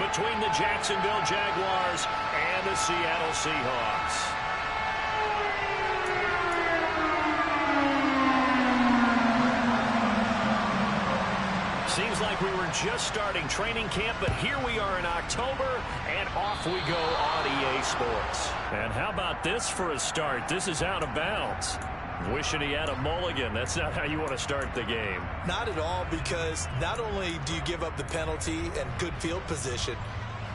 between the Jacksonville Jaguars and the Seattle Seahawks. Seems like we were just starting training camp, but here we are in October, and off we go on EA Sports. And how about this for a start? This is out of bounds. Wishing he had a mulligan. That's not how you want to start the game. Not at all, because not only do you give up the penalty and good field position,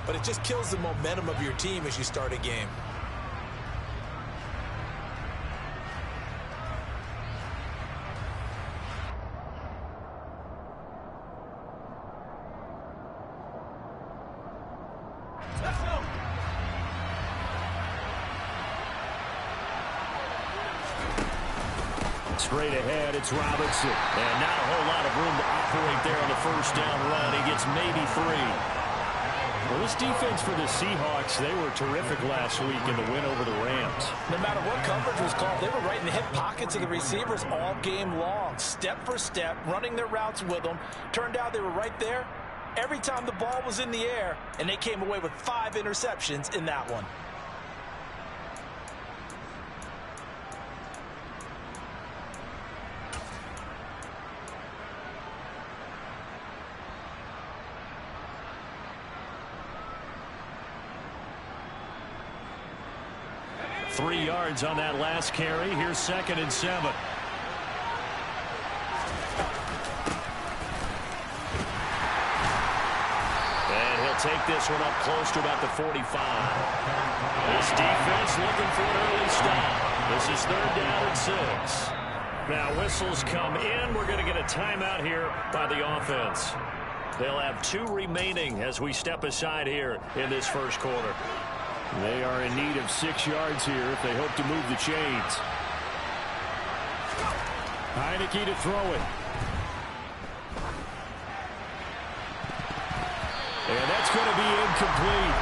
but it just kills the momentum of your team as you start a game. Straight ahead, it's Robinson. And not a whole lot of room to operate there on the first down run. He gets maybe 3. Well, this defense for the Seahawks, they were terrific last week in the win over the Rams. No matter what coverage was called, they were right in the hip pockets of the receivers all game long. Step for step, running their routes with them. Turned out they were right there every time the ball was in the air, and they came away with 5 interceptions in that one. Three yards on that last carry. Here's 2nd and 7. And he'll take this one up close to about the 45. This defense looking for an early stop. This is 3rd down and 6. Now whistles come in. We're going to get a timeout here by the offense. They'll have 2 remaining as we step aside here in this first quarter. They are in need of 6 yards here if they hope to move the chains. Heineke to throw it. And that's going to be incomplete.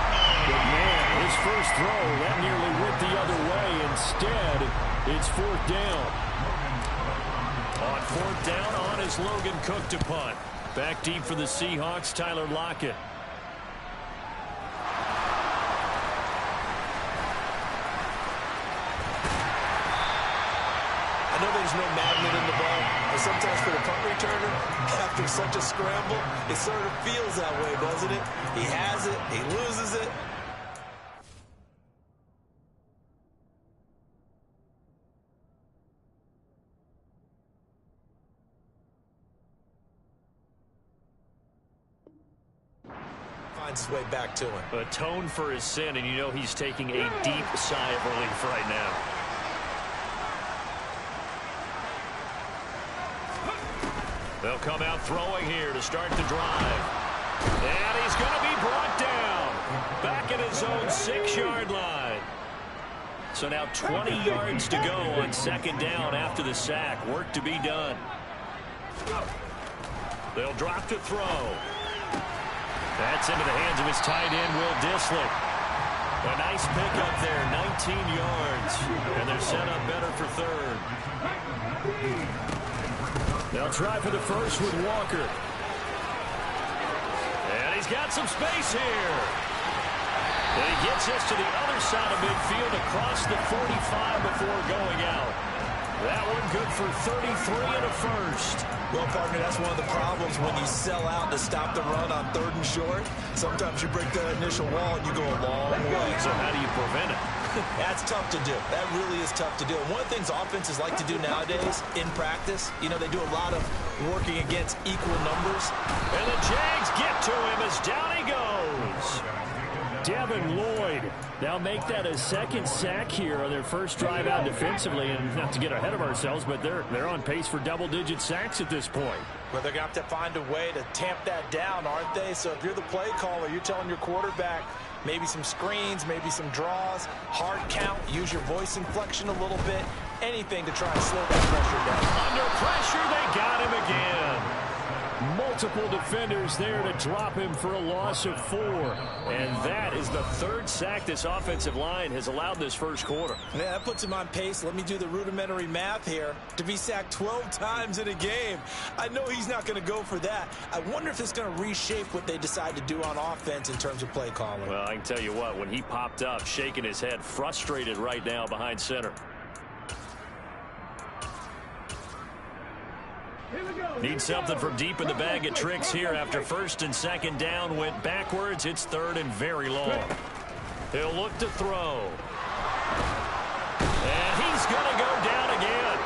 But man, his first throw, that nearly went the other way. Instead, it's 4th down. On 4th down, on is Logan Cook to punt. Back deep for the Seahawks, Tyler Lockett. I know there's no magnet in the ball, but sometimes for the punt returner, after such a scramble, it sort of feels that way, doesn't it? He has it, he loses it. Finds his way back to him. Atone for his sin, and you know he's taking a deep sigh of relief right now. They'll come out throwing here to start the drive. And he's going to be brought down. Back at his own 6-yard line. So now 20 yards to go on 2nd down after the sack. Work to be done. They'll drop to throw. That's into the hands of his tight end, Will Dissly. A nice pickup there, 19 yards. And they're set up better for 3rd. They'll try for the first with Walker. And he's got some space here. And he gets us to the other side of midfield across the 45 before going out. That one good for 33 and a first. Well, partner, that's one of the problems when you sell out to stop the run on 3rd and short. Sometimes you break that initial wall and you go a long way. So how do you prevent it? That's tough to do. That really is tough to do. And one of the things offenses like to do nowadays in practice, you know, they do a lot of working against equal numbers. And the Jags get to him as down he goes. Devin Lloyd now make that a 2nd sack here on their first drive out defensively. And not to get ahead of ourselves, but they're on pace for double-digit sacks at this point. Well, they're going to have to find a way to tamp that down, aren't they? So if you're the play caller, you're telling your quarterback maybe some screens, maybe some draws, hard count, use your voice inflection a little bit, anything to try and slow that pressure down. Under pressure, they got him again. multiple defenders there to drop him for a loss of 4. And that is the 3rd sack this offensive line has allowed this first quarter. Yeah, that puts him on pace. Let me do the rudimentary math here. To be sacked 12 times in a game. I know he's not going to go for that. I wonder if it's going to reshape what they decide to do on offense in terms of play calling. Well, I can tell you what, when he popped up, shaking his head, frustrated right now behind center. Need something from deep in the bag of tricks here after 1st and 2nd down went backwards. It's 3rd and very long. He'll look to throw. And he's going to go down again.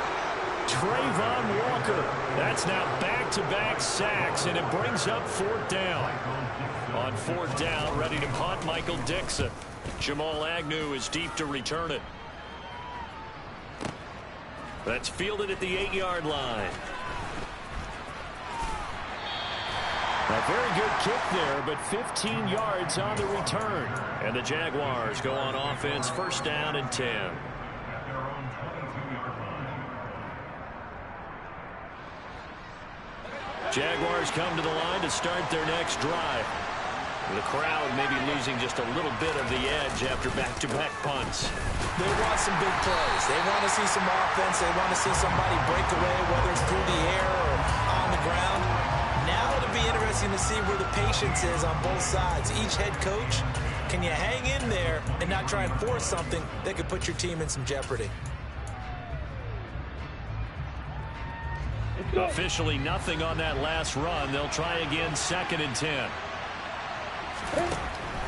Trayvon Walker. That's now back-to-back sacks, and it brings up 4th down. On 4th down, ready to punt, Michael Dixon. Jamal Agnew is deep to return it. That's fielded at the 8-yard line. A very good kick there, but 15 yards on the return. And the Jaguars go on offense, 1st down and 10. Jaguars come to the line to start their next drive. The crowd may be losing just a little bit of the edge after back-to-back punts. They want some big plays. They want to see some offense. They want to see somebody break away, whether it's through the air or on the ground. Now it'll be interesting to see where the patience is on both sides. Each head coach, can you hang in there and not try and force something that could put your team in some jeopardy? Officially nothing on that last run. They'll try again, 2nd and 10.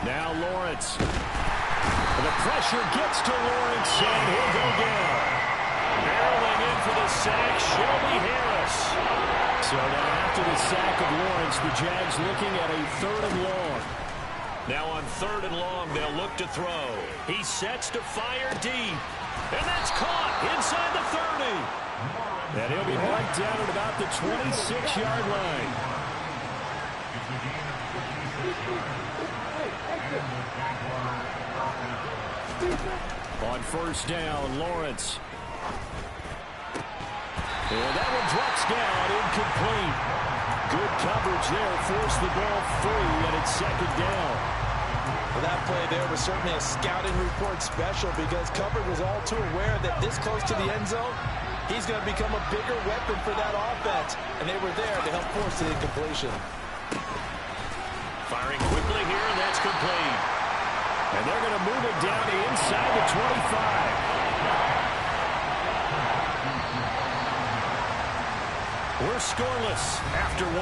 Now Lawrence. The pressure gets to Lawrence, and he'll go down. Barreling in for the sack, Shelby Harris. So now after the sack of Lawrence, the Jags looking at a 3rd and long. Now on 3rd and long, they'll look to throw. He sets to fire deep. And that's caught inside the 30. And he'll be marked down at about the 26-yard line. On 1st down, Lawrence. And that one drops down, incomplete. Good coverage there, forced the ball free, and it's 2nd down. Well, that play there was certainly a scouting report special because coverage was all too aware that this close to the end zone, he's going to become a bigger weapon for that offense, and they were there to help force the incompletion. Firing quickly here, and that's complete. And they're going to move it down to inside the 25. We're scoreless after 1.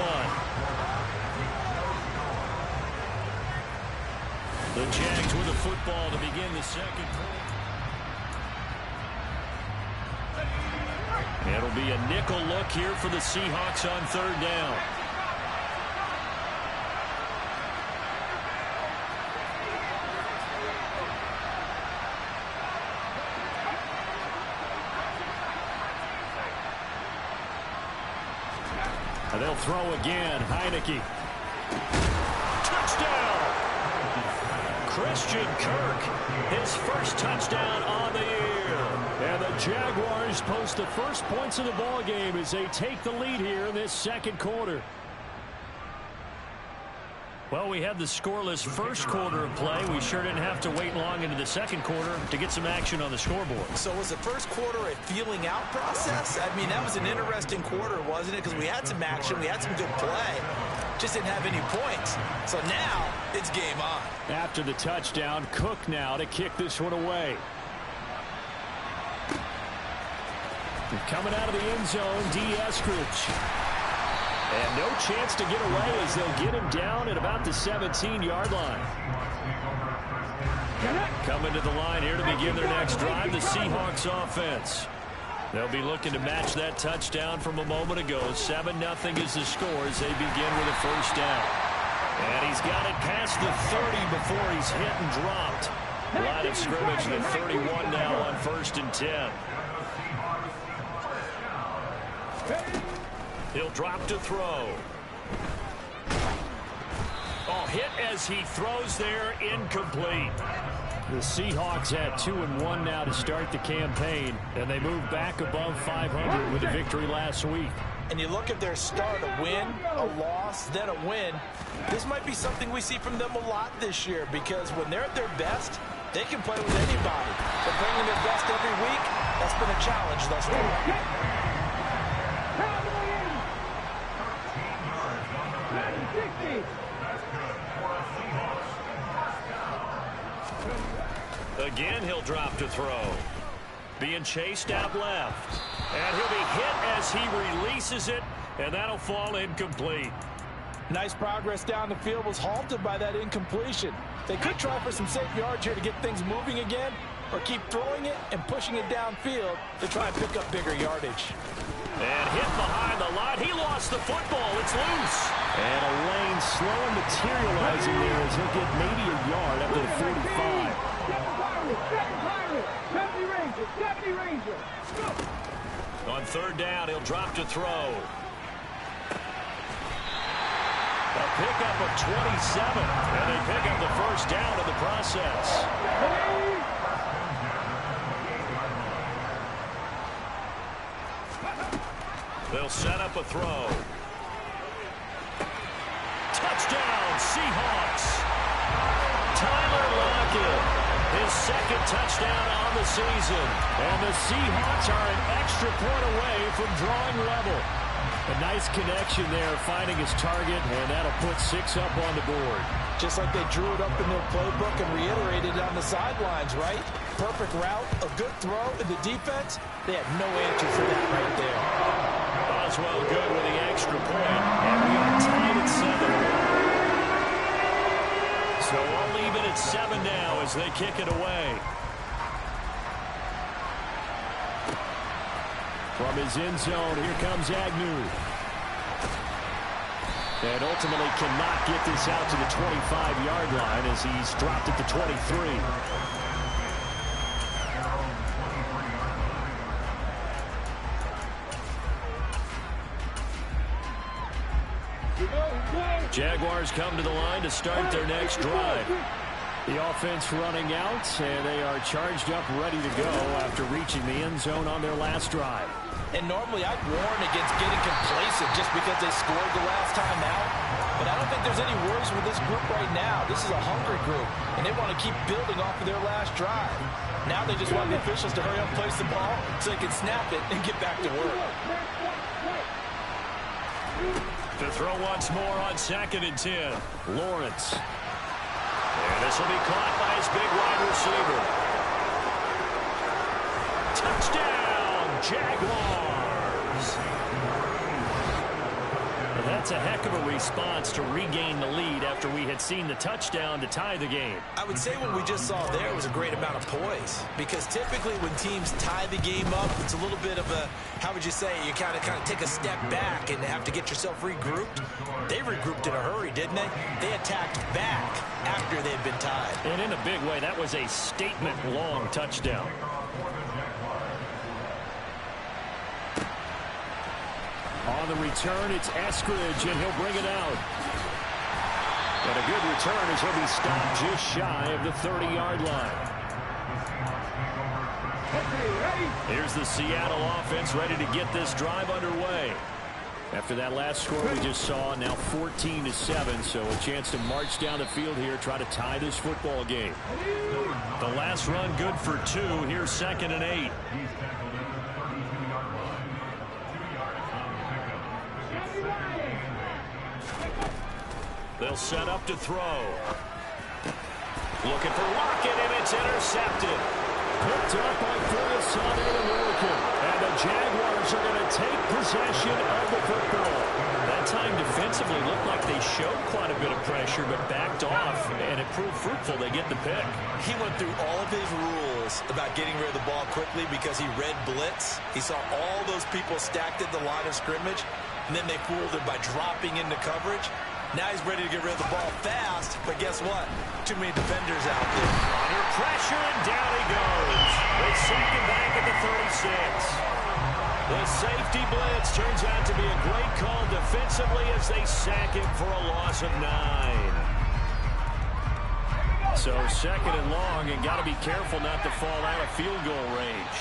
The Jags with the football to begin the 2nd quarter. It'll be a nickel look here for the Seahawks on 3rd down. And they'll throw again. Heineke. Touchdown! Christian Kirk, his 1st touchdown on the year. And the Jaguars post the first points of the ball game as they take the lead here in this 2nd quarter. Well, we had the scoreless first quarter of play. We sure didn't have to wait long into the 2nd quarter to get some action on the scoreboard. So was the first quarter a feeling out process? I mean, that was an interesting quarter, wasn't it? Because we had some action, we had some good play. Just didn't have any points. So now it's game on. After the touchdown, Cook now to kick this one away. Coming out of the end zone, D. Eskridge. And no chance to get away as they'll get him down at about the 17-yard line. Coming to the line here to begin their next drive, the Seahawks offense. They'll be looking to match that touchdown from a moment ago. 7-0 is the score as they begin with a 1st down. And he's got it past the 30 before he's hit and dropped. Line of scrimmage, the 31 now on 1st and 10. He'll drop to throw. Oh, hit as he throws there, incomplete. The Seahawks at 2-1 now to start the campaign, and they move back above 500 with a victory last week. and you look at their start, a win, a loss, then a win, this might be something we see from them a lot this year, because when they're at their best, they can play with anybody. But bringing their best every week, that's been a challenge thus far. Again, he'll drop to throw. Being chased out left. And he'll be hit as he releases it, and that'll fall incomplete. Nice progress down the field, was halted by that incompletion. They could try for some safe yards here to get things moving again, or keep throwing it and pushing it downfield to try and pick up bigger yardage. And hit behind the line. He lost the football. It's loose. And a lane slow and materializing there as he'll get maybe a yard up to the 45. On third down, he'll drop to throw. A pickup of 27, and they pick up the first down in the process. They'll set up a throw. Touchdown, Seahawks. Tyler Lockett. His second touchdown on the season. And the Seahawks are an extra point away from drawing level. A nice connection there, finding his target, and that'll put 6 up on the board. Just like they drew it up in their playbook and reiterated it on the sidelines, right? Perfect route, a good throw, and the defense, they had no answer for that right there. Boswell good with the extra point, and we are tied at 7. So we'll leave it at 7 now as they kick it away. From his end zone, here comes Agnew. And ultimately cannot get this out to the 25-yard line as he's dropped it to 23. Jaguars come to the line to start their next drive. The offense running out, and they are charged up, ready to go after reaching the end zone on their last drive. And normally I'd warn against getting complacent just because they scored the last time out. But I don't think there's any worries with this group right now. This is a hungry group, and they want to keep building off of their last drive. Now they just want the officials to hurry up and place the ball so they can snap it and get back to work. To throw once more on 2nd and 10. Lawrence. And this will be caught by his big wide receiver. Touchdown, Jaguars. Well, that's a heck of a response to regain the lead after we had seen the touchdown to tie the game. I would say what we just saw there was a great amount of poise, because typically when teams tie the game up, it's a little bit of a, how would you say, you kind of take a step back and have to get yourself regrouped. They regrouped in a hurry, didn't they? They attacked back after they'd been tied. And in a big way, that was a statement-long touchdown. On the return, it's Eskridge, and he'll bring it out. And a good return as he'll be stopped just shy of the 30-yard line. Here's the Seattle offense ready to get this drive underway. After that last score we just saw, now 14-7, so a chance to march down the field here, try to tie this football game. The last run good for 2. Here's 2nd and 8. They'll set up to throw. Looking for Lockett, and it's intercepted. Picked up by Phyllis on American. And the Jaguars are going to take possession of the football. That time defensively looked like they showed quite a bit of pressure, but backed off, and it proved fruitful. They get the pick. He went through all of his rules about getting rid of the ball quickly because he read blitz. He saw all those people stacked at the line of scrimmage, and then they fooled him by dropping into coverage. Now he's ready to get rid of the ball fast, but guess what? Too many defenders out there. Under pressure, and down he goes. They sack him back at the 36. The safety blitz turns out to be a great call defensively as they sack him for a loss of 9. So 2nd and long, and got to be careful not to fall out of field goal range.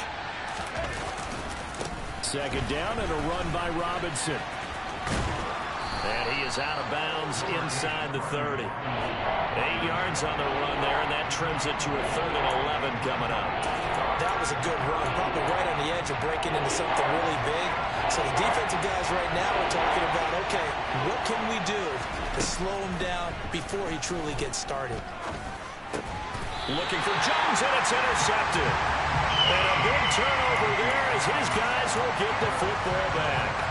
Second down and a run by Robinson. And he is out of bounds inside the 30. 8 yards on the run there, and that trims it to a 3rd and 11 coming up. That was a good run, probably right on the edge of breaking into something really big. So the defensive guys right now are talking about, okay, what can we do to slow him down before he truly gets started? Looking for Jones, and it's intercepted. And a big turnover there as his guys will get the football back.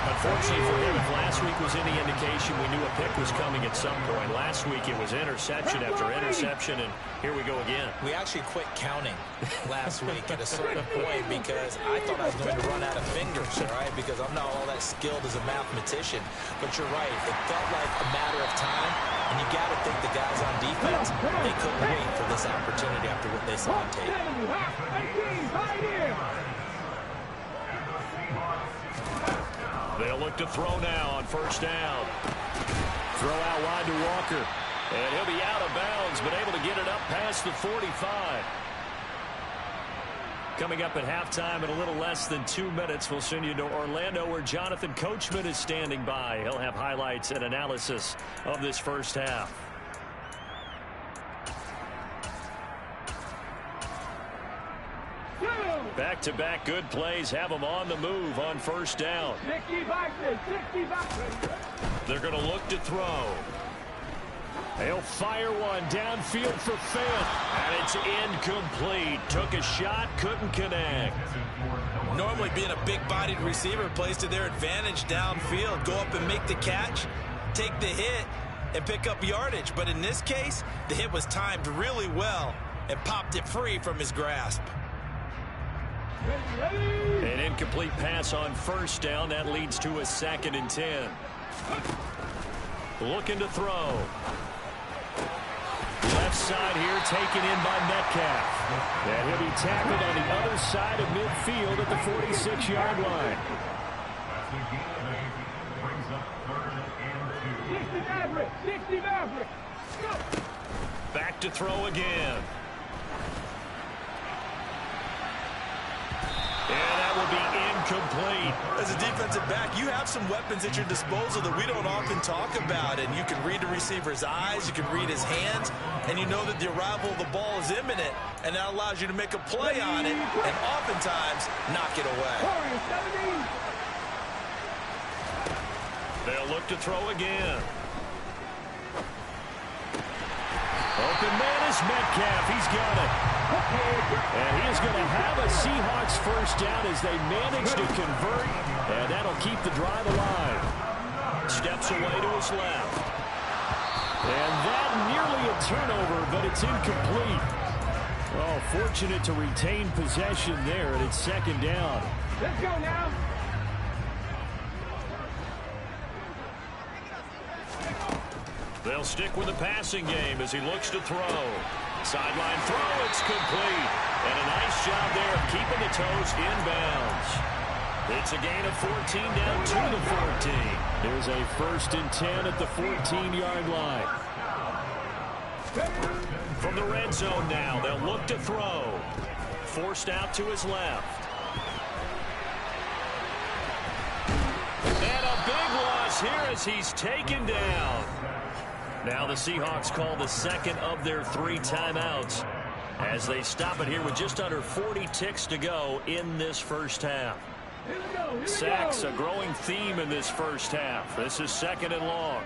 Unfortunately for him, if last week was any indication, we knew a pick was coming at some point. Last week it was interception after interception, and here we go again. We actually quit counting last week at a certain point because I thought I was going to run out of fingers, all right, because I'm not all that skilled as a mathematician. But you're right, it felt like a matter of time, and you got to think the guys on defense, they couldn't wait for this opportunity after what they saw on tape. They'll look to throw now on first down. Throw out wide to Walker. And he'll be out of bounds, but able to get it up past the 45. Coming up at halftime in a little less than 2 minutes, we'll send you to Orlando where Jonathan Coachman is standing by. He'll have highlights and analysis of this first half. Back-to-back good plays have them on the move on first down. They're going to look to throw. They'll fire one downfield for fifth, and it's incomplete. Took a shot, couldn't connect. Normally being a big-bodied receiver plays to their advantage downfield. Go up and make the catch, take the hit, and pick up yardage. But in this case, the hit was timed really well and popped it free from his grasp. An incomplete pass on first down. That leads to a 2nd and 10. Looking to throw. Left side here taken in by Metcalf. And he'll be tackled on the other side of midfield at the 46-yard line. Back to throw again. And that will be incomplete. As a defensive back, you have some weapons at your disposal that we don't often talk about. And you can read the receiver's eyes, you can read his hands, and you know that the arrival of the ball is imminent. And that allows you to make a play on it and oftentimes knock it away. They'll look to throw again. Open man is Metcalf. He's got it. And he is going to have a Seahawks first down as they manage to convert. And that'll keep the drive alive. Steps away to his left. And that nearly a turnover, but it's incomplete. Oh, fortunate to retain possession there, and it's 2nd down. Let's go now. They'll stick with the passing game as he looks to throw. Sideline throw, it's complete. And a nice job there of keeping the toes inbounds. It's a gain of 14 down to the 14. There's a 1st and 10 at the 14-yard line. From the red zone now, they'll look to throw. Forced out to his left. And a big loss here as he's taken down. Now the Seahawks call the 2nd of their 3 timeouts as they stop it here with just under 40 ticks to go in this first half. Sacks, a growing theme in this first half. This is 2nd and long.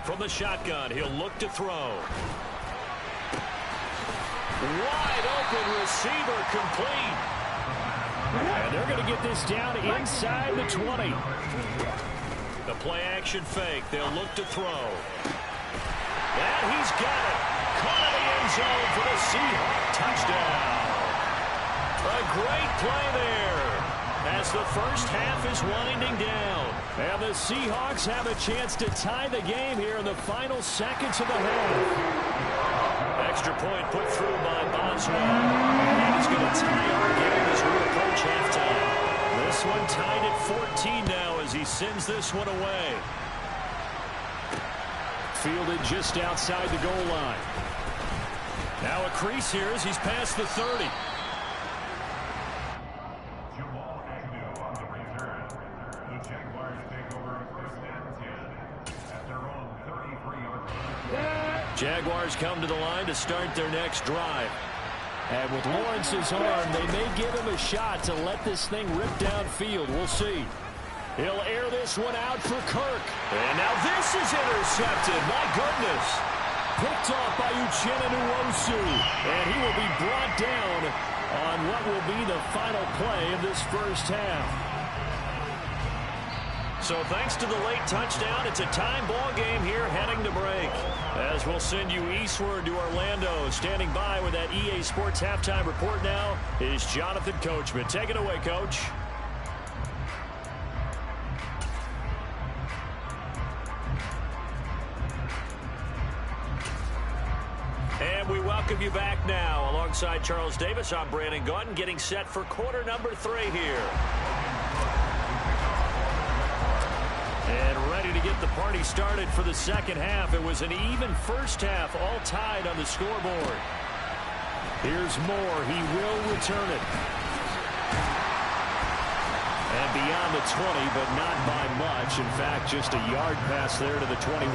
From the shotgun, he'll look to throw. Wide open receiver complete. And they're going to get this down inside the 20. The play action fake. They'll look to throw. And he's got it. Caught in the end zone for the Seahawks touchdown. A great play there as the first half is winding down. And the Seahawks have a chance to tie the game here in the final seconds of the half. Extra point put through by Boswell. And that is going to tie our game as we approach halftime. This one tied at 14 now as he sends this one away. Fielded just outside the goal line. Now a crease here as he's past the 30. Jaguars come to the line to start their next drive. And with Lawrence's arm, they may give him a shot to let this thing rip downfield. We'll see. He'll air this one out for Kirk. And now this is intercepted. My goodness. Picked off by Uchenna Nwosu. And he will be brought down on what will be the final play of this first half. So thanks to the late touchdown, it's a time ball game here heading to break. As we'll send you eastward to Orlando. Standing by with that EA Sports halftime report now is Jonathan Coachman. Take it away, Coach. And we welcome you back now. Alongside Charles Davis, I'm Brandon Gaudin, getting set for quarter number 3 here. And ready to get the party started for the second half. It was an even first half, all tied on the scoreboard. Here's Moore. He will return it. And beyond the 20, but not by much. In fact, just a yard pass there to the 21.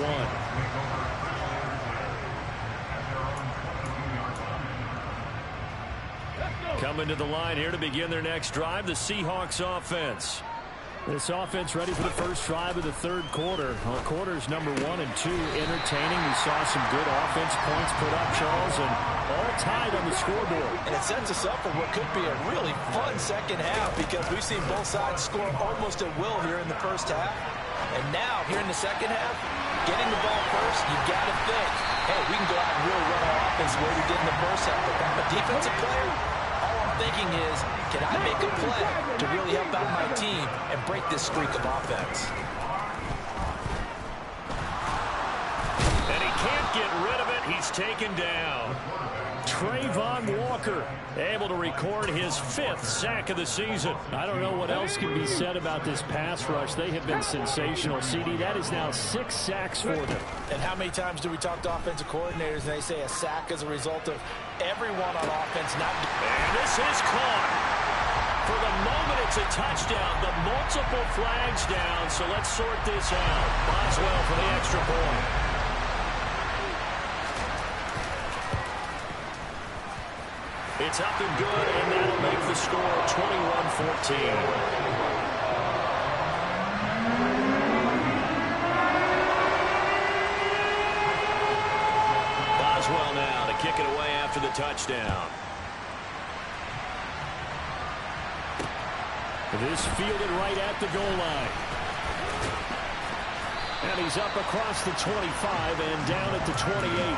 Coming to the line here to begin their next drive, the Seahawks offense. This offense ready for the first drive of the third quarter. Well, quarters number 1 and 2 entertaining. We saw some good offense points put up, Charles, and all tied on the scoreboard. And it sets us up for what could be a really fun second half because we've seen both sides score almost at will here in the first half. And now, here in the second half, getting the ball first, you got to think, hey, we can go out and really run our offense the way we did in the first half. But if I'm a defensive player, all I'm thinking is, can I make a play to really help out my team and break this streak of offense? And he can't get rid of it. He's taken down. Trayvon Walker able to record his 5th sack of the season. I don't know what else can be said about this pass rush. They have been sensational. CD, that is now 6 sacks for them. And how many times do we talk to offensive coordinators and they say a sack is a result of everyone on offense not... And this is caught. For the moment, it's a touchdown. The multiple flags down, so let's sort this out. Boswell for the extra point. It's up and good, and that'll make the score 21-14. Boswell now to kick it away after the touchdown. This fielded right at the goal line. And he's up across the 25 and down at the 28.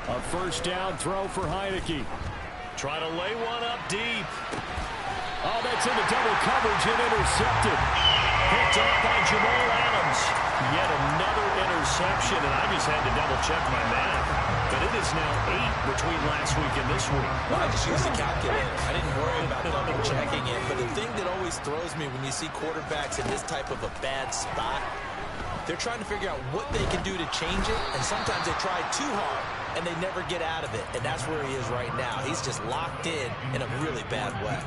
A first down throw for Heineke. Try to lay one up deep. Oh, that's into double coverage and intercepted. Picked up by Jamal Adams. Yet another interception, and I just had to double-check my math. But it is now 8 between last week and this week. Well, I just used the calculator. I didn't worry about double-checking it. But the thing that always throws me when you see quarterbacks in this type of a bad spot, they're trying to figure out what they can do to change it, and sometimes they try too hard, and they never get out of it, and that's where he is right now. He's just locked in a really bad way.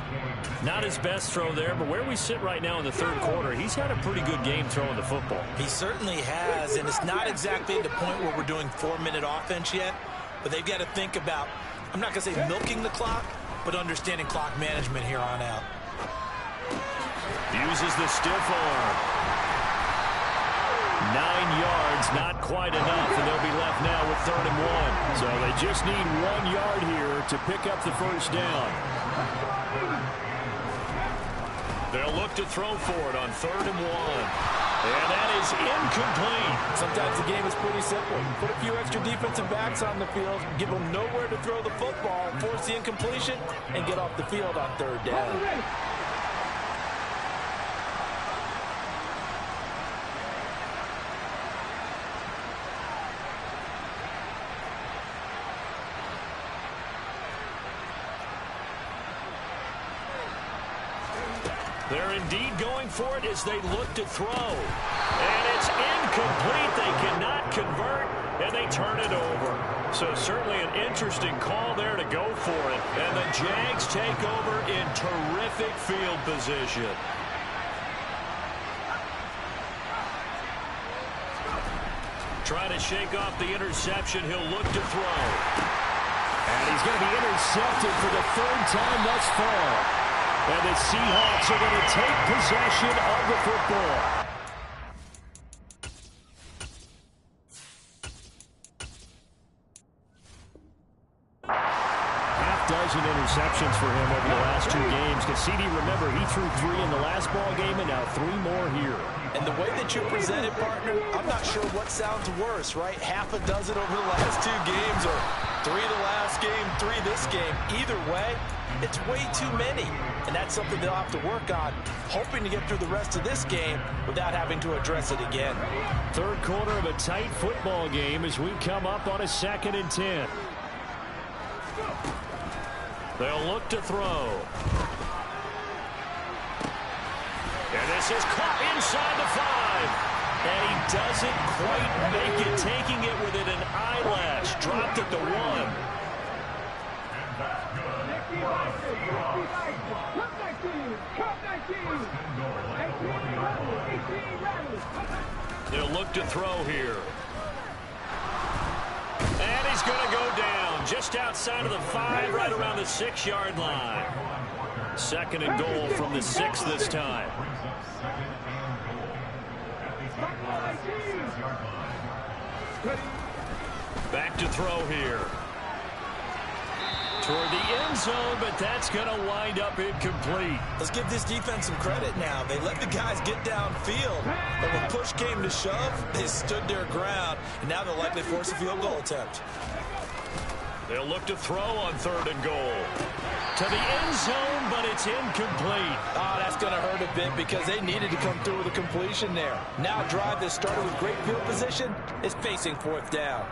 Not his best throw there, but where we sit right now in the third quarter, he's had a pretty good game throwing the football. He certainly has, and it's not exactly at the point where we're doing 4-minute offense yet, but they've got to think about, I'm not going to say milking the clock, but understanding clock management here on out. Uses the stiff arm. 9 yards, not quite enough, and they'll be left now with 3rd and 1. So they just need 1 yard here to pick up the first down. They'll look to throw for it on 3rd and 1. And that is incomplete. Sometimes the game is pretty simple. Put a few extra defensive backs on the field, give them nowhere to throw the football, force the incompletion, and get off the field on third down. They're indeed going for it as they look to throw. And it's incomplete. They cannot convert, and they turn it over. So certainly an interesting call there to go for it. And the Jags take over in terrific field position. Trying to shake off the interception. He'll look to throw. And he's going to be intercepted for the third time thus far. And the Seahawks are going to take possession of the football. Half-dozen interceptions for him over the last 2 games. Cassidy, remember, he threw 3 in the last ball game and now 3 more here. And the way that you present it, partner, I'm not sure what sounds worse, right? Half a dozen over the last 2 games or 3 the last game, 3 this game. Either way, it's way too many. And that's something they'll have to work on, hoping to get through the rest of this game without having to address it again. Third quarter of a tight football game as we come up on a 2nd and 10. They'll look to throw. And this is caught inside the 5. And he doesn't quite make it, taking it within an eyelash. Dropped at the 1. They'll look to throw here. And he's going to go down just outside of the 5, right around the 6-yard line. 2nd and goal from the 6 this time. Back to throw here. Toward the end zone, but that's going to wind up incomplete. Let's give this defense some credit now. They let the guys get downfield, but when push came to shove, they stood their ground, and now they'll likely force a field goal attempt. They'll look to throw on 3rd and goal. To the end zone, but it's incomplete. Oh, that's going to hurt a bit because they needed to come through with a completion there. Now a drive that started with great field position is facing 4th down.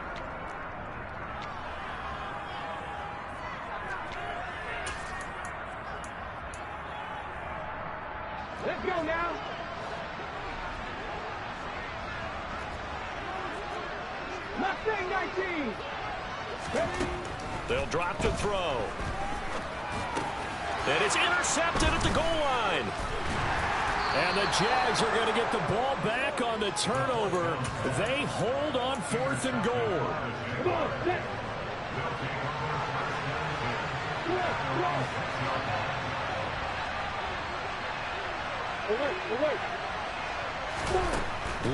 Let's go now. Mustang 19. They'll drop to throw. And it's intercepted at the goal line. And the Jags are going to get the ball back on the turnover. They hold on 4th and goal. Come on, set. Away.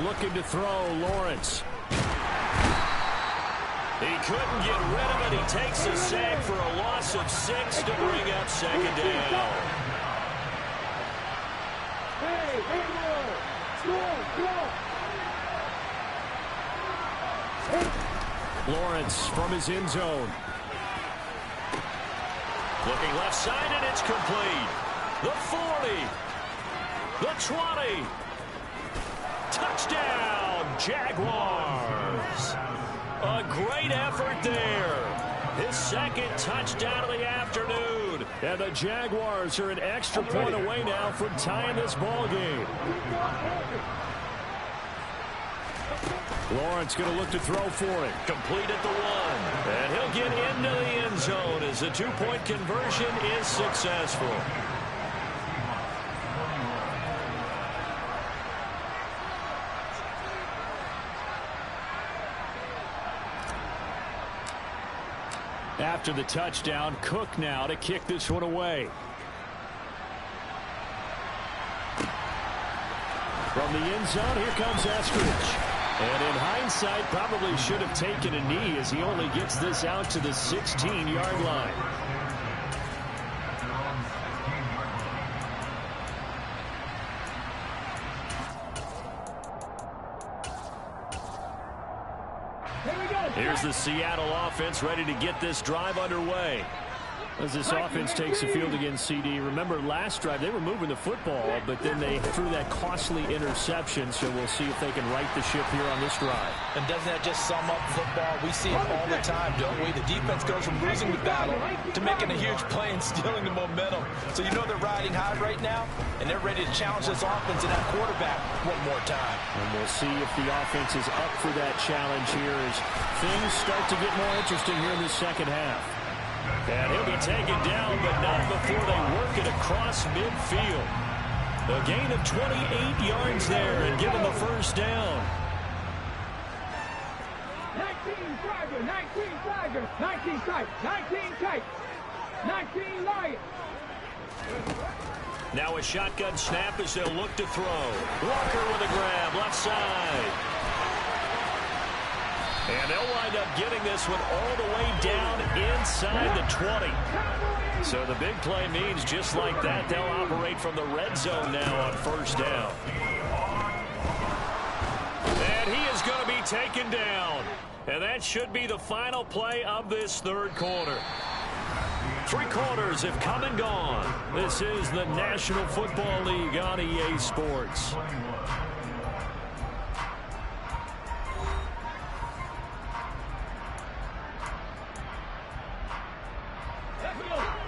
Looking to throw, Lawrence. He couldn't get rid of it. He takes a sack for a loss of 6 to bring up 2nd down. Hey, Lawrence from his end zone. Looking left side, and it's complete. The 40. The 20. Touchdown, Jaguars. A great effort there. His 2nd touchdown of the afternoon. And the Jaguars are an extra point away now from tying this ball game. Lawrence going to look to throw for it. Complete at the 1. And he'll get into the end zone as the 2-point conversion is successful. After the touchdown, Cook now to kick this one away. From the end zone, here comes Eskridge. And in hindsight, probably should have taken a knee as he only gets this out to the 16-yard line. Here's the Seattle offense ready to get this drive underway. As this offense takes the field against CD, remember last drive they were moving the football, but then they threw that costly interception, so we'll see if they can right the ship here on this drive. And doesn't that just sum up football? We see it all the time, don't we? The defense goes from losing the battle to making a huge play and stealing the momentum. So you know they're riding high right now, and they're ready to challenge this offense and that quarterback one more time. And we'll see if the offense is up for that challenge here as things start to get more interesting here in the second half. And he'll be taken down, but not before they work it across midfield. A gain of 28 yards there and give him the first down. 19 Tiger, 19 Tiger, 19 tight, 19 tight, 19 Lion. Now a shotgun snap as they'll look to throw. Walker with a grab, left side. And they'll wind up getting this one all the way down inside the 20. So the big play means just like that, they'll operate from the red zone now on first down. And he is going to be taken down. And that should be the final play of this third quarter. 3 quarters have come and gone. This is the National Football League on EA Sports.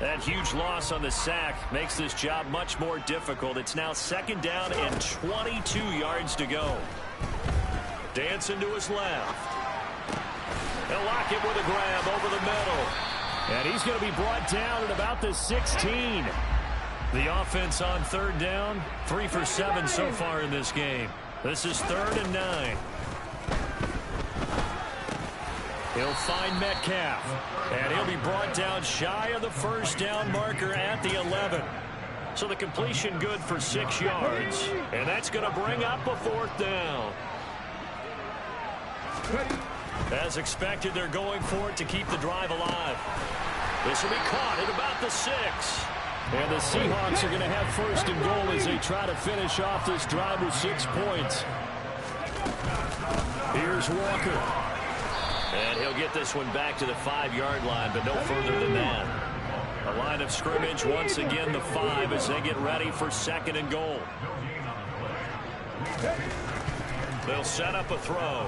That huge loss on the sack makes this job much more difficult. It's now second down and 22 yards to go. Dancing to his left. They'll lock it with a grab over the middle. And he's going to be brought down at about the 16. The offense on third down, 3 for 7 so far in this game. This is 3rd and 9. He'll find Metcalf, and he'll be brought down shy of the first down marker at the 11. So the completion good for 6 yards, and that's going to bring up a 4th down. As expected, they're going for it to keep the drive alive. This will be caught at about the 6. And the Seahawks are going to have 1st and goal as they try to finish off this drive with 6 points. Here's Walker. And he'll get this one back to the 5-yard line, but no further than that. A line of scrimmage, once again, the 5 as they get ready for 2nd and goal. They'll set up a throw.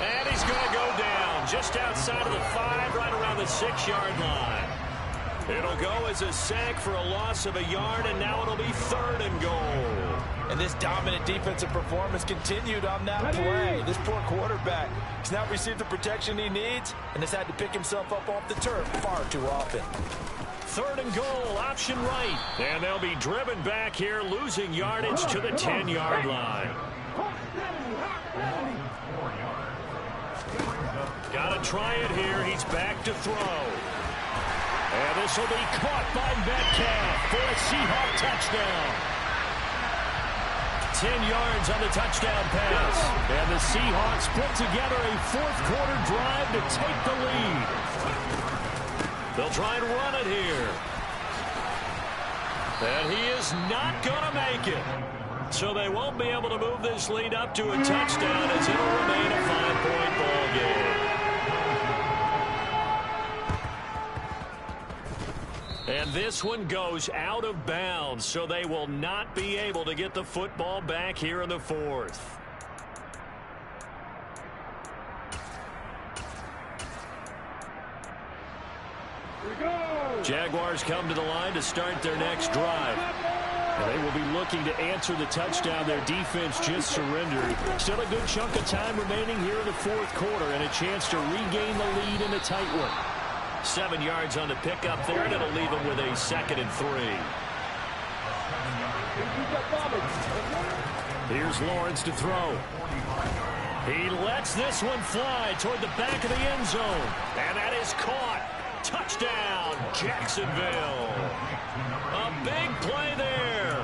And he's going to go down just outside of the 5, right around the 6-yard line. It'll go as a sack for a loss of a yard, and now it'll be 3rd and goal. And this dominant defensive performance continued on that play. This poor quarterback has not received the protection he needs and has had to pick himself up off the turf far too often. 3rd and goal, option right. And they'll be driven back here, losing yardage to the 10-yard line. Got to try it here. He's back to throw. And this will be caught by Metcalf for a Seahawk touchdown. 10 yards on the touchdown pass. And the Seahawks put together a 4th quarter drive to take the lead. They'll try and run it here. And he is not going to make it. So they won't be able to move this lead up to a touchdown as it'll remain a 5-point ball game. And this one goes out of bounds, so they will not be able to get the football back here in the 4th. Jaguars come to the line to start their next drive. And they will be looking to answer the touchdown their defense just surrendered. Still a good chunk of time remaining here in the 4th quarter and a chance to regain the lead in a tight one. 7 yards on the pickup there, and it'll leave them with a 2nd and 3. Here's Lawrence to throw. He lets this one fly toward the back of the end zone. And that is caught. Touchdown, Jacksonville. A big play there.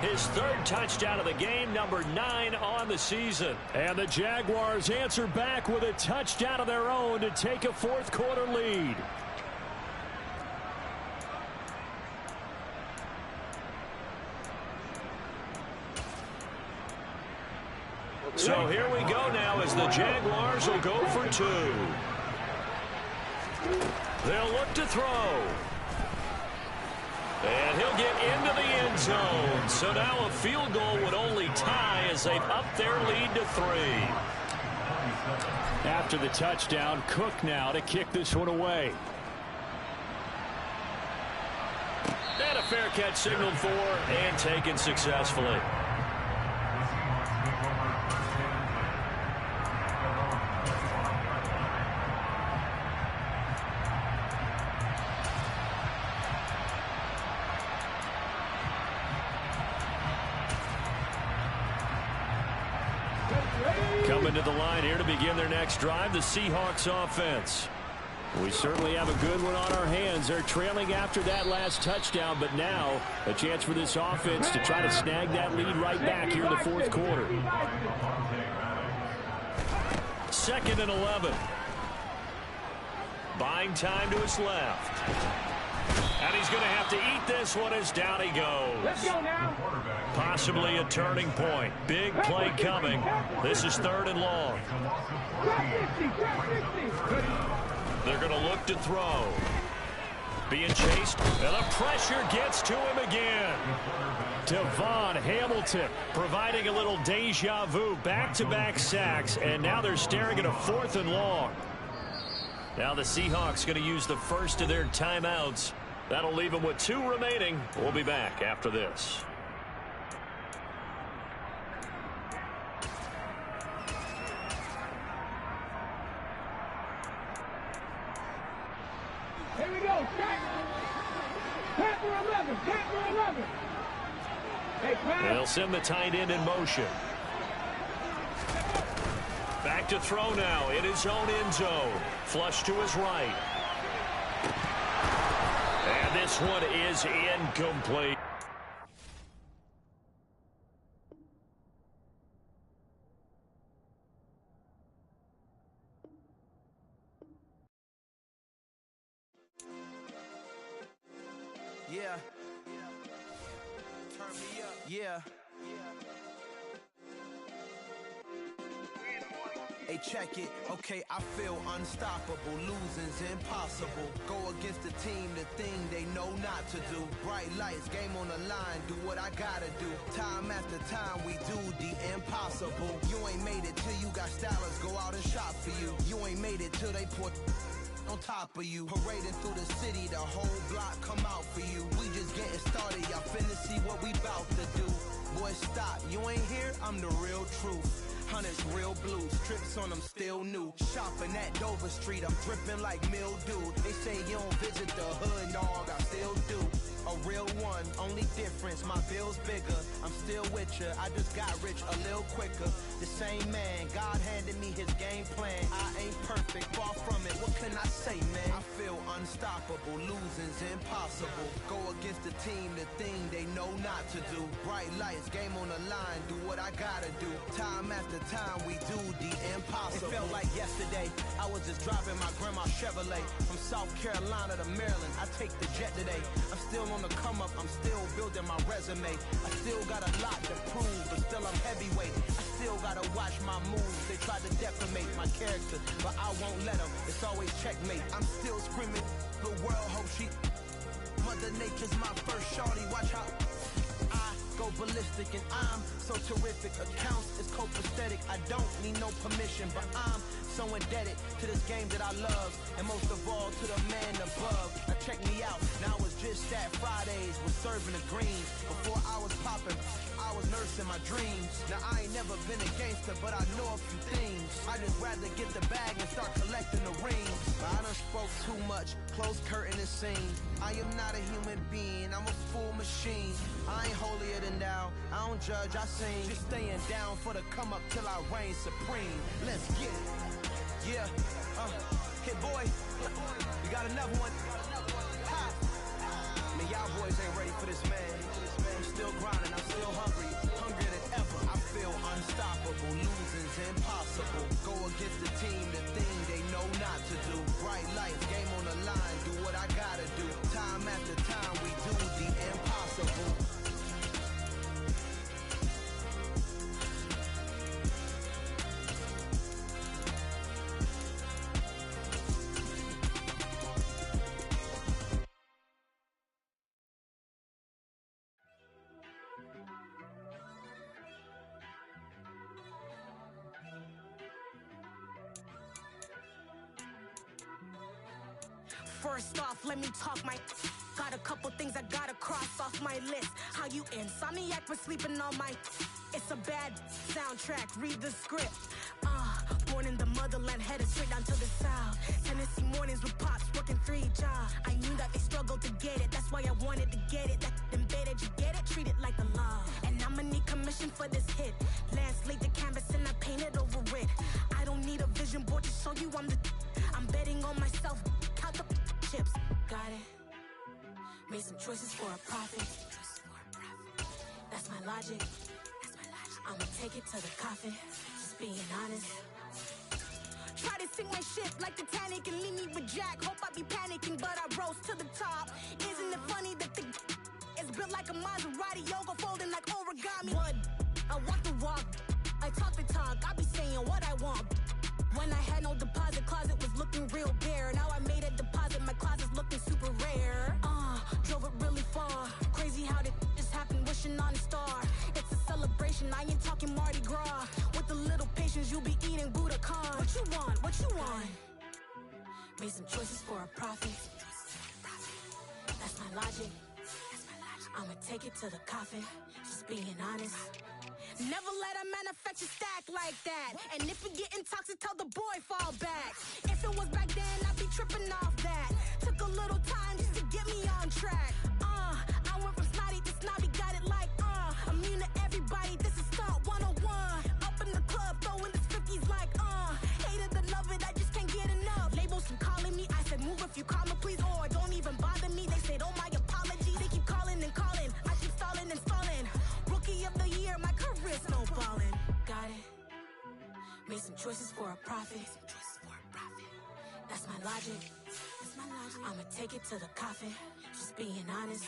His 3rd touchdown of the game, number 9 on the season. And the Jaguars answer back with a touchdown of their own to take a 4th quarter lead. So here we go now as the Jaguars will go for two. They'll look to throw. And he'll get into the end zone. So now a field goal would only tie as they've upped their lead to 3. After the touchdown, Cook now to kick this one away. And a fair catch signaled for and taken successfully. Coming to the line here to begin their next drive, the Seahawks offense. We certainly have a good one on our hands. They're trailing after that last touchdown, but now a chance for this offense to try to snag that lead right back here in the fourth quarter. 2nd and 11. Buying time to his left. And he's going to have to eat this one as down he goes. Let's go now. Possibly a turning point. Big play coming. This is 3rd and long. They're going to look to throw. Being chased, and the pressure gets to him again. Devon Hamilton providing a little deja vu. Back-to-back sacks, and now they're staring at a 4th and long. Now the Seahawks going to use the first of their timeouts. That'll leave them with 2 remaining. We'll be back after this. Here we go. Panther 11. Panther 11. Hey, they'll send the tight end in motion. Back to throw now in his own end zone. Flush to his right. And this one is incomplete. Yeah. Turn me up. Yeah. Hey, check it. Okay, I feel unstoppable. Losing's impossible. Go against the team, the thing they know not to do. Bright lights, game on the line, do what I gotta do. Time after time, we do the impossible. You ain't made it till you got stylists go out and shop for you. You ain't made it till they put on top of you. Parading through the city, the whole block come out for you. We just getting started, y'all finna see what we bout to do. Boy, stop, you ain't here, I'm the real truth. Hunters real blue, strips on them still new. Shopping at Dover Street, I'm dripping like mildew. They say you don't visit the hood, dog, I still do. A real one, only difference, my bill's bigger. I'm still with ya, I just got rich a little quicker. The same man, God handed me his game plan. I ain't perfect, far from it, what can I say, man? I feel unstoppable, losing's impossible. Go against the team, the thing they know not to do. Bright lights, game on the line, do what I gotta do. Time after time, we do the impossible. It felt like yesterday, I was just driving my grandma's Chevrolet. From South Carolina to Maryland, I take the jet today. I'm still on the come up, I'm still building my resume. I still got a lot to prove, but still I'm heavyweight. I still gotta watch my moves. They try to defamate my character, but I won't let them. It's always checkmate. I'm still screaming, the world hope she. Mother Nature's my first shorty, watch how I go ballistic, and I'm so terrific. Accounts is copacetic. I don't need no permission, but I'm so indebted to this game that I love, and most of all to the man above. Now check me out, now it's just that Fridays was serving the greens. Before I was popping, I was nursing my dreams. Now I ain't never been a gangster, but I know a few things. I just rather get the bag and start collecting the rings. But I done spoke too much, close curtain and scene. I am not a human being, I'm a full machine. I ain't holier than thou, I don't judge, I sing. Just staying down for the come up till I reign supreme. Let's get it. Yeah, hit boy, we got another one. Ha. Man, y'all boys ain't ready for this, man. I'm still grinding, I'm still hungry, hungrier than ever. I feel unstoppable, losing's impossible. Go against the team, the thing they know not to do. Bright lights, game on the line, do what I gotta do. Time after time, we do the impossible. First off, let me talk my... Got a couple things I gotta cross off my list. How you insomniac for sleeping on my... It's a bad soundtrack, read the script. Born in the motherland, headed straight down to the south. Tennessee mornings with pops, working 3 jobs. I knew that they struggled to get it, that's why I wanted to get it. That embedded, you get it, treat it like the law. And I'ma need commission for this hit. Lance laid the canvas and I painted over it. I don't need a vision board to show you I'm betting on myself, count the chips. Got it. Made some choices for a profit. That's my logic. I'ma take it to the coffin, just being honest. Try to sink my ship like Titanic and leave me with Jack. Hope I be panicking, but I rose to the top. Isn't it funny that the is built like a Maserati, yoga folding like origami? What? I walk the walk, I talk the talk, I be saying what I want. When I had no deposit, closet was looking real bare. Now I made a deposit, my closet's looking super rare. Drove it really far. Crazy how did this happen, wishing on a star. It's a celebration, I ain't talking Mardi Gras. With a little patience, you'll be eating Budokan. What you want? What you want? Made some choices for a profit. That's my logic. I'ma take it to the coffin, just being honest. Never let a manufacture stack like that. And if we getting toxic, tell the boy fall back. If it was back then, I'd be tripping off that. Took a little time just to get me on track. I went from snotty to snobby, got it like, immune to everybody, this is stunt 101. Up in the club, throwing the 50s like, hate it or love it, I just can't get enough. Labels keep calling me, I said move if you call me please, or don't even bother me. They said, oh my apology, they keep calling and calling. I keep stalling and stalling. Rookie of the year, my career snowballing. Got it. Made some choices for a profit. That's my logic. I'ma take it to the coffin, just being honest.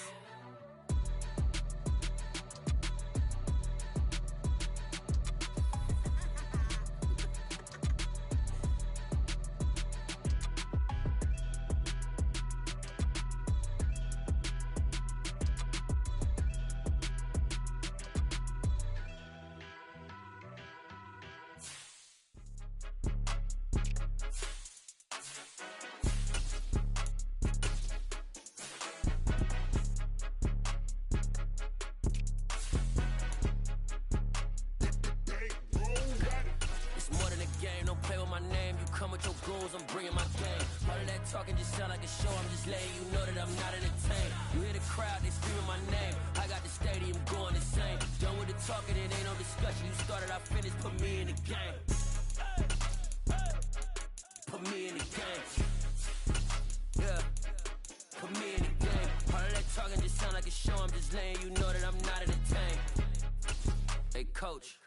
I'm bringing my game. All of that talking just sound like a show. I'm just letting you know that I'm not entertained. You hear the crowd, they screaming my name. I got the stadium going insane. Done with the talking, it ain't no discussion. You started, I finished, put me in the game. Put me in the game. Yeah, put me in the game. All of that talking just sound like a show. I'm just letting you know that I'm not entertained. Hey coach,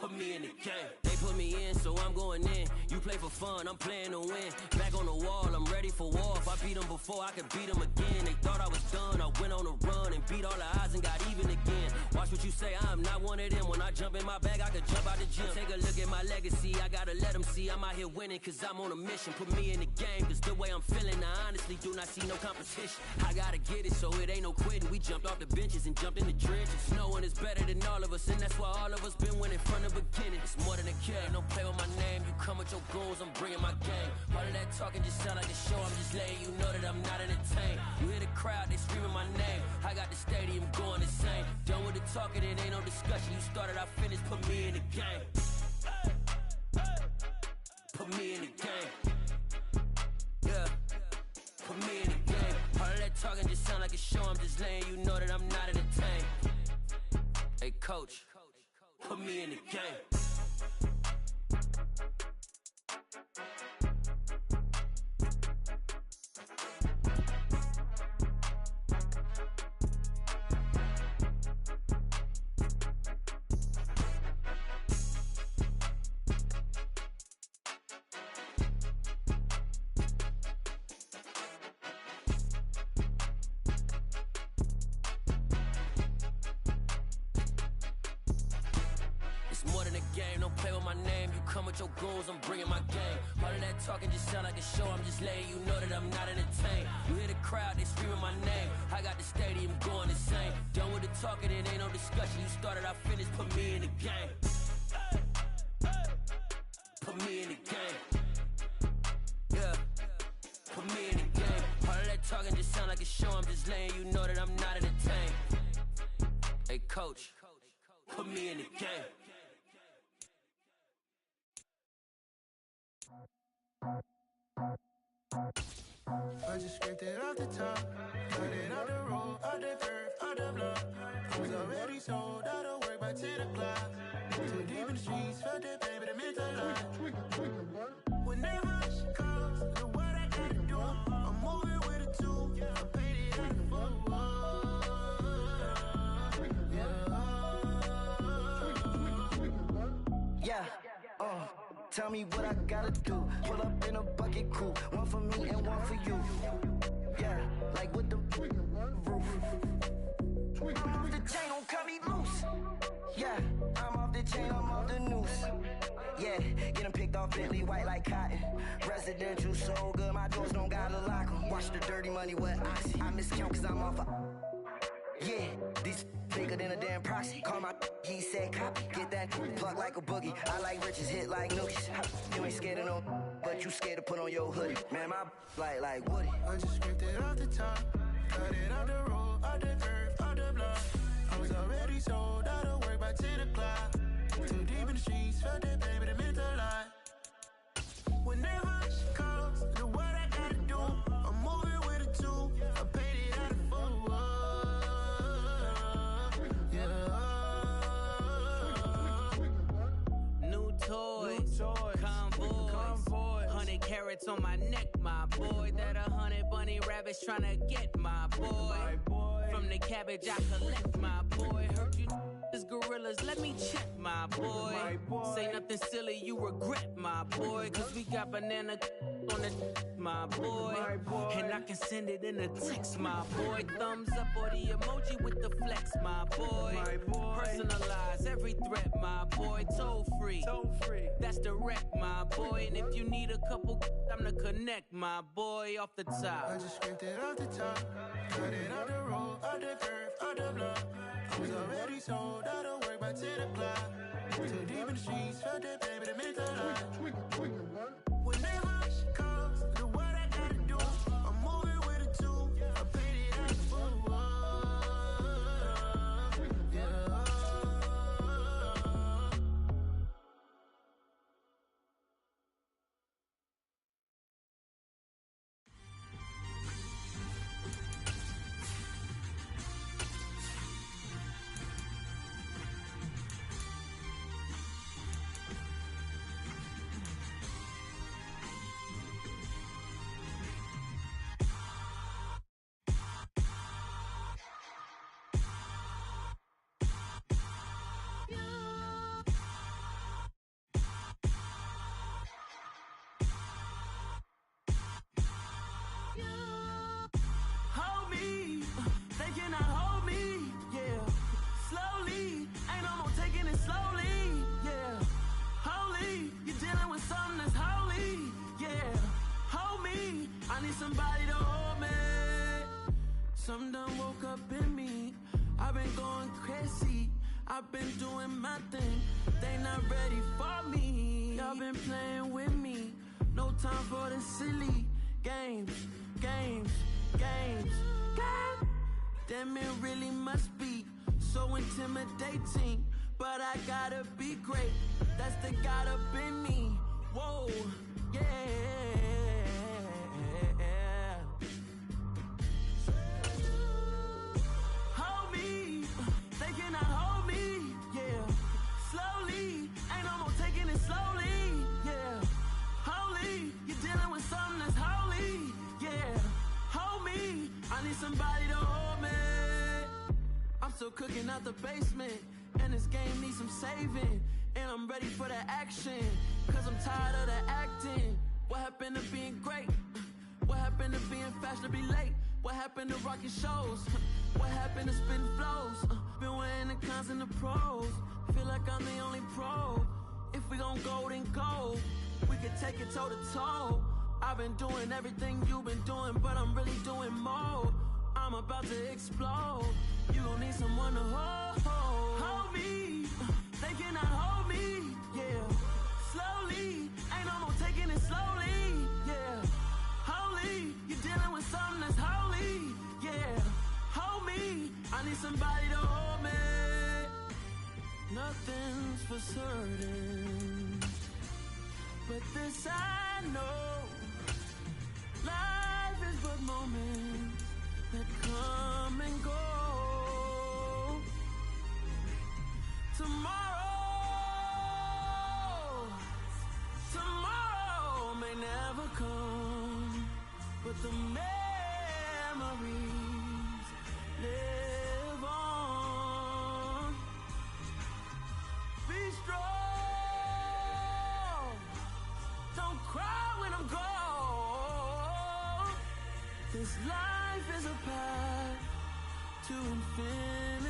put me in the game. They put me in, so I'm going in. You play for fun, I'm playing to win. Back on the wall, I'm ready for war. If I beat them before, I could beat them again. They thought I was done, I went on a run and beat all the odds and got even again. Watch what you say, I'm not one of them. When I jump in my bag, I could jump out the gym. Take a look at my legacy, I gotta let them see I'm out here winning, cause I'm on a mission. Put me in the game, cause the way I'm feeling, I honestly do not see no competition. I gotta get it, so it ain't no quitting. We jumped off the benches and jumped in the trenches. No one is better than all of us, and that's why all of us been winning from the beginning. It's more than a kill, ain't no play with my name. You come with your goons, I'm bringing my game. All of that talking just sound like a show. I'm just letting you know that I'm not entertained. You hear the crowd, they screaming my name. I got the stadium going insane. Done with the talking, it ain't no discussion. You started, I finished, put me in the game. Put me in the game. Yeah, put me in the game. All of that talking just sound like a show. I'm just letting you know that I'm not entertained. Hey coach, put me in the game. Your goals, I'm bringing my game. All of that talking just sound like a show. I'm just letting you know that I'm not entertained. You hear the crowd, they screaming my name. I got the stadium going insane. Done with the talking, it ain't no discussion. You started, I finished, put me in the game. Put me in the game. Yeah, put me in the game. talking just sound like a show. I'm just letting you know that I'm not entertained. Hey, coach, put me in the game. I just scraped it off the top, cut it out the road, out the curve, out the block. I was already sold, out of work by 10 o'clock. Too deep in the streets, felt that baby, the mental lie. Whenever she calls, know what I gotta do. I'm moving with a two, I paid it out the full. Yeah. Tell me what I gotta do. Pull up in a bucket crew, one for me and one for you. Yeah, like with the roof. I'm off the chain, don't cut me loose. Yeah, I'm off the chain, I'm off the noose. Yeah, getting picked off Bentley, white like cotton. Residential so good, my doors don't gotta lock 'em. Watch the dirty money with oxy. I miscount cause I'm off a... Yeah, these bigger than a damn proxy. Call my he said copy. Get that plug like a boogie. I like riches, hit like nookies. You ain't scared of no, but you scared to put on your hoodie. Man, my like Woody. I just scraped it off the top, cut it out the road, out the curve, out the block. I was already sold, out of work by 10 o'clock. Too deep in the streets, felt that baby, the mental lie. Whenever she calls, know what I gotta do. I'm moving with a two, I paid it out of full. Toys, convoys, 100 carats on my neck, my boy. That 100 bunny rabbits tryna get my boy. From the cabbage I collect, my boy. Heard you is gorillas, let me check, my boy. Say nothing silly, you regret, my boy. Cause we got banana on the my boy. And I can send it in a text, my boy. Thumbs up or the emoji with the flex, my boy. Personalize every threat, my boy. Toll free, that's direct, my boy. And if you need a couple, I'm to connect, my boy, off the top. I just scraped it off the top, cut it out the road, out the curve, out the block. I was already sold, out of work by 10 o'clock. Too deep in the streets, felt that baby, the mental lie. Whenever she calls, know what I gotta do. I'm moving with a two, I paid it out the full. Somebody to hold me. Some done woke up in me. I've been going crazy. I've been doing my thing. They not ready for me. Y'all been playing with me. No time for the silly games. God damn, it really must be so intimidating. But I gotta be great. That's the God up in me. Whoa, yeah. Hold me, they cannot hold me, yeah. Slowly, ain't no more taking it slowly, yeah. Holy, you're dealing with something that's holy, yeah. Hold me, I need somebody to hold me. I'm still cooking out the basement, and this game needs some saving. And I'm ready for the action, cause I'm tired of the acting. What happened to being great? What happened to being fashionably late? What happened to rocking shows? What happened to spitting flows? Been wearing the cons and the pros. Feel like I'm the only pro. If we gon' go, then go. We could take it toe to toe. I've been doing everything you've been doing, but I'm really doing more. I'm about to explode. You gon' need someone to hold me. They cannot hold me, yeah. Slowly, ain't no more taking it slowly, yeah. Holy, you're dealing with something that's holy. one's for certain, but this I know, life is but moments that come and go. Tomorrow may never come, but the memories live on. Be strong, don't cry when I'm gone. This life is a path to infinity.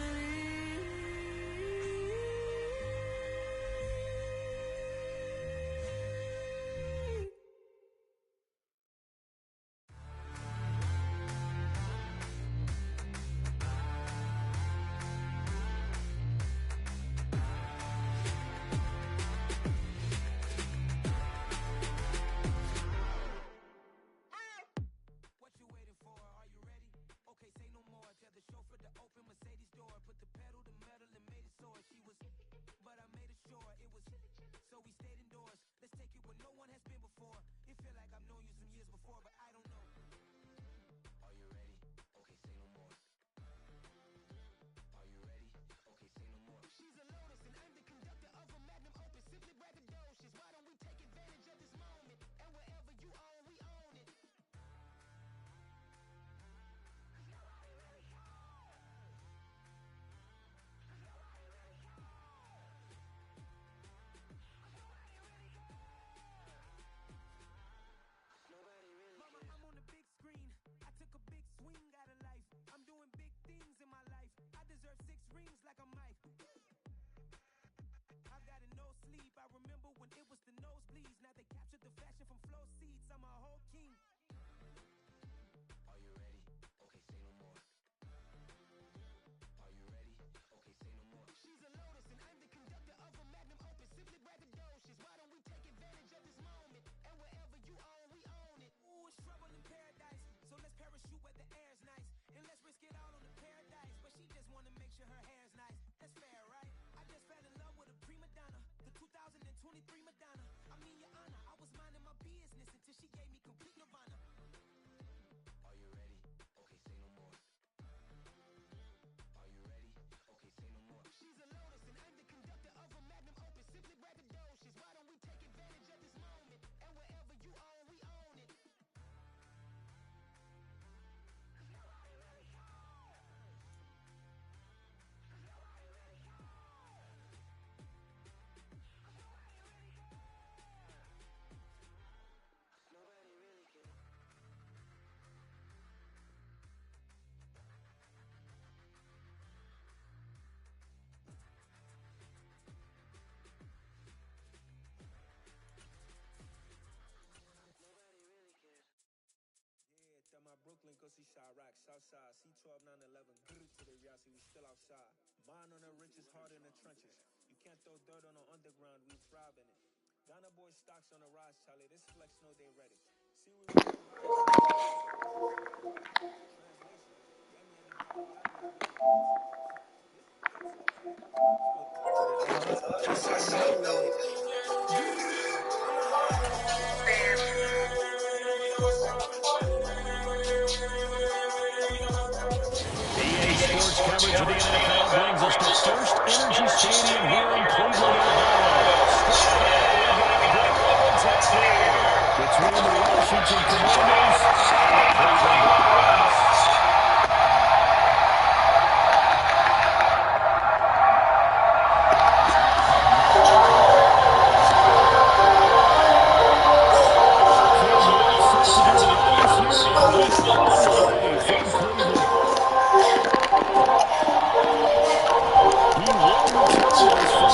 Brooklyn, go see Chirac, Southside, C12, 911, to the reality, we still outside. Mine on the riches, heart in the trenches. You can't throw dirt on the underground, we thrive in it. Ghana boy stocks on the rise, Charlie, this flex know they ready. See we Sports coverage of the NFL brings us to First Energy Stadium here in Cleveland, Ohio. Between the Washington Commanders and the Cleveland Browns. He won the Cardinals for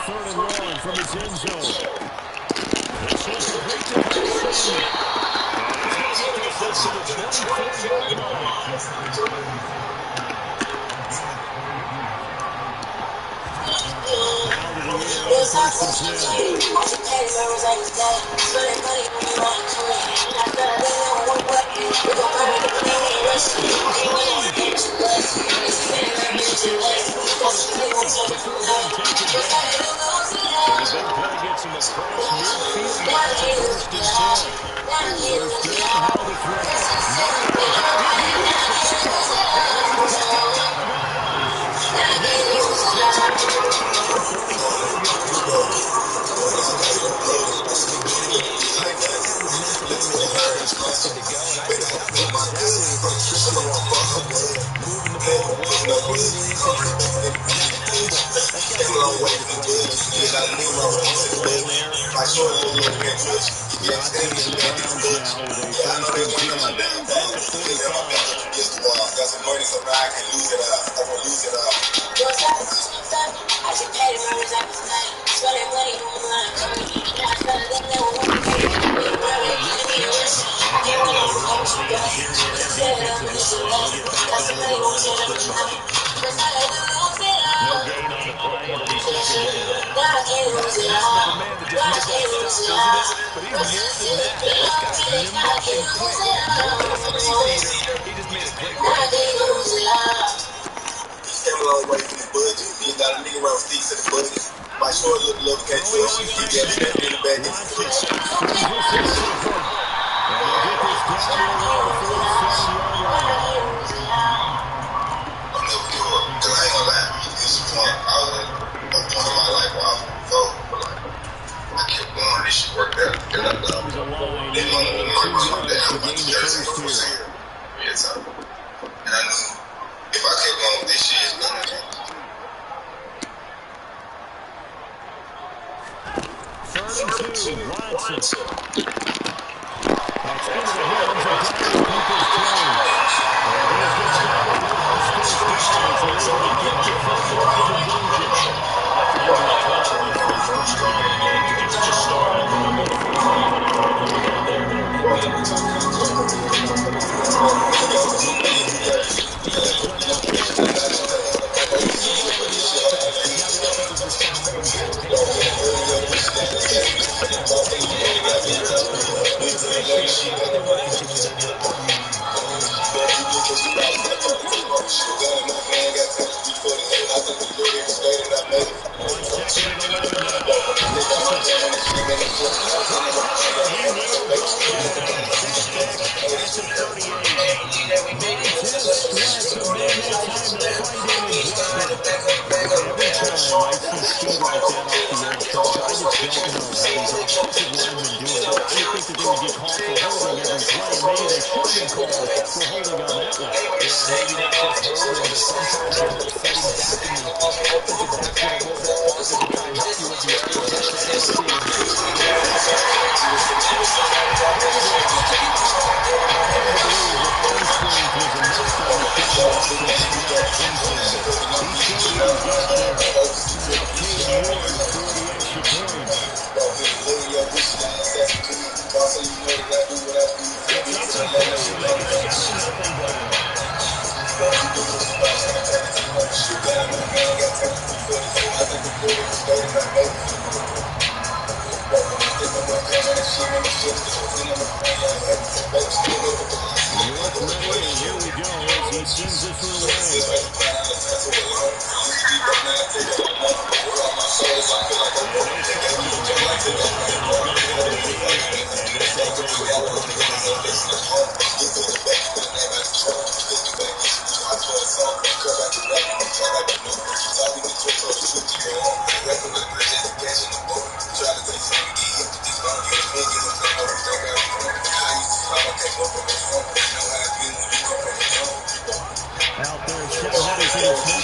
3rd and long from his end zone. This will complete the passing. And he's going to get this up to the 24-yard line. Now to the air on 1st and 10. So the big play gets him across midfield now to 1st and 10. First down, how to throw. Running out of bounds. He makes the tackle. And this is picked up out of bounds. And he's brought down at the 45-yard line. Well, this is a big play to start the game. That kind of mental image of how they expected to go, and I think that was exactly as they scripted it offensively. Moving the ball quickly, seemingly in control, and then fumble. That's got to be a motivated play to make sure that they were available in there. Watson and the Browns now with a 1st and 10 at the 45. No gain on the play, and it'll be 2nd down. That's an estimate of a man that just made that stop, isn't it? But he's more than that. This guy's nimble and quick. More than a space eater, he just made a great play. He's came a long way from the budget. He got a nigga around sticks at the budget. My short little can't Swings this one over the front. And they'll get this down to around the 47-yard line. I'm never give up. Because I ain't gonna lie. It's a point. I was at a point in my life where I was full. But like, I kept going. This shit worked out. And I love it. Then one of them marks on down. I'm about to jersey my first year. Yeah, so. And I knew if I kept going with this shit, it's gonna happen. 3rd and 2, Watson. That's into the hands of Daniel Peoples-Jones. And he's going to go with his first down. So they're going to get to 30-yard conversion. Into the tunnel on 1st and 10. Just start at the number 45. Coming down there. On 2nd and 11 now. Watson. He will go down. Sacked at the 38. Montez Sweat, the man that time to fight in and drop it. Every time I see speed like that off the edge, Coach, I just don't know how these offensive linemen do it. I would think that they would get called for holding every play, and maybe they should have been called for holding on that one. Yeah, maybe not just holding, but sometimes you end up setting back in the offensive backfield a little bit farther to try and help you with the area of extra penalty. Here we go as he sends this one away. Out there,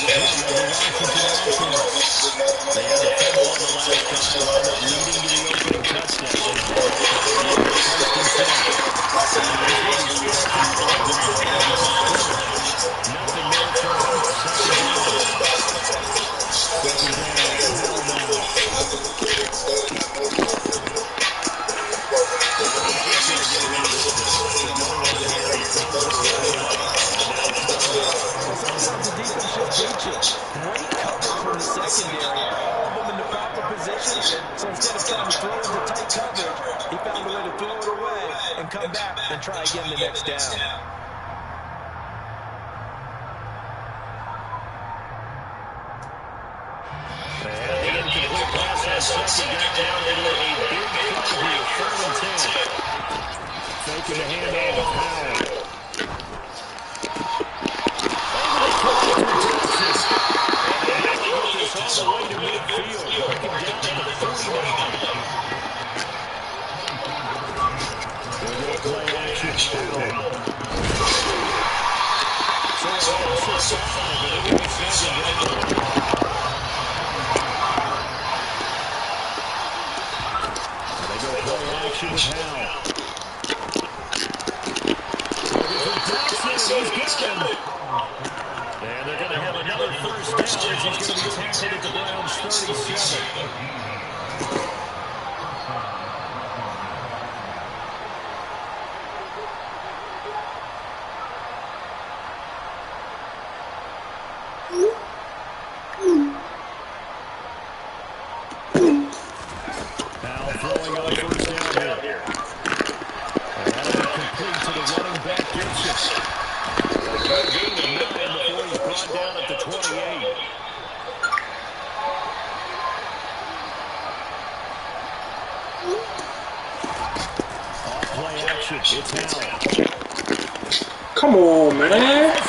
heading to this next drive, the Washington offense. They had a fumble on the the secondary, all of them in the proper position. So instead of trying to throw into tight coverage, he found a way to throw it away and come back and try again the next down. And the incomplete pass on second down. Now they do a big play here, 3rd and 10. Faking the handoff, Howard. Over the top to Jackson. And they finally get this all the way to midfield. Working down at the 49. They'll go play action. So it's also 5, and it'll be 7 right now. Action with Howell. He's got him. And they're going to have another first down as he's going to be tackled at the Browns' 37. Howell throwing on first down here. And that'll be complete to the running back, Gibson. A good gain of 9 before he's brought down at the 28. Off play action. It's Howell. Come on, man. And the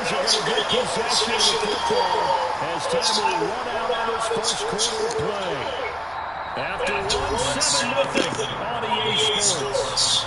Browns are going to get possession of the football as time will run out on this first quarter play. After 1-7-0 on EA Sports.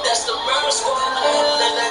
That's the first one.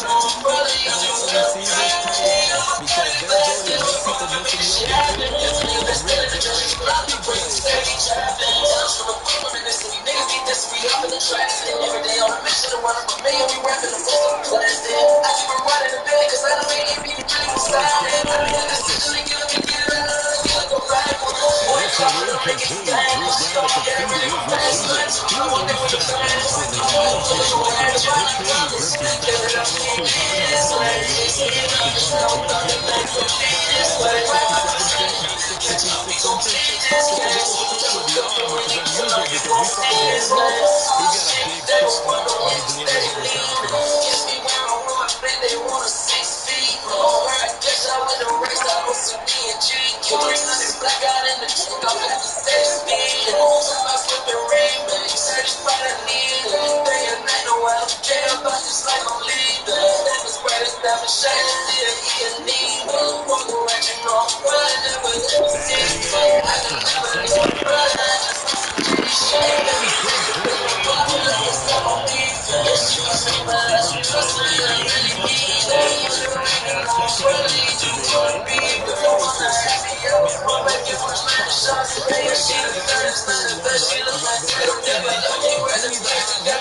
And a lot of receivers, tight ends, because their ability to make people miss in the open field and really generate big plays for offense. First down on the option. And this one incomplete. Threw it down at the feet of his receiver. He released that accurately. That was just like a pitcher who grips his fastball a little too hard and lets the ball roll and bounce in front of the plate. But, 157 feet, not 60 feet, 6 inches. It's a little short with the arm, which is unusual because we saw him in warm-ups. He's got a big, strong arm, and he delivers it with confidence. Back to the A option on second down. Incomplete. Deep ball. That's going to be a receiver penalty. One touchdown in the first half. Second down activated. What a throw so far. I mean, I really love this thought process. First play, got it in the old school one, right? You got to go back and then continue the hot hand and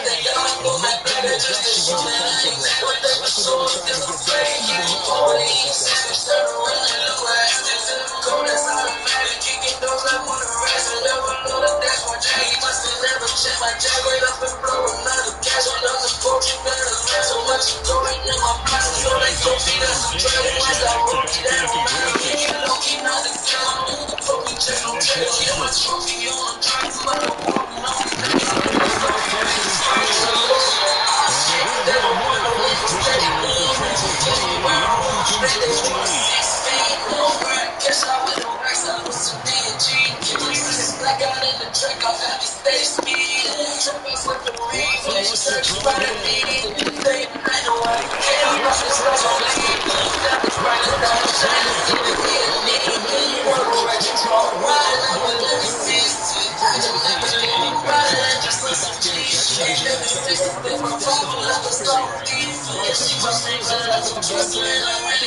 make them adjust to you defensively. I like what they were trying to get done, even though they were successful. Kelly plays it third and 10. Back-to-back incompletions. And this Watson. Return it on 2nd and 4. And they're going to get another first down here as the tackle's made at Washington's 28. Watson looks to throw it in. Quick touchdown penalty. And the Commanders are going to take off right near the 30. It's almost the end game back to back-to-back interceptions. He's got a couple yards to step the ball up here. Well, pretty much the offensive game plan. I think this defense is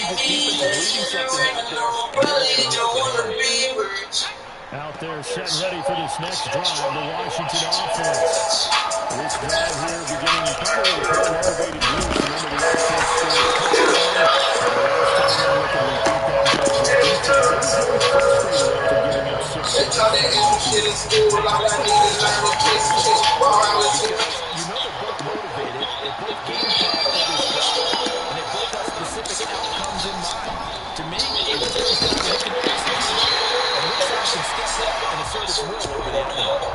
reading something out there, and they're able to make it happen. Out there set ready for this next drive, the Washington offense. This drive here beginning probably with a pair of motivated groups. Remember, the offense scored a touchdown. Last time we look at repeat that match with defense, it was very frustrated after giving up 6 points. Because you know they're both motivated, they both game plan for this drive, and they both have specific outcomes in mind. To me, it just comes down to who can execute better, and which side can step up and assert its will over the other.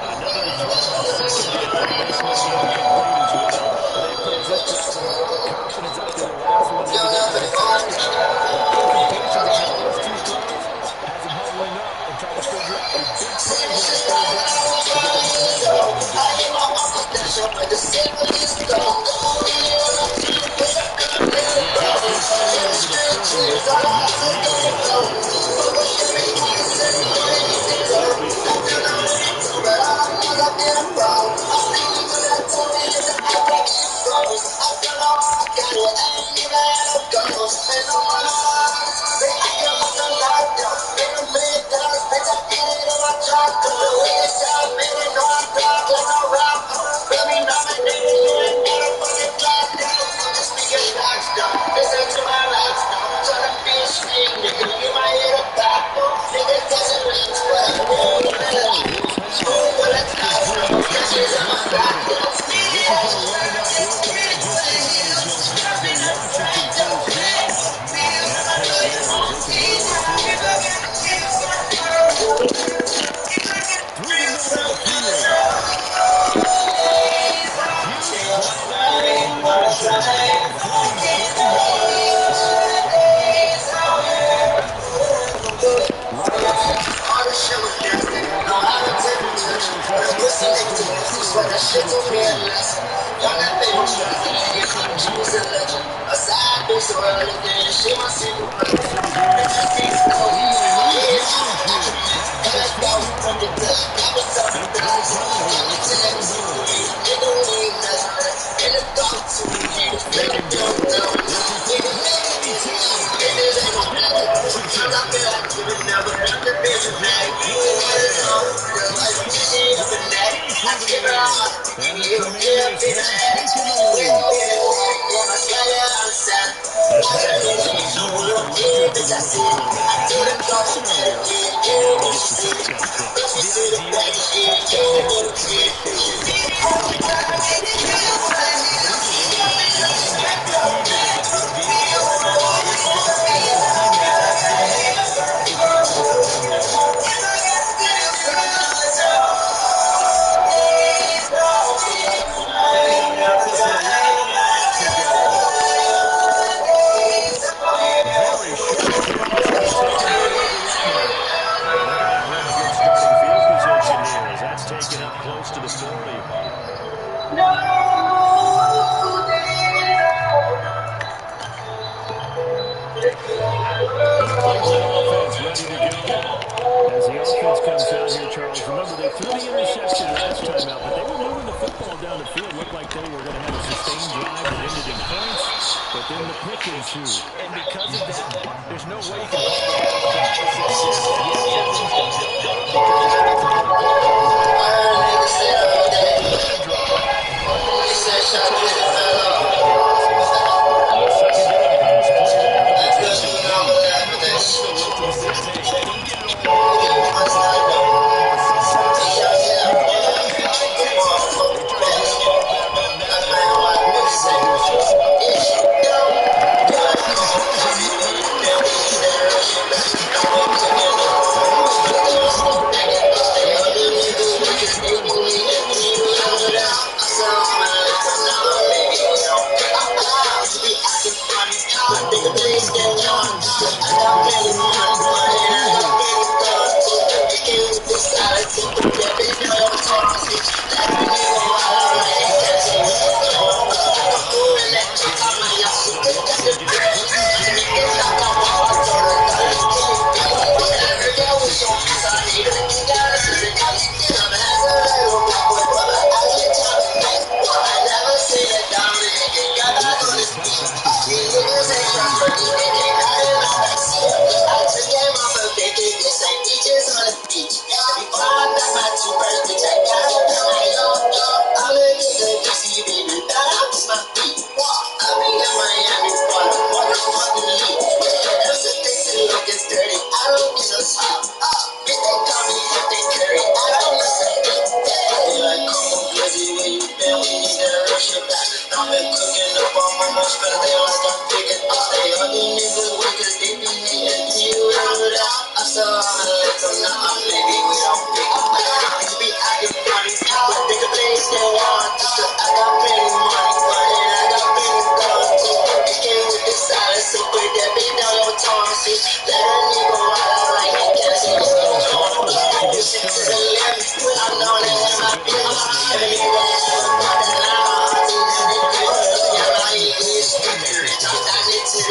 Another throw on second down. This one incomplete as well. They approach this drive with a lot of confidence after the last one. They ended up with a touchdown. But incompletions on the first 2 throws has them huddling up and trying to figure out a big play here on 3rd down to get their momentum going again. He takes this thing over the 40. Not nearly enough to go over. Maybe hold on to it. That'll be a 4th down. Third and goal. Looking for Gurley. Touchdown, Washington. He scores in through the air. And the Commanders have taken the lead. That pass was looking for leverage with the rookie quarterback. Had an interception earlier, and now he gets the touchdown pick. The ideal touchdown-to-interception ratio is about 3.5 in basketball. But either way, the running back receiving is a big deal, and the ability to complete his teammates has to be huge. It's already starting to roll. And they'll kick this one away, and off it goes. Very short pass to the secondary of the Redmen. And they're going to have good starting field position here as that's taken up close to the 40. The Cleveland offense ready to go. As the offense comes out here, Charles, remember they threw the interception last time out, but they were moving the football down the field. Looked like they were going to have a sustained drive that ended in points, but then the pick ensued. And because of that, there's no way you can call the offense a success. Yes, everything's been built up because it takes a lot of play calling to make it happen. They win the drive, but they never get the touchdown. Exactly, Russell. And the second down pass play there by the Tennessee Titans. I'm not convinced they'll wait till the 6th. Hey, don't get it all back in one play. The success, you go down 5-2. They try to get it all back on that one. We're able to do so. Now Jackson tries a moving interception. Picked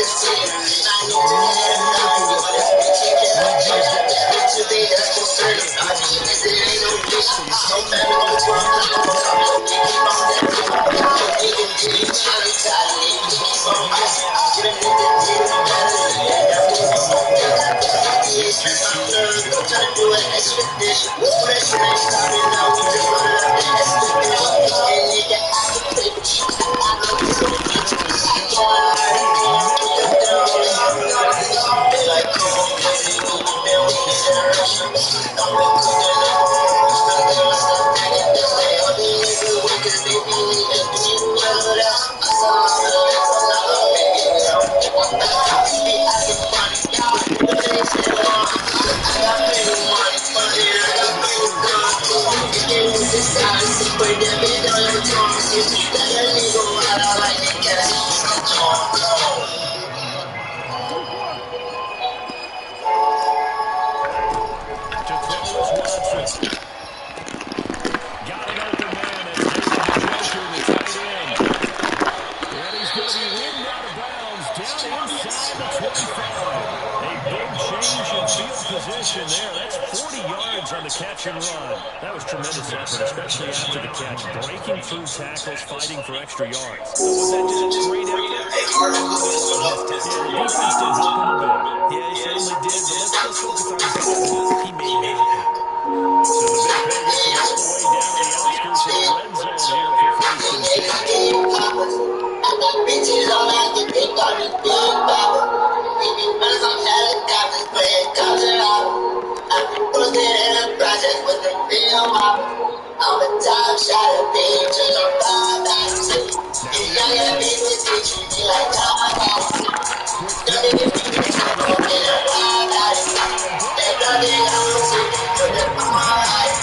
back inside. And he will bring this one back. So the interception returns for the Eagles first down. change in field position there. That's 40 yards on the catch and run. That was tremendous effort, especially after the catch. Breaking through tackles, fighting for extra yards. So was that just great effort, or was there a lot of mistakes? Yeah, the defense did help him a bit. Yeah, he certainly did, but let's focus on his effort. He made it happen. So the big play gets him all the way down to the outskirts of the red zone here for first and 10. I got bitches all I can think on this big bopper. Baby, first I'm helicopters, playing comes out. I be posted in the project with the real mama. I'm a top shot of being just on $5. These young ass bitches teach me like $5. Don't even be the top of me, I'm $5. They thought they got no secret, but they're alright.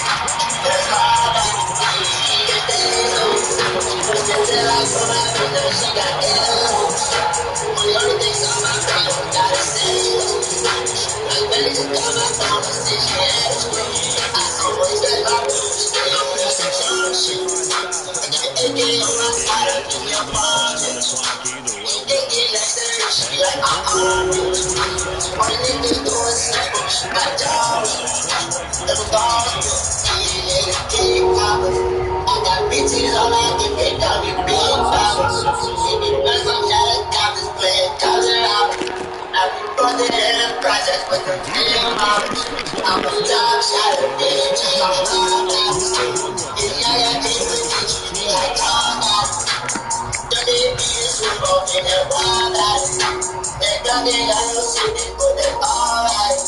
That's $5. She get things she was just like for my brother, she got ills. The only things on my brain, I gotta say. Like, really just got my phone and say she had a screw. I always let my boots stay on me, some strong shit. I got AK on my side, I give me a phone. AK like that, she be like, all the niggas doing simple, my job. Never gone, yeah, big poppers. I got bitches all I can think of, you big poppers. Baby, first I'm helicopters, playing color out. I be busted in the process with the real models. I'm a top shot of bitches on $5. These young ass bitches teach me like $5. Don't need me to swim off in that $5. They thought they got no secret, but they're alright.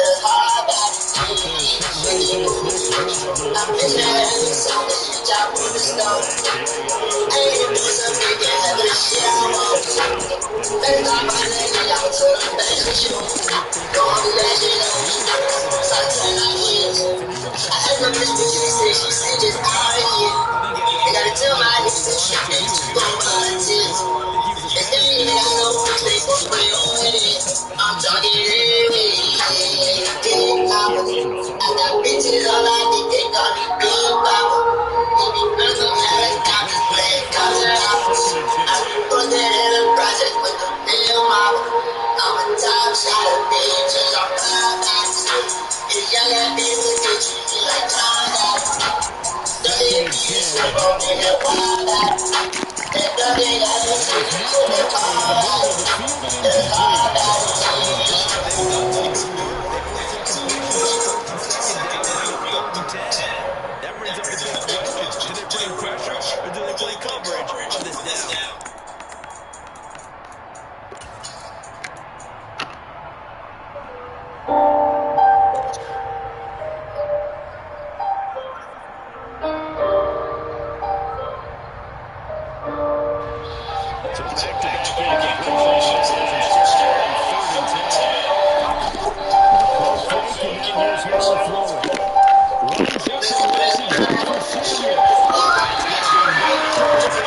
It's hard about it. I'm bitch ass in some shit y'all put the stove. I ain't even doing some big ass of this shit I'm on. Better talk my nigga, y'all to the fashion show. Go on the fashion show. Start telling our kids. I had my bitch when she said just out of here. I gotta tell my niggas that shit ain't too gon' volunteers. It's them niggas I know they gon' spray on it. I'm talking heavy. Big poppers. I got bitches all I think they call me big papa. Baby girls on helicopters, playing color house. I be posted in the project with the real mama. I'm a top shot of bitches on $5. These young ass bitches teach me like $5. Don't need me to slip on in that $5. They thought they got no secret, so they're alright. It's hard about it. They've done some good work. They forced incompletions on first and second down and on third and 10. That brings up the big question. Do they play pressure or do they play coverage on this down? So back-to-back incompletions as he starts out on third and 10. Pro fake, and now here's Harold throwing. Lines up and lets it go for Samuel. That's going to be knocked away.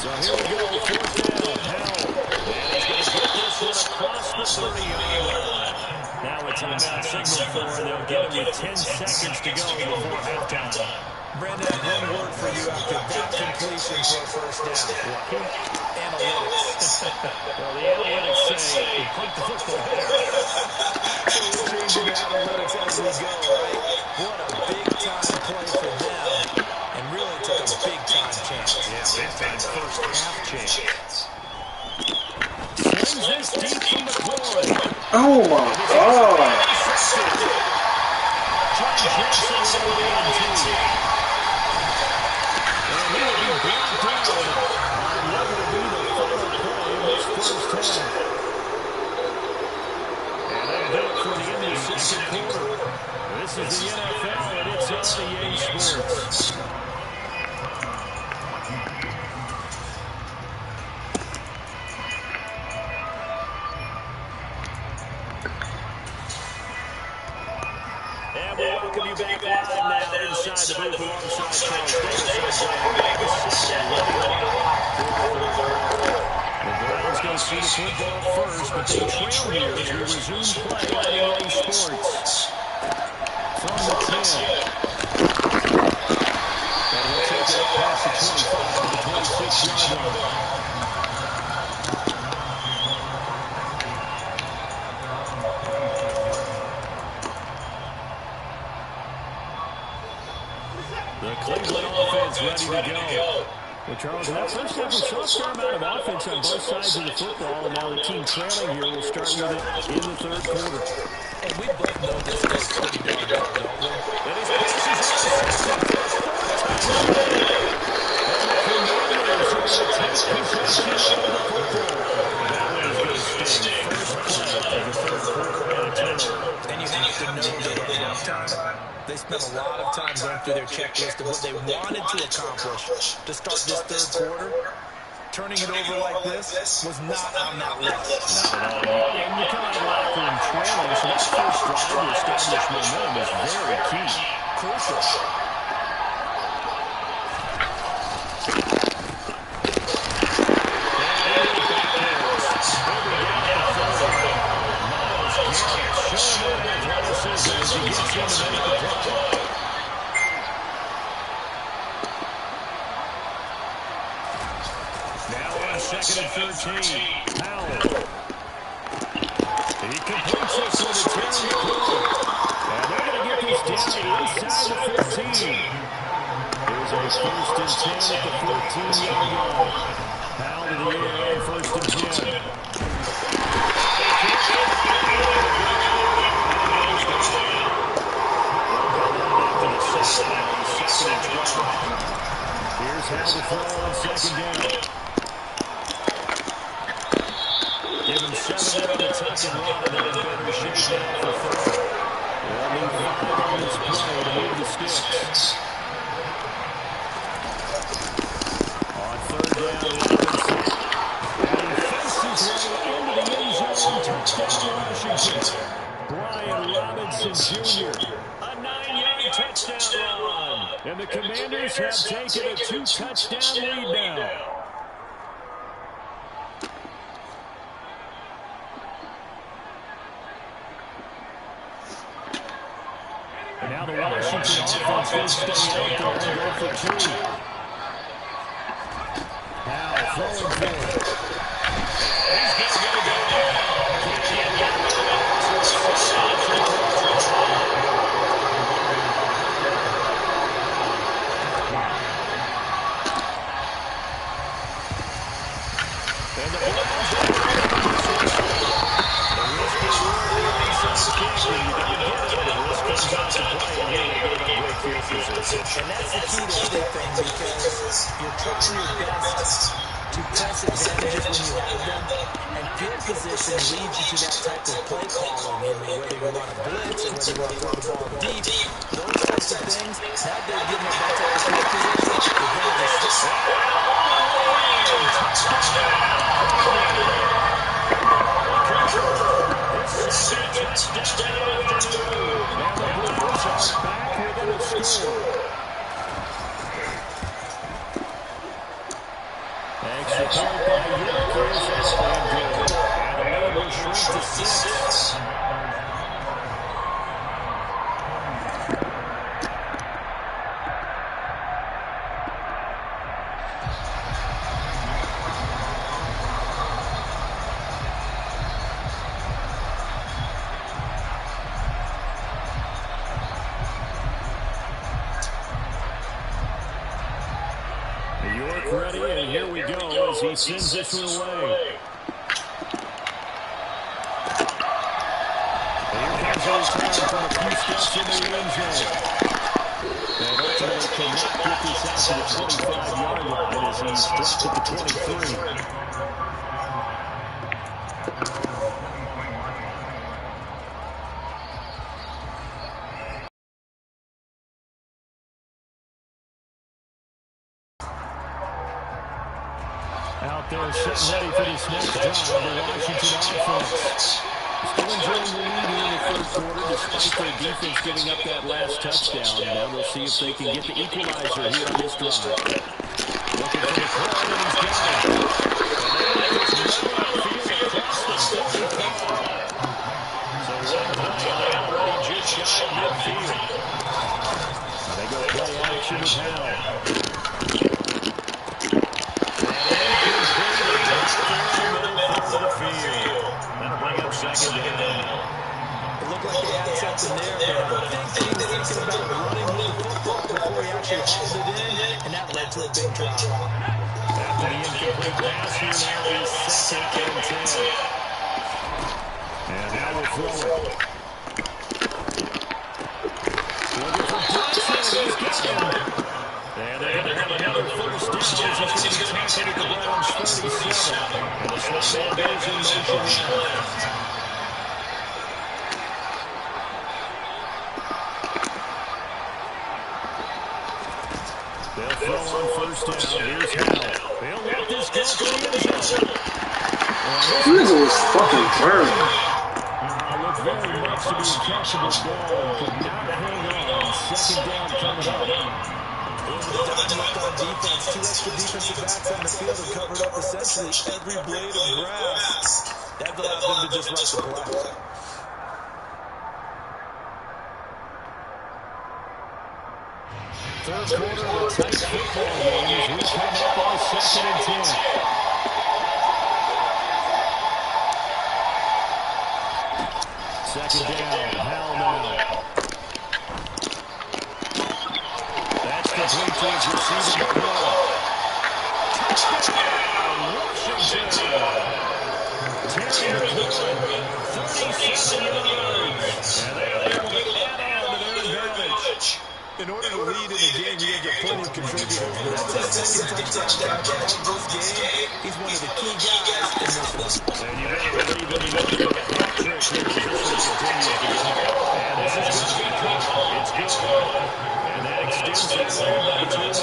So here we go, fourth down. Howell. And he's going to get this one across the 30-yard line. Now a timeout signal for, and they'll give him with 10 seconds to go before halftime. Brandon, one word for you after that completion for a first down. Analytics. Well, the analytics say he put the football there. So we're changing the analytics as we go, right? What a big-time play for them. And really took a big-time chance. Yeah, big-time first half chance. Slings this deep from McLaurin. Oh my God. John Johnson is over the end two. And he will be brought down on what will be the final play of this first half. And that'll do it for the end of the second quarter. This is the NFL, and it's on EA Sports. And we welcome you back live now inside the booth alongside Charles Davis. resume play on EA Sports. From the 10. And he'll take it up past the 25 to the 26-yard line. The Cleveland offense ready to go. Well, Charles, in that first half, we saw a fair amount of offense on both sides of the football, and now the team trailing here will start with it in the third quarter. And we both know this goes pretty darn well, don't we? And his pass is intercepted for a third time today. And the Commanders are going to take possession of the football. That one is going to sting. First play of the third quarter and a turnover. And you have to know that at halftime, they spent a lot of time going through their checklist of what they wanted to accomplish to start this third quarter. Turning it over like this was not on that list. Not at all. And you come out of the locker room trailing, so that first drive to establish momentum is very key. Crucial. Second and 13. Powell. He completes this with a 10 in the corner. And they're going to get this down inside the 15. Here's a first and 10 at the 14-yard line. Powell to the air on first and 10. Here's how to throw on second down. Give him 7 there to touch and run, and then in better shape now for third. They'll need 5 on this play to move the sticks. On third down, Robinson. And he fakes his way into the end zone. Touchdown, Washington. Brian Robinson Jr. A 9-yard touchdown run. And the Commanders have taken a 2-touchdown lead now. And now the Washington offense will stay out there and go for 2. Now throwing for it. He's going to go down. And the Browns are the risk is And that's the key to everything, because you're trying your best to press advantages when you have them, and field position leads you to that type of play calling, and whether you run a blitz or whether you want to throw the ball deep, those types of things, now they're giving them that type of field position, you're going to just Extra point by York is and good. And the lead will shrink to 6. York ready, and here we go as he sends this one away. Here comes a return from a few steps in the end zone. And ultimately cannot get this out to the 25-yard line as he's dropped at the 23. Out there sitting ready for this next drive, the Washington offense. Still enjoying the lead here in the third quarter despite their defense giving up that last touchdown. Now they'll see if they can get the equalizer here on this drive. Looking for the throw, and he's got it. And they let this run outfield across the 45. into a big drop. After the incomplete pass, here now is 2nd and 10. And now we'll throw it. Looking for Dodson. He's got him. And they're going to have another first down as he's going to be tackled at the Browns' 37. And the slot man goes in motion left. They'll throw on first down. Here's Howell. They'll let this go to the end zone. This nigga was fucking burned. Looked very much to be a catchable ball. Could not hang on. 2nd down coming up. With the time left on defense, 2 extra defensive backs on the field and covered up essentially every blade of grass. That allowed them to just rush the play. Third quarter of a tight football game as we come up on 2nd and 10. Second down, Howell now. That's complete to his receiving McCoy. Touchdown, Washington. Terry McCoy, 37 yards. And they are able to add on to their advantage. In order to lead in the game, you get plenty of contributors. That's his 2nd touchdown of this game. He's one of the key guys in this one. And you better believe that he knows the hat trick here as this one continues to go. And this is going to be caught. It's good. And that extends that lead by 2.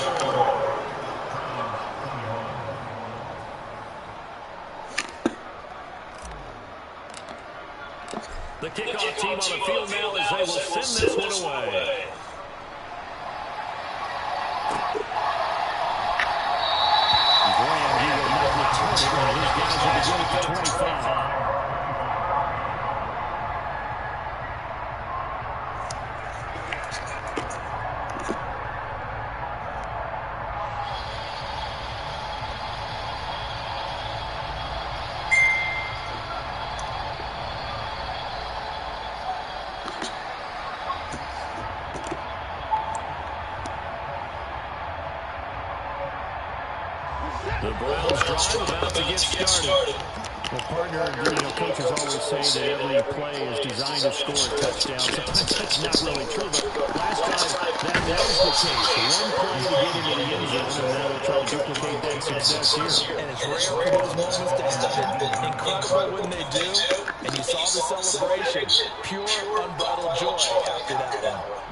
The kickoff team on the field now as they will send this one away. Graham, he will not return it, and his guys will begin at the 25. The Browns drive about to get started. Well, partner, coaches always say that every play is designed to score a touchdown. Sometimes that's not really true, but last time that was the case. One play to get into the end zone, and now they'll try to duplicate that success here. And it's rare for those moments to happen. Incredible when they do. And you saw the celebration. Pure, unbridled joy after that one.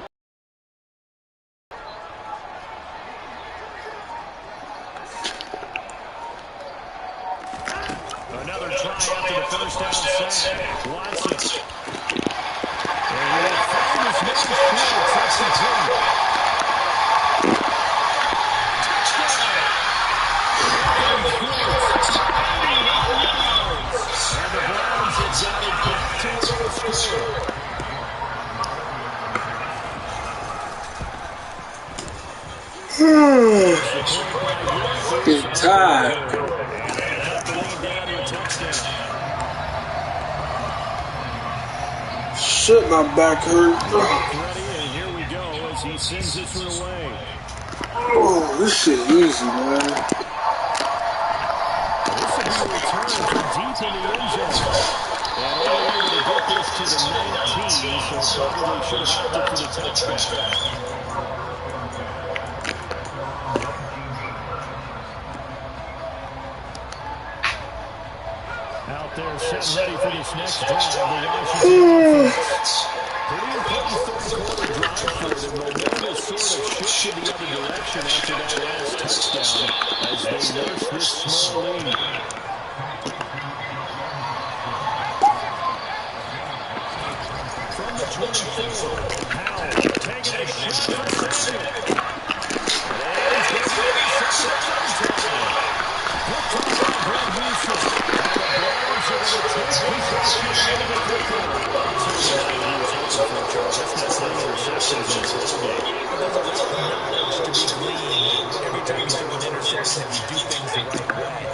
Another try after the first down sack. Watson. And he'll find his next field. Touchdown. And the Browns have got it back to the score. Getting tired. Shit, my back hurt. Ready, and here we go as he sends this one away. Oh, this shit easy, man. This will be a return from deep in the end zone. And only able to get this to the 19, so probably should have opted for the touchback. Out there, set ready for this next drive. The Washington offense. Pretty important third quarter drive for them. Momentum sort of shifted the other direction after that last touchdown as they nurse this small lead. From the 24, Howell taking a shot for Samuel. And he's going to get a second touchdown. Hooked on by Brett Houston. Every time you throw an interception, you do things the right way.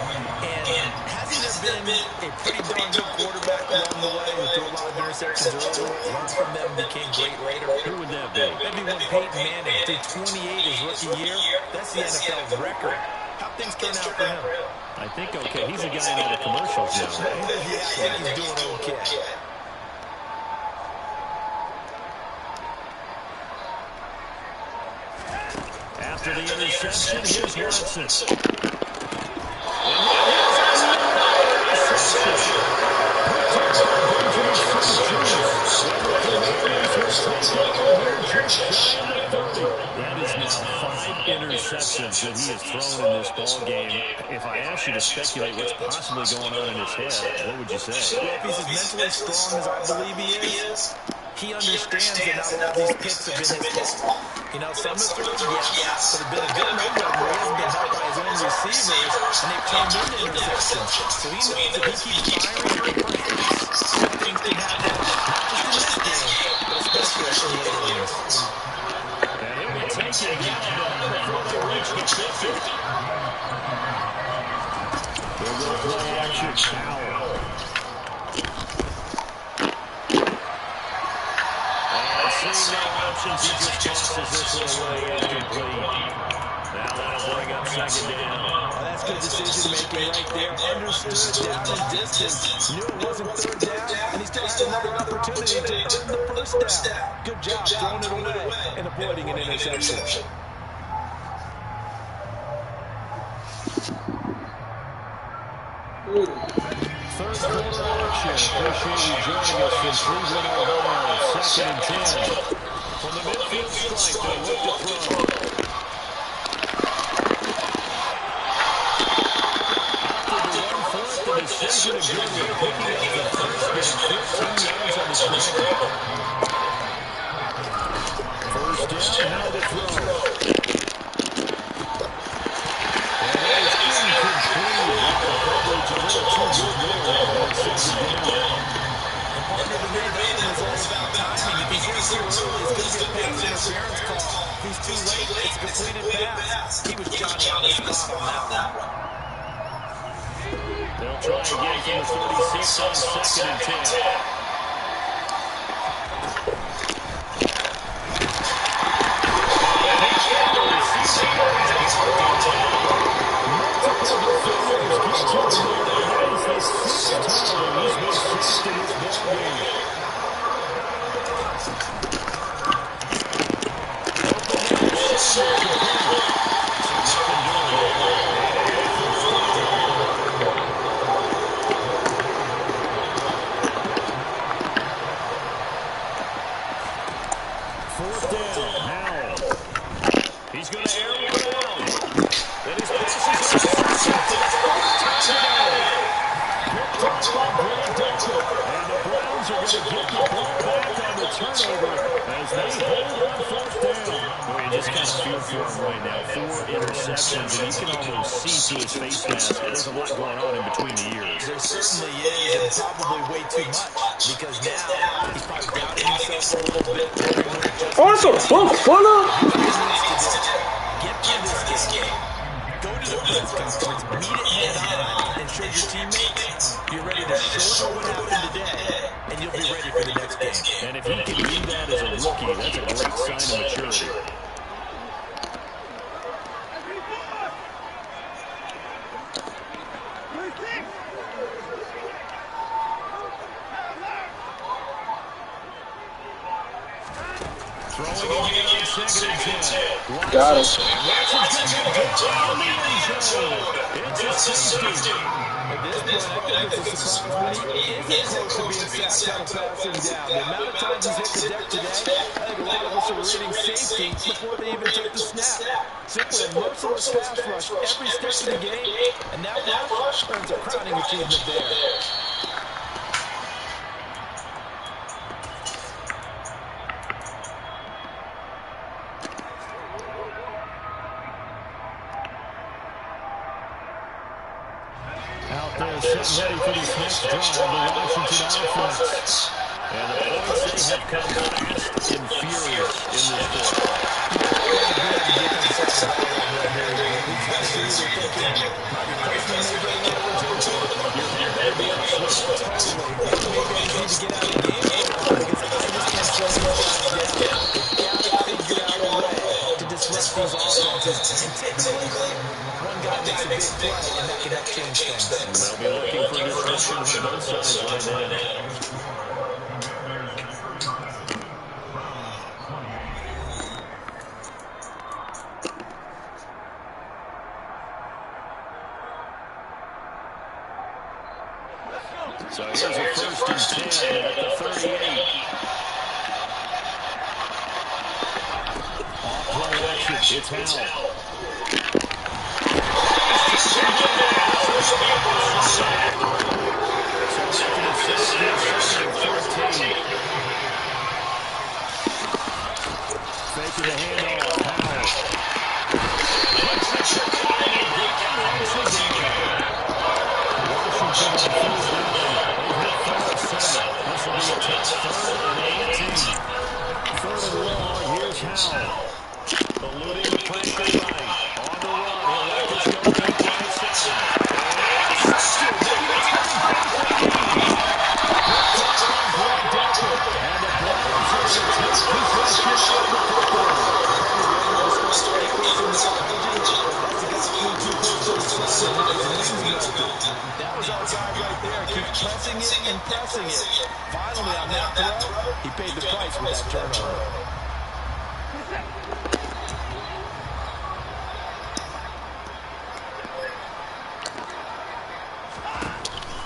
And hasn't there been a pretty darn good quarterback along the way who threw a lot of interceptions? interceptions early, learned from them, became great later. Who would that be? That'd be when Peyton Manning threw 28 his rookie year. That's the NFL's record. How things turn out for him? I think okay. He's a guy in all the commercials now, right? Yeah, I think he's doing okay. After the interception, here's Watson. That is now 5 interceptions that he has thrown in this ball game. If I asked you to speculate what's possibly going on in his head, what would you say? Well, if he's as mentally strong as I believe he is, he understands that not all these picks have been his fault. You know, some have thrown, yes, but have been a good number of them where he hasn't been helped by his own receivers, and they've turned into interceptions. So he knows if he keeps firing, perhaps something can happen, not just in this game, but especially in later games. And he'll be taken down before they reach the 50. They'll go play action Powell. Seeing no options, he just tosses this one away incomplete. Now that'll bring up second down. Well, that's good decision-making right there. Understood down and distance. Knew it wasn't third down, and he still had another opportunity to earn the first down. Good job throwing it away and avoiding an interception. Third quarter action. Appreciate you joining us from Cleveland, Ohio. 2nd and 10. From the midfield stripe, they look to throw. Opted to run for it. The decision again, picking up the first and 15 yards on the ground. First down, now to throw. He's too late. It's a completed pass. He was Johnny on the spot on that one. They'll try again from the 36 on 2nd and 10. Fourth down, now. He's going to air one out. And his pass is intercepted. And the Browns are going to get the ball back on the turnover as they hold on fourth down. Boy, you just kind of feel for him right now. 4 interceptions, and you can almost see through his face mask. There's a lot going on in between the ears. There certainly is, and probably way too much, because now he's probably doubting himself a little bit. What the fuck, fella? Get through this game. Go to the press conference, meet it head on, and show your teammates you're ready to shoulder what happened today, and you'll be ready for the next game. And if he can do that as a rookie, that's a great sign of maturity. Throwing again on 2nd and 10. Got it. It's a safety. At this point, I think it's a surprise when he isn't close to being sacked out of passing down. The amount of times he's hit the deck today, I think a lot of us are reading safety before they even took the snap. Simply a merciless pass rush every step of the game, and that rush earns a crowning achievement there. Out there, setting ready for this next drive, the Washington offense. And the points they have come fast and furious in this quarter. attitude. They're thinking, my replacement may get leverage open. You better be up switch. Totally. Maybe I just need to get out of the game for a while because I just can't slow these guys down. They've got to figure out a way to disrupt these offenses. And typically, one guy makes a big play, and that can help change things. They'll be looking for disruptions on both sides right now. So here's a 1st and 10 at the 38. Off-play action. It's Howell. Faking the handoff. Howell. Washington on 1st down. They've hit 4-7. This will be a top 3rd and 18. 3rd and long. Here's Howell. Eluding the pressure right. On the run. He'll let this go deep right side. And the Browns are going to take possession of the football. That was our guy right there. Keep pressing it and pressing it. Finally, on that throw, he paid the price with that turnover.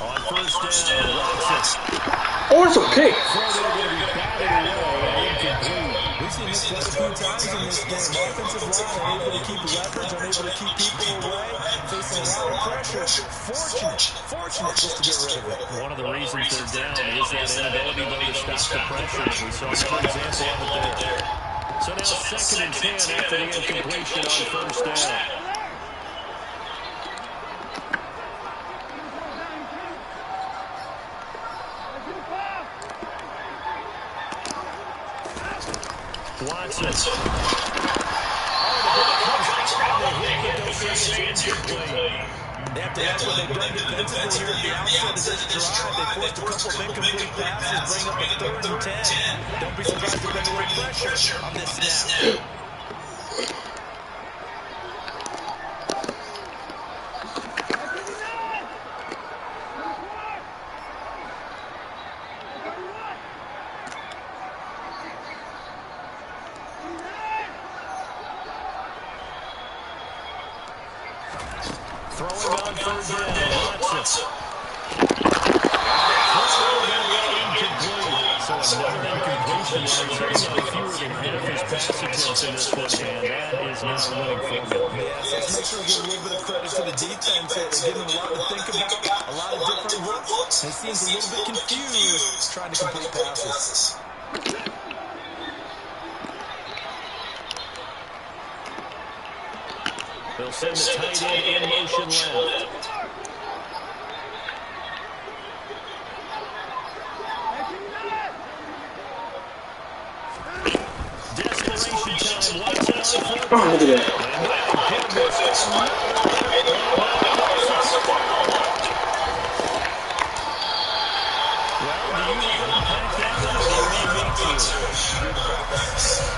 On 1st down, Watson. Oh, it's okay. We've seen this quite a few times in this game. Offensive line unable to keep leverage, unable to keep people away, facing a lot of pressure. Fortunate just to get rid of it. One of the reasons they're down is that inability, though, to stop the pressure. We saw another example of it there. So now 2nd and 10 after the incompletion on 1st down. Watson. They have to ask what they've done defensively here at the outset of this drive. They forced a couple of incomplete passes, bring up a 3rd and 10. Don't be surprised to bring a little pressure on this snap. Throwing on 3rd down, Watson. So another incompletion. He's fewer than half his pass attempts in this one, and that is not a winning formula. Yes, let's make sure we give a little bit of credit to the defense. They're giving them a lot to think about, a lot of different looks. He seems a little bit confused trying to complete passes. They'll send the tight end in motion left. Desperation time. Watson on 4th. Oh, look at that.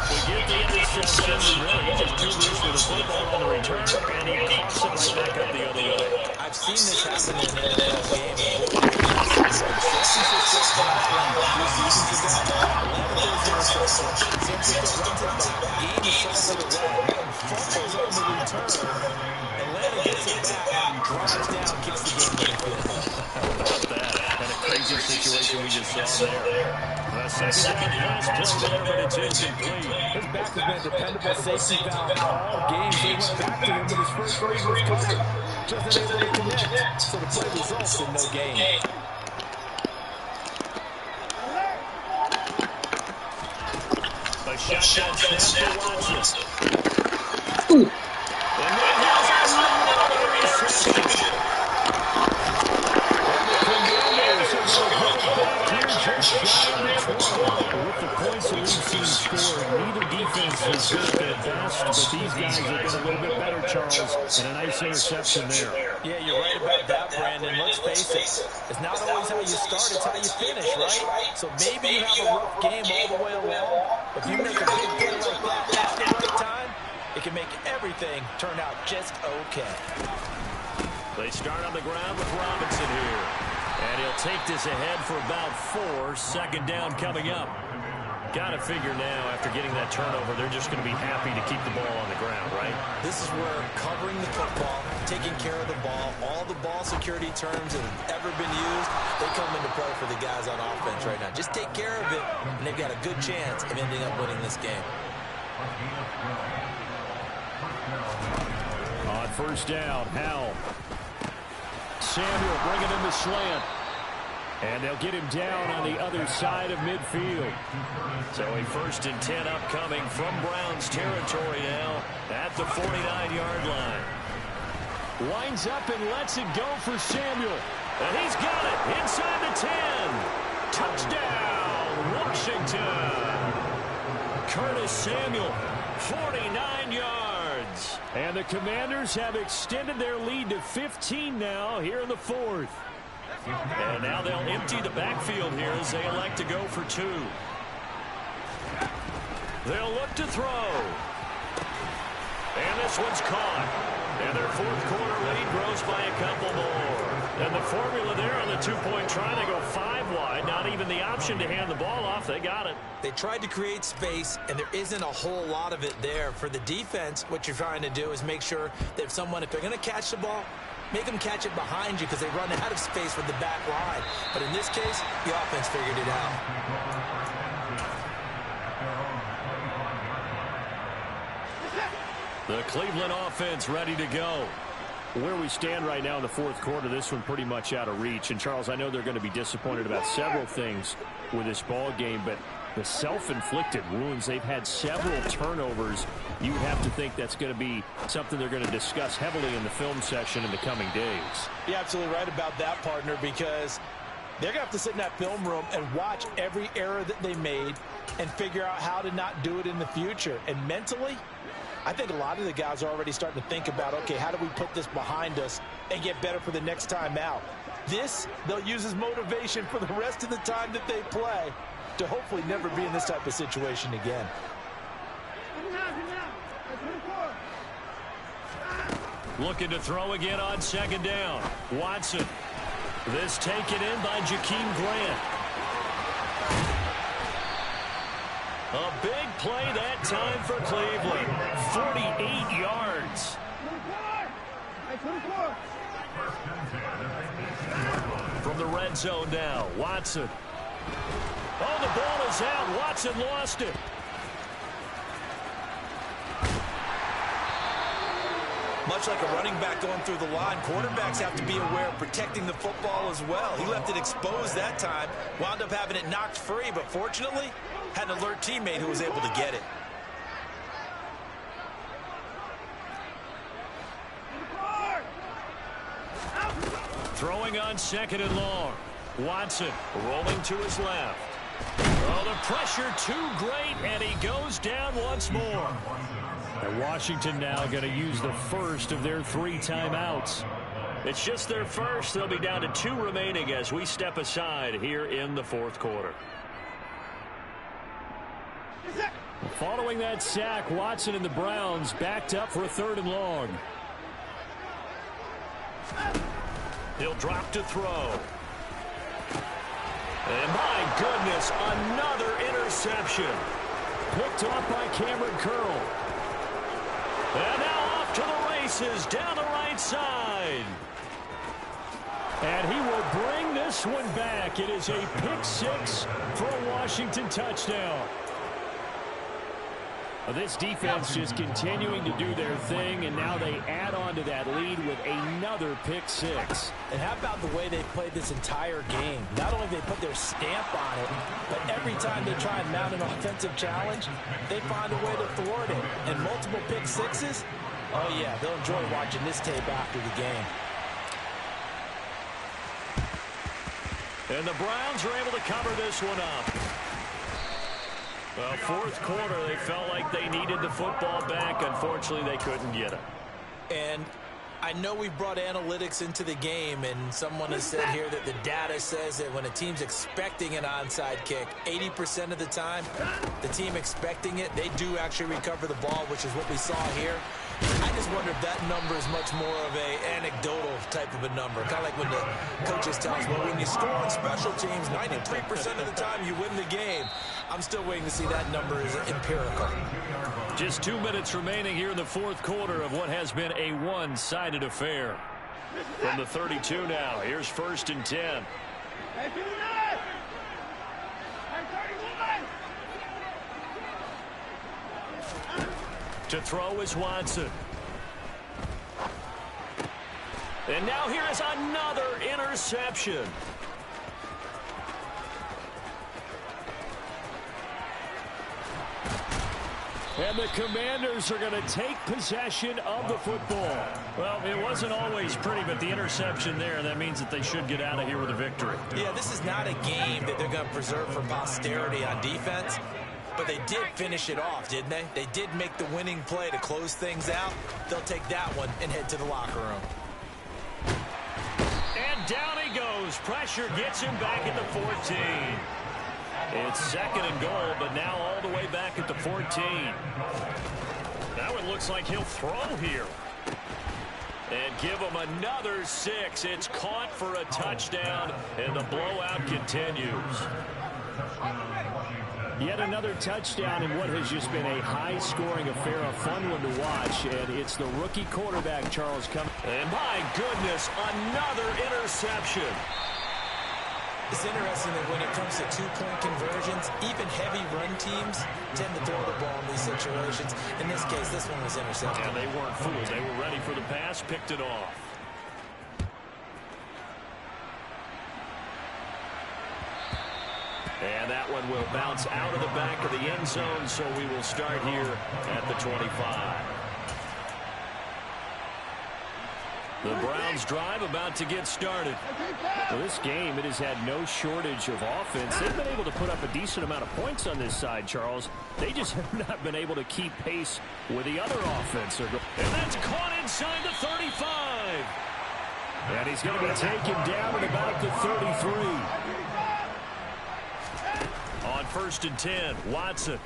We get the interception. Really, he just too loose with the football on the return, and he coughs it right back up the other way. I've seen this happen in an NFL game. Atlanta gets it back, drives down, kicks the game. How about that? Kind of crazy situation we just saw there. Second pass play there, but it's incomplete. His back has been a dependable safety valve all games. They went back to him when his first read was covered. Just unable to connect, so the play results in no gain. A shotgun snap for Watson. Ooh. And then here's another reception. With the points that we've seen scored, neither defense is good at best, but these guys have been a little bit better, Charles, and a nice interception there. Yeah, you're right about that, Brandon. Let's face it. It's not always how you start, it's how you finish, right? So maybe you have a rough game all the way along, but if you make a big play like that at the right time, it can make everything turn out just okay. They start on the ground with Robinson here. And he'll take this ahead for about 4. Second down coming up. Got to figure now, after getting that turnover, they're just going to be happy to keep the ball on the ground, right? This is where covering the football, taking care of the ball, all the ball security terms that have ever been used, they come into play for the guys on offense right now. Just take care of it, and they've got a good chance of ending up winning this game. On first down, Howell. Samuel bringing in the slant. And they'll get him down on the other side of midfield. So a 1st and 10 upcoming from Browns territory now at the 49-yard line. Winds up and lets it go for Samuel. And he's got it inside the 10. Touchdown, Washington. Curtis Samuel, 49 yards. And the Commanders have extended their lead to 15 now here in the 4th. And now they'll empty the backfield here as they elect to go for 2. They'll look to throw. And this one's caught. And their 4th quarter lead grows by a couple more. And the formula there on the 2-point try, they go 5 wide. Not even the option to hand the ball off. They got it. They tried to create space, and there isn't a whole lot of it there. For the defense, what you're trying to do is make sure that if they're going to catch the ball, make them catch it behind you because they run out of space with the back line. But in this case, the offense figured it out. The Cleveland offense ready to go. Where we stand right now in the 4th quarter, this one pretty much out of reach. And, Charles, I know they're going to be disappointed about several things with this ball game, but the self-inflicted wounds, they've had several turnovers. You would have to think that's going to be something they're going to discuss heavily in the film session in the coming days. You're absolutely right about that, partner, because they're going to have to sit in that film room and watch every error that they made and figure out how to not do it in the future. And mentally, I think a lot of the guys are already starting to think about, okay, how do we put this behind us and get better for the next time out? This, they'll use as motivation for the rest of the time that they play to hopefully never be in this type of situation again. Looking to throw again on 2nd down. Watson. This taken in by Jakeem Grant. A big play that time for Cleveland. 48 yards. From the red zone now, Watson. Oh, the ball is out. Watson lost it. Much like a running back going through the line, quarterbacks have to be aware of protecting the football as well. He left it exposed that time, wound up having it knocked free, but fortunately, had an alert teammate who was able to get it. Throwing on 2nd and long. Watson rolling to his left. Oh, the pressure too great, and he goes down once more. And Washington now going to use the first of their 3 timeouts. It's just their first. They'll be down to 2 remaining as we step aside here in the 4th quarter. Following that sack, Watson and the Browns backed up for a 3rd and long. He'll drop to throw. And my goodness, another interception. Picked off by Cameron Curl. And now off to the races down the right side. And he will bring this one back. It is a pick 6 for a Washington touchdown. This defense just continuing to do their thing, and now they add on to that lead with another pick 6. And how about the way they played this entire game? Not only they put their stamp on it, but every time they try and mount an offensive challenge, they find a way to thwart it. And multiple pick 6s, oh yeah, they'll enjoy watching this tape after the game. And the Browns are able to cover this one up. Well, fourth quarter, they felt like they needed the football back. Unfortunately, they couldn't get it. And I know we've brought analytics into the game, and someone has said here that the data says that when a team's expecting an onside kick, 80% of the time, the team expecting it, they do actually recover the ball, which is what we saw here. I just wonder if that number is much more of a anecdotal type of a number. Kind of like when the coaches tell us, well, when you score on special teams, 93% of the time you win the game. I'm still waiting to see that number is empirical. Just 2 minutes remaining here in the fourth quarter of what has been a one-sided affair. From the 32 now, here's 1st and 10. To throw is Watson. And now here is another interception. And the Commanders are going to take possession of the football. Well, it wasn't always pretty, but the interception there, that means that they should get out of here with a victory. Yeah, this is not a game that they're going to preserve for posterity on defense. But they did finish it off, didn't they? They did make the winning play to close things out. They'll take that one and head to the locker room. And down he goes. Pressure gets him back at the 14. It's 2nd and goal, but now all the way back at the 14. Now it looks like he'll throw here. And give him another 6. It's caught for a touchdown, and the blowout continues. Yet another touchdown in what has just been a high-scoring affair, a fun one to watch, and it's the rookie quarterback, Charles, coming. And my goodness, another interception. It's interesting that when it comes to two-point conversions, even heavy run teams tend to throw the ball in these situations. In this case, this one was intercepted. And they weren't fooled. They were ready for the pass, picked it off. And that one will bounce out of the back of the end zone, so we will start here at the 25. The Browns drive about to get started. Well, this game, it has had no shortage of offense. They've been able to put up a decent amount of points on this side, Charles. They just have not been able to keep pace with the other offense. And that's caught inside the 35. And he's going to be taken down at about the 33. On 1st and 10, Watson.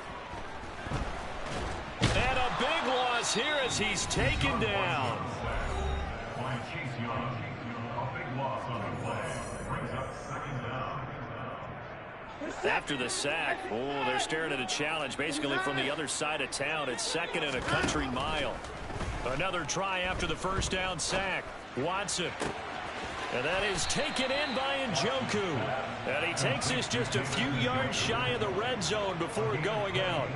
And a big loss here as he's taken down. After the sack, oh, they're staring at a challenge basically from the other side of town. It's 2nd and a country mile. Another try after the first down sack. Watson. And that is taken in by Njoku. And he takes this just a few yards shy of the red zone before going out.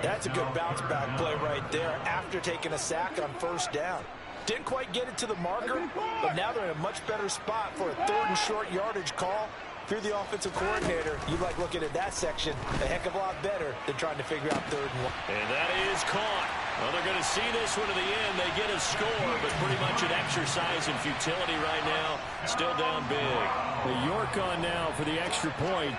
That's a good bounce-back play right there after taking a sack on 1st down. Didn't quite get it to the marker, but now they're in a much better spot for a 3rd and short yardage call. If you're the offensive coordinator, you like looking at that section a heck of a lot better than trying to figure out 3rd and 1. And that is caught. Well, they're going to see this one to the end. They get a score, but pretty much an exercise in futility right now. Still down big. The York on now for the extra point.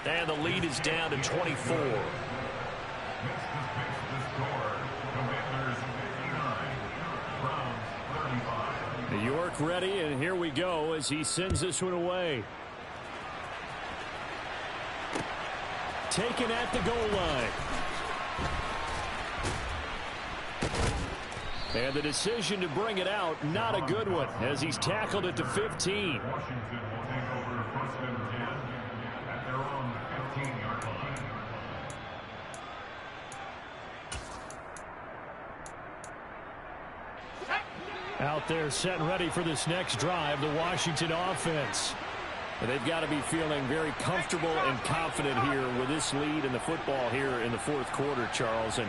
And the lead is down to 24. New York ready, and here we go as he sends this one away. Taken at the goal line. And the decision to bring it out, not a good one, as he's tackled at the 15. Out there set and ready for this next drive, the Washington offense. And they've got to be feeling very comfortable and confident here with this lead in the football here in the fourth quarter, Charles. And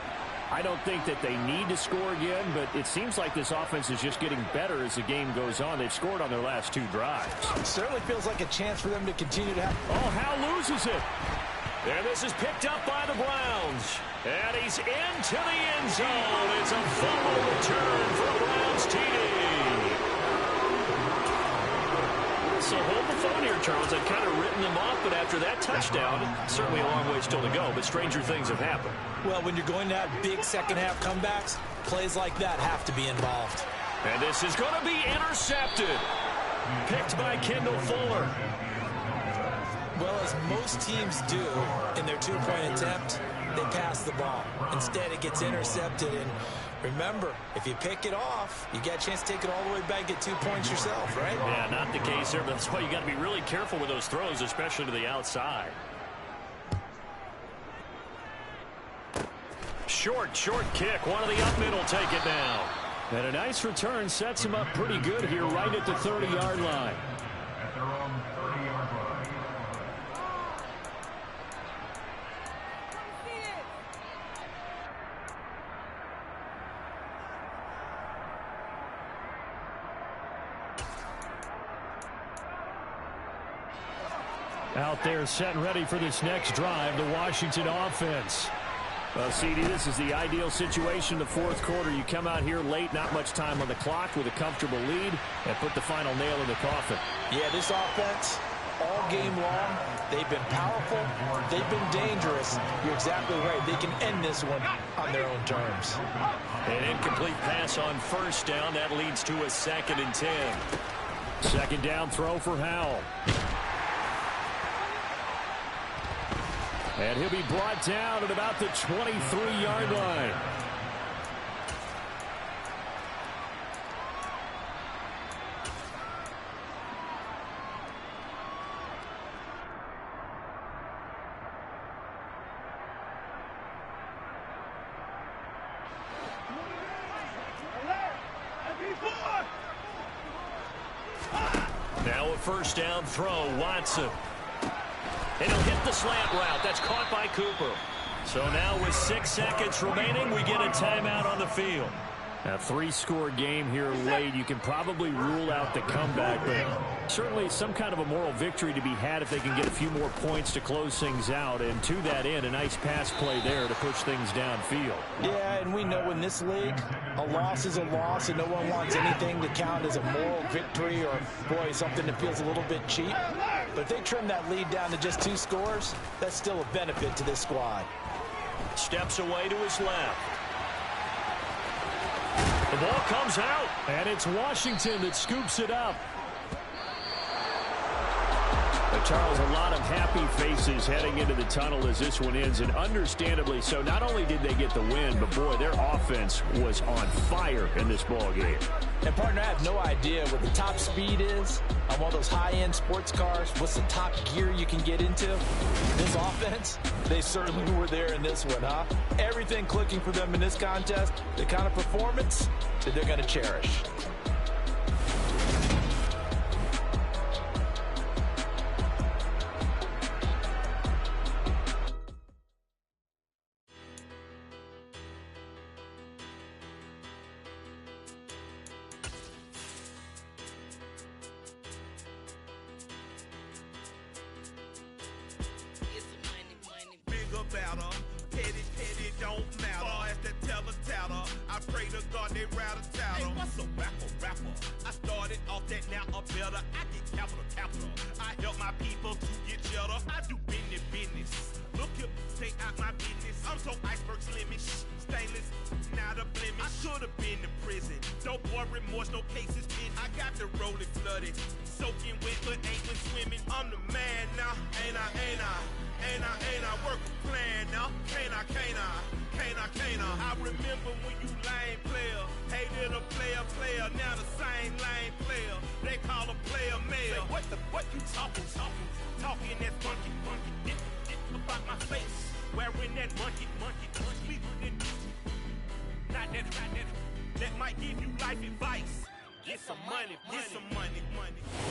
I don't think that they need to score again, but it seems like this offense is just getting better as the game goes on. They've scored on their last 2 drives. It certainly feels like a chance for them to continue to have... Oh, Howe loses it. And this is picked up by the Browns. And he's into the end zone. It's a fumble return for a Browns TD. So hold the phone here, Charles. I've kind of written them off, but after that touchdown, certainly a long way still to go, but stranger things have happened. Well, when you're going to have big second-half comebacks, plays like that have to be involved. And this is going to be intercepted. Picked by Kendall Fuller. Well, as most teams do in their two-point attempt, they pass the ball. Instead, it gets intercepted. And remember, if you pick it off, you get a chance to take it all the way back, get 2 points yourself, right? Yeah, not the case here. But that's why you got to be really careful with those throws, especially to the outside. Short kick. One of the up middle take it down. And a nice return sets him up pretty good here right at the 30-yard line. Out there set and ready for this next drive, the Washington offense. Well, CD, this is the ideal situation in the fourth quarter. You come out here late, not much time on the clock with a comfortable lead, and put the final nail in the coffin. Yeah, this offense, all game long, they've been powerful, they've been dangerous. You're exactly right. They can end this one on their own terms. An incomplete pass on first down. That leads to a 2nd and 10. Second down throw for Howell. And he'll be brought down at about the 23-yard line. Now a first down throw, Watson. And he'll hit the slant route. That's caught by Cooper. So now with 6 seconds remaining, we get a timeout on the field. A 3-score game here late. You can probably rule out the comeback, but certainly some kind of a moral victory to be had if they can get a few more points to close things out. And to that end, a nice pass play there to push things downfield. Yeah, and we know in this league, a loss is a loss, and no one wants anything to count as a moral victory or, boy, something that feels a little bit cheap. But if they trim that lead down to just 2 scores, that's still a benefit to this squad. Steps away to his left. The ball comes out, and it's Washington that scoops it up. But Charles, a lot of happy faces heading into the tunnel as this one ends, and understandably so. Not only did they get the win, but boy, their offense was on fire in this ball game. And partner, I have no idea what the top speed is on one of those high-end sports cars. What's the top gear you can get into? This offense, they certainly were there in this one, huh? Everything clicking for them in this contest, the kind of performance that they're going to cherish.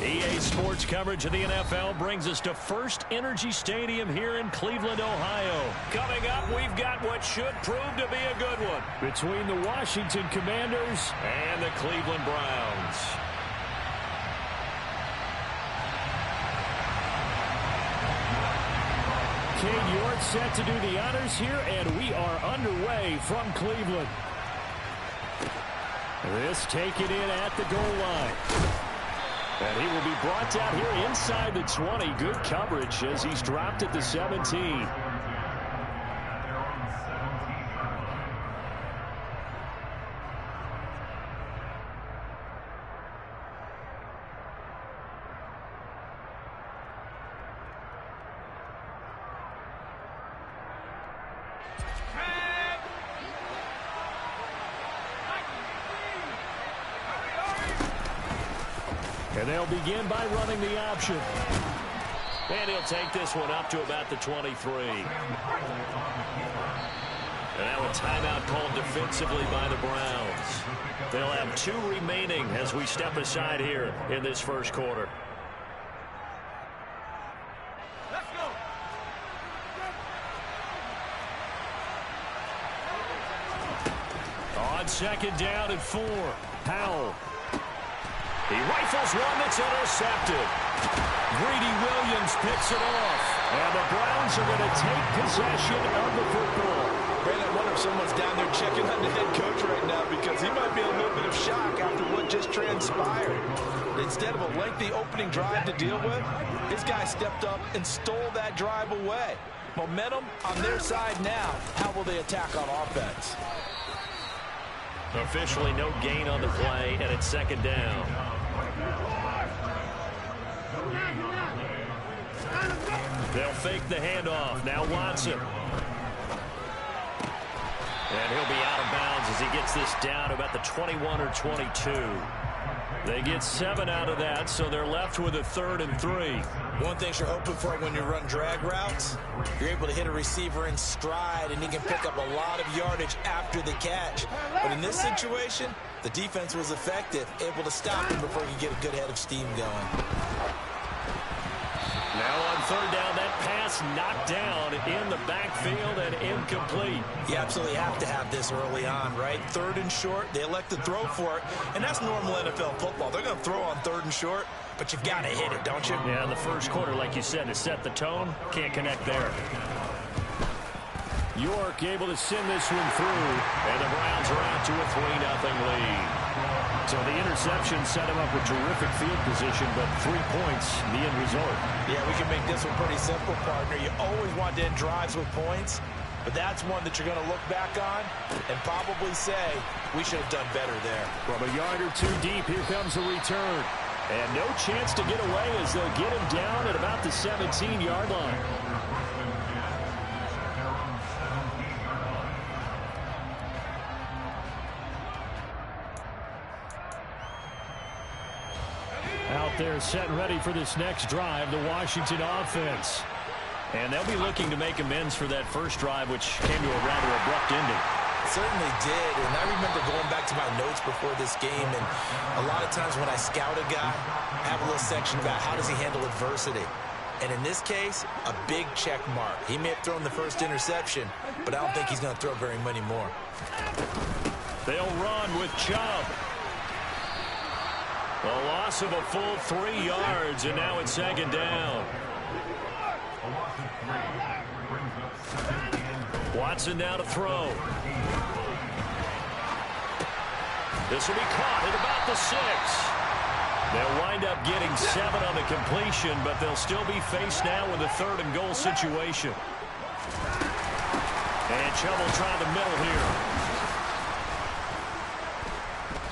EA Sports coverage of the NFL brings us to First Energy Stadium here in Cleveland, Ohio. Coming up, we've got what should prove to be a good one between the Washington Commanders and the Cleveland Browns. Cade York set to do the honors here, and we are underway from Cleveland. This taken in at the goal line. And he will be brought down here inside the 20. Good coverage as he's dropped at the 17. And they'll begin by running the option. And he'll take this one up to about the 23. And now a timeout called defensively by the Browns. They'll have 2 remaining as we step aside here in this first quarter. Let's go. On second down and 4. Powell. He rifles one that's intercepted. Greedy Williams picks it off. And the Browns are going to take possession of the football. Brandon, I wonder if someone's down there checking on the head coach right now because he might be a little bit of shock after what just transpired. Instead of a lengthy opening drive to deal with, this guy stepped up and stole that drive away. Momentum on their side now. How will they attack on offense? Officially no gain on the play, and it's second down. They'll fake the handoff. Now Watson. And he'll be out of bounds as he gets this down to about the 21 or 22. They get 7 out of that, so they're left with a 3rd and 3. One thing you're hoping for when you run drag routes, you're able to hit a receiver in stride, and he can pick up a lot of yardage after the catch. But in this situation, the defense was effective, able to stop him before he could get a good head of steam going. Now on 3rd down, that pass knocked down in the backfield and incomplete. You absolutely have to have this early on, right? 3rd and short, they elect to throw for it, and that's normal NFL football. They're going to throw on 3rd and short, but you've got to hit it, don't you? Yeah, in the first quarter, like you said, to set the tone, can't connect there. York able to send this one through, and the Browns are out to a 3-0 lead. So the interception set him up with terrific field position, but 3 points, the end result. Yeah, we can make this one pretty simple, partner. You always want to end drives with points, but that's one that you're going to look back on and probably say, we should have done better there. From a yard or 2 deep, here comes the return. And no chance to get away as they'll get him down at about the 17-yard line. Out there set and ready for this next drive, the Washington offense. And they'll be looking to make amends for that first drive, which came to a rather abrupt ending. Certainly did, and I remember going back to my notes before this game, and a lot of times when I scout a guy, I have a little section about how does he handle adversity. And in this case, a big check mark. He may have thrown the first interception, but I don't think he's going to throw very many more. They'll run with Chubb. A loss of a full 3 yards, and now it's second down. Watson now to throw. This will be caught at about the 6. They'll wind up getting 7 on the completion, but they'll still be faced now with a 3rd and goal situation. And Chubb will try the middle here.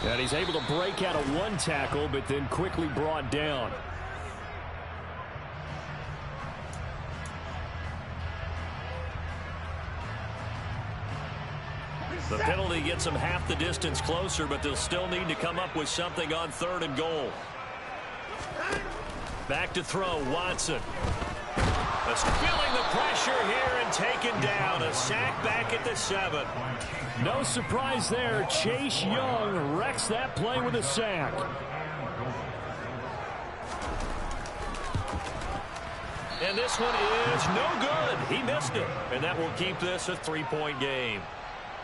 And he's able to break out of 1 tackle, but then quickly brought down. The penalty gets them half the distance closer, but they'll still need to come up with something on 3rd and goal. Back to throw, Watson. Feeling the pressure here and taken down. A sack back at the 7. No surprise there. Chase Young wrecks that play with a sack. And this one is no good. He missed it. And that will keep this a 3-point game.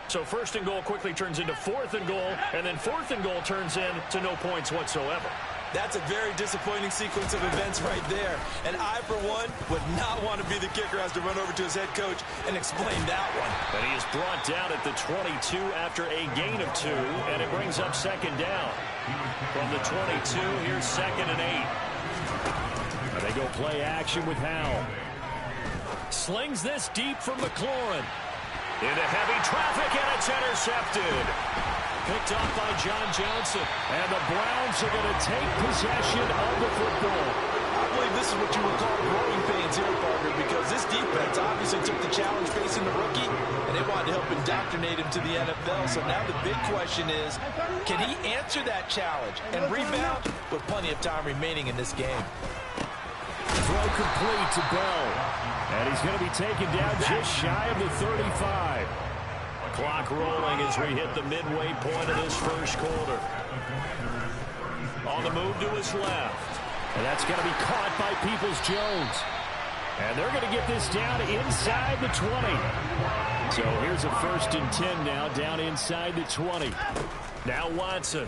So 1st and goal quickly turns into 4th and goal, and then 4th and goal turns into no points whatsoever. That's a very disappointing sequence of events right there. And I, for one, would not want to be the kicker who has to run over to his head coach and explain that one. And he is brought down at the 22 after a gain of 2, and it brings up second down. From the 22, here's 2nd and 8. And they go play action with Howell. Slings this deep from McLaurin. Into heavy traffic, and it's intercepted. Picked off by John Johnson. And the Browns are going to take possession of the football. I believe this is what you would call growing pains here, partner, because this defense obviously took the challenge facing the rookie, and they wanted to help indoctrinate him to the NFL. So now the big question is, can he answer that challenge and rebound with plenty of time remaining in this game? Throw complete to Bell. And he's going to be taken down just shy of the 35. Clock rolling as we hit the midway point of this first quarter. On the move to his left. And that's going to be caught by Peoples-Jones. And they're going to get this down inside the 20. So here's a 1st and 10 now, down inside the 20. Now Watson.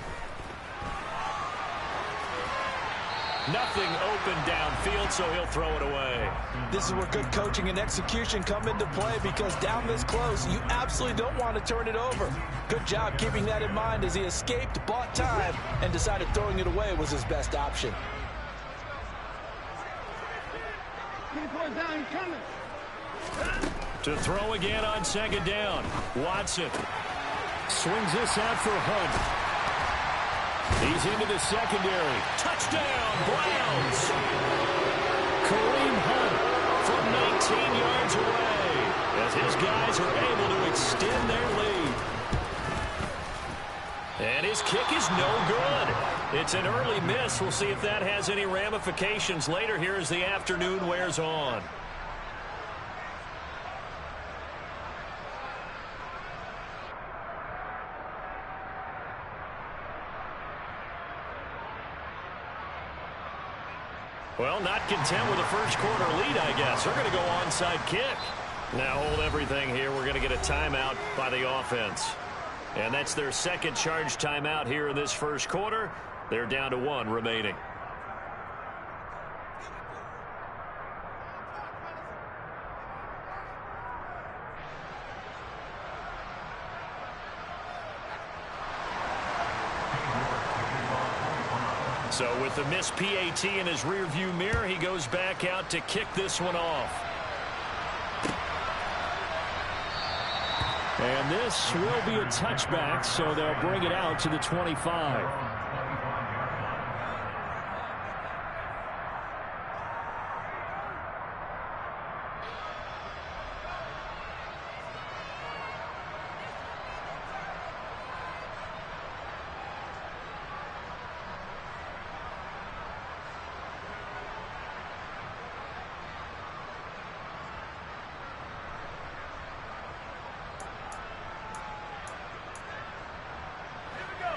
Nothing open downfield, so he'll throw it away. This is where good coaching and execution come into play, because down this close, you absolutely don't want to turn it over. Good job keeping that in mind as he escaped, bought time, and decided throwing it away was his best option. To throw again on 2nd down. Watson swings this out for Hunt. He's into the secondary. Touchdown, Browns! Kareem Hunt from 19 yards away as his guys are able to extend their lead. And his kick is no good. It's an early miss. We'll see if that has any ramifications later here as the afternoon wears on. Well, not content with a first quarter lead, I guess. They're going to go onside kick. Now hold everything here. We're going to get a timeout by the offense. And that's their second charge timeout here in this first quarter. They're down to 1 remaining. So with the missed PAT in his rearview mirror, he goes back out to kick this one off. And this will be a touchback, so they'll bring it out to the 25.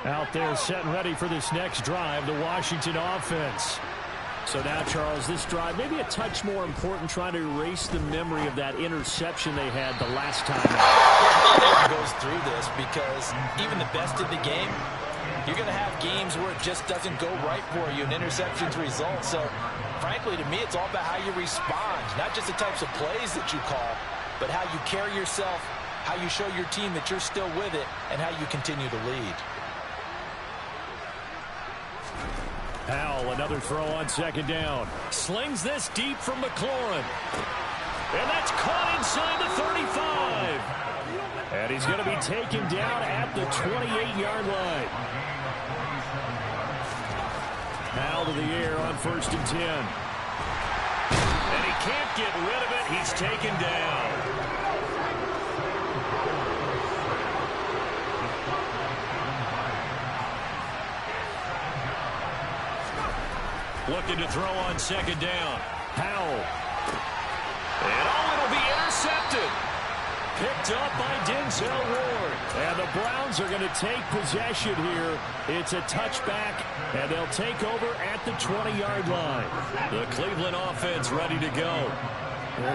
Out there set and ready for this next drive, the Washington offense. So now, Charles, this drive maybe a touch more important, trying to erase the memory of that interception they had the last time out. Goes through this because even the best in the game, you're going to have games where it just doesn't go right for you and interceptions result. So, frankly, to me, it's all about how you respond, not just the types of plays that you call, but how you carry yourself, how you show your team that you're still with it, and how you continue to lead. Howell, another throw on 2nd down. Slings this deep from McLaurin. And that's caught inside the 35. And he's going to be taken down at the 28-yard line. Howell to the air on 1st and 10. And he can't get rid of it. He's taken down. Looking to throw on 2nd down. Howell. And it'll be intercepted. Picked up by Denzel Ward. And the Browns are going to take possession here. It's a touchback, and they'll take over at the 20-yard line. The Cleveland offense ready to go.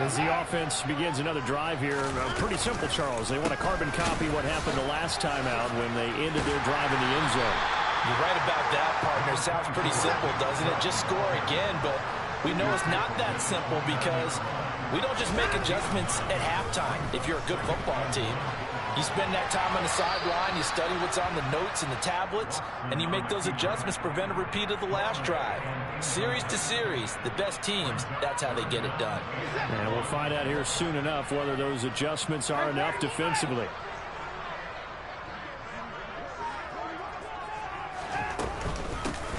As the offense begins another drive here, pretty simple, Charles. They want to carbon copy what happened the last time out when they ended their drive in the end zone. You're right about that, partner. Sounds pretty simple, doesn't it? Just score again, but we know it's not that simple because we don't just make adjustments at halftime if you're a good football team. You spend that time on the sideline, you study what's on the notes and the tablets, and you make those adjustments, prevent a repeat of the last drive. Series to series, the best teams, that's how they get it done. And we'll find out here soon enough whether those adjustments are enough defensively.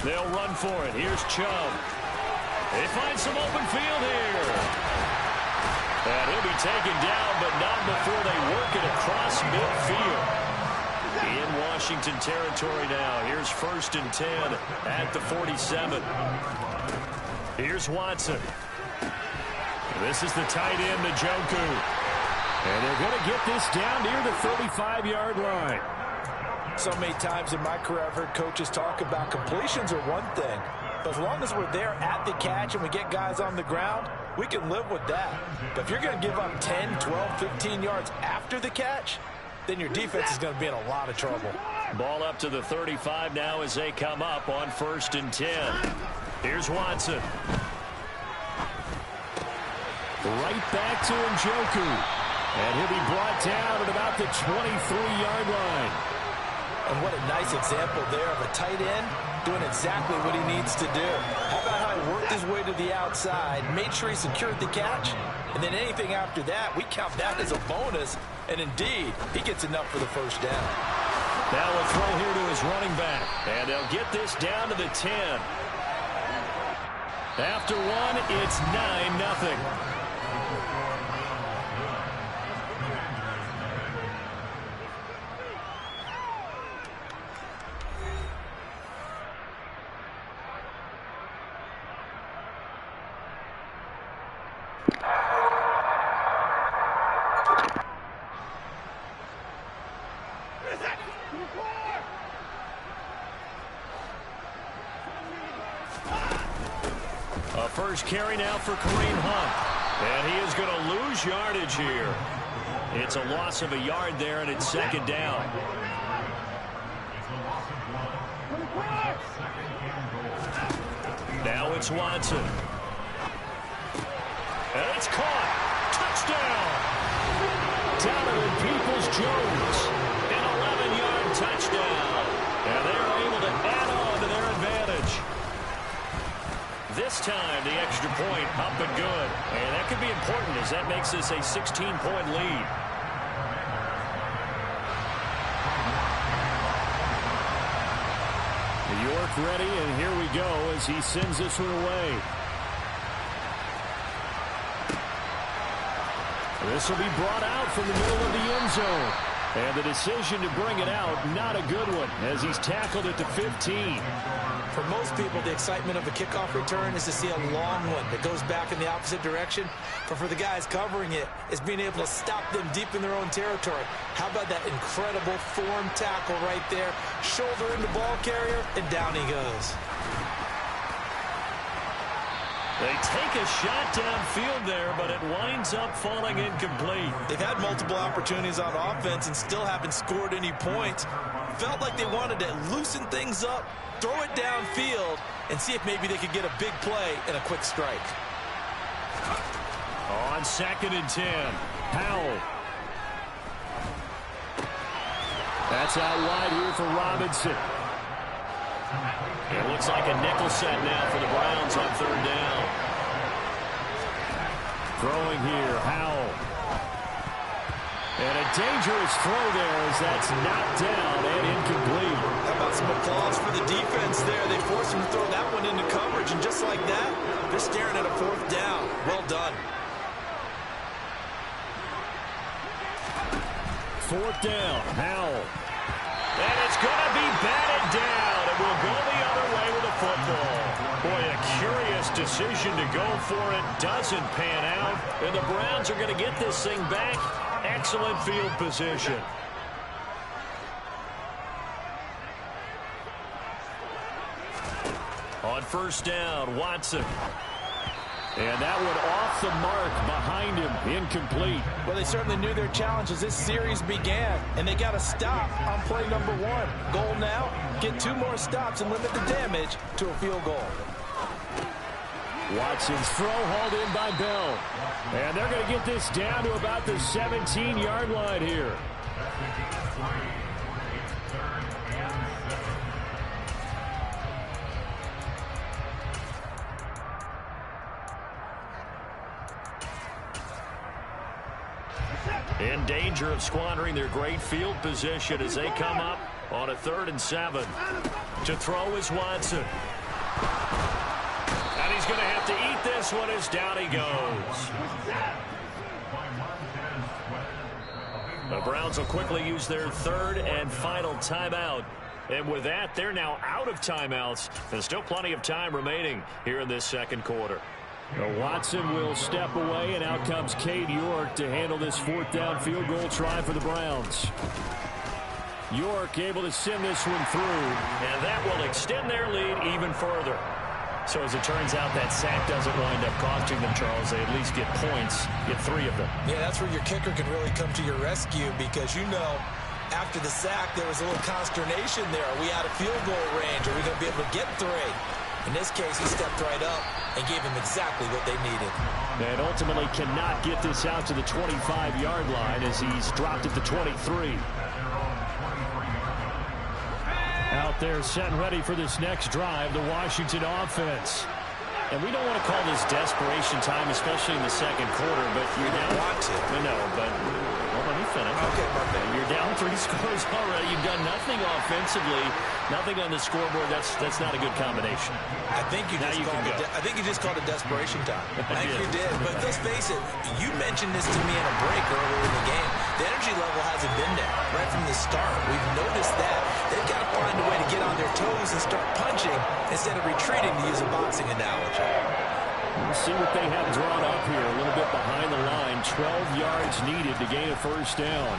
They'll run for it. Here's Chubb. They find some open field here. And he'll be taken down, but not before they work it across midfield. In Washington territory now. Here's 1st and 10 at the 47. Here's Watson. This is the tight end, Njoku. And they're going to get this down near the 35-yard line. So many times in my career I've heard coaches talk about completions are one thing. But as long as we're there at the catch and we get guys on the ground, we can live with that. But if you're going to give up 10, 12, 15 yards after the catch, then your defense is going to be in a lot of trouble. Ball up to the 35 now as they come up on 1st and 10. Here's Watson. Right back to Njoku. And he'll be brought down at about the 23-yard line. And what a nice example there of a tight end doing exactly what he needs to do. How about how he worked his way to the outside, made sure he secured the catch, and then anything after that, we count that as a bonus. And indeed, he gets enough for the first down. Now we'll throw here to his running back. And they'll get this down to the 10. After one, it's 9-0. First carry now for Kareem Hunt. And he is going to lose yardage here. It's a loss of a yard there, and it's 2nd down. Now it's Watson. And it's caught. Touchdown. Donovan Peoples-Jones. An 11-yard touchdown. And they are able to add on to their advantage. This time, the extra point up and good. And that could be important as that makes this a 16-point lead. New York ready, and here we go as he sends this one away. This will be brought out from the middle of the end zone. And the decision to bring it out, not a good one, as he's tackled at the 15. For most people, the excitement of a kickoff return is to see a long one that goes back in the opposite direction. But for the guys covering it, it's being able to stop them deep in their own territory. How about that incredible form tackle right there? Shoulder in the ball carrier, and down he goes. They take a shot downfield there, but it winds up falling incomplete. They've had multiple opportunities on offense and still haven't scored any points. Felt like they wanted to loosen things up, throw it downfield, and see if maybe they could get a big play and a quick strike. On 2nd and 10, Powell. That's out wide here for Robinson. It looks like a nickel set now for the Browns on 3rd down. Throwing here, Howell. And a dangerous throw there as that's knocked down and incomplete. How about some applause for the defense there? They forced him to throw that one into coverage, and just like that, they're staring at a 4th down. Well done. 4th down, Howell. And it's going to be batted down. It will go the other way with the football. Boy, a curious decision to go for it. Doesn't pan out. And the Browns are going to get this thing back. Excellent field position. On 1st down, Watson. And that one off the mark behind him, incomplete. Well, they certainly knew their challenge as this series began, and they got to stop on play number 1. Goal now, get 2 more stops and limit the damage to a field goal. Watson's throw hauled in by Bell. And they're going to get this down to about the 17-yard line here. In danger of squandering their great field position as they come up on a 3rd and 7. To throw is Watson. And he's going to have to eat this one as down he goes. The Browns will quickly use their 3rd and final timeout. And with that, they're now out of timeouts. There's still plenty of time remaining here in this 2nd quarter. Watson will step away, and out comes Cade York to handle this 4th down field goal try for the Browns. York able to send this one through. And that will extend their lead even further. So as it turns out, that sack doesn't wind up costing them, Charles. They at least get points, get 3 of them. Yeah, that's where your kicker can really come to your rescue because, after the sack, there was a little consternation there. Are we out of field goal range? Are we going to be able to get 3? In this case, he stepped right up and gave them exactly what they needed. And ultimately cannot get this out to the 25-yard line as he's dropped at the 23. Out there set and ready for this next drive, the Washington offense. And we don't want to call this desperation time, especially in the 2nd quarter, but you're down. Want to. No, but let me finish. Okay, perfect. You're down 3 scores already. You've done nothing offensively, nothing on the scoreboard. That's not a good combination. I think you just called it desperation time. I think you did. But let's face it, you mentioned this to me in a break earlier in the game. The energy level hasn't been there right from the start. We've noticed that. They've got to find a way to get on their toes and start punching instead of retreating, to use a boxing analogy. We'll see what they have drawn up here. A little bit behind the line. 12 yards needed to gain a 1st down.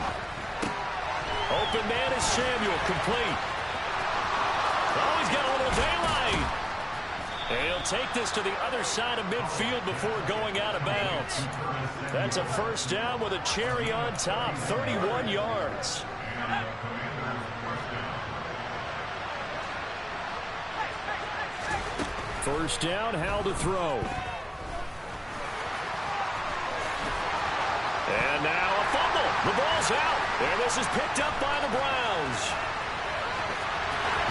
Open man is Samuel, complete. Oh, he's got a little daylight. And he'll take this to the other side of midfield before going out of bounds. That's a 1st down with a cherry on top, 31 yards. First down, Howell to throw. And now a fumble. The ball's out. And this is picked up by the Browns.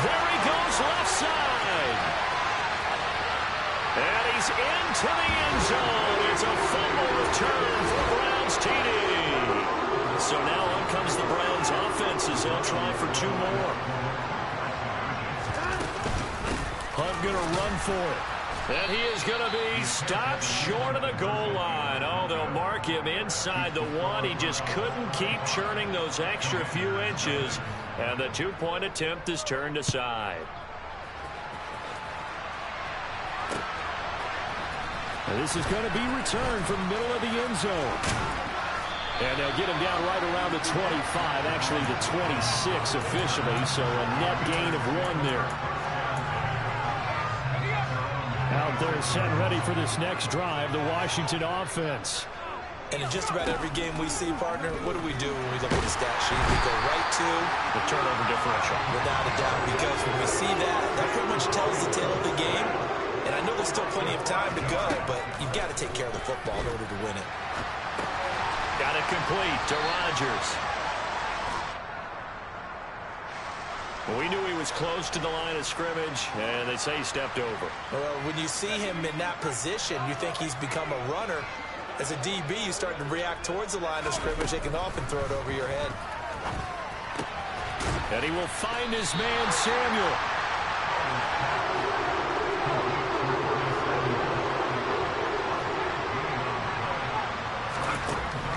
There he goes left side. And he's into the end zone. It's a fumble return for Browns TD. So now on comes the Browns offense as they'll try for 2 more. Hunt going to run for it. And he is going to be stopped short of the goal line. Oh, they'll mark him inside the 1. He just couldn't keep churning those extra few inches. And the 2-point attempt is turned aside. And this is going to be returned from the middle of the end zone. And they'll get him down right around the 25, actually the 26 officially. So a net gain of 1 there. Out there set ready for this next drive, the Washington offense. And in just about every game we see, partner, what do we do when we look at the stat sheet? We go right to the turnover differential. Without a doubt, because when we see that, that pretty much tells the tale of the game. And I know there's still plenty of time to go, but you've got to take care of the football in order to win it. Got it complete to Rodgers. We knew he was close to the line of scrimmage, and they say he stepped over. Well, when you see him in that position, you think he's become a runner. As a DB, you start to react towards the line of scrimmage. They can often throw it over your head. And he will find his man, Samuel.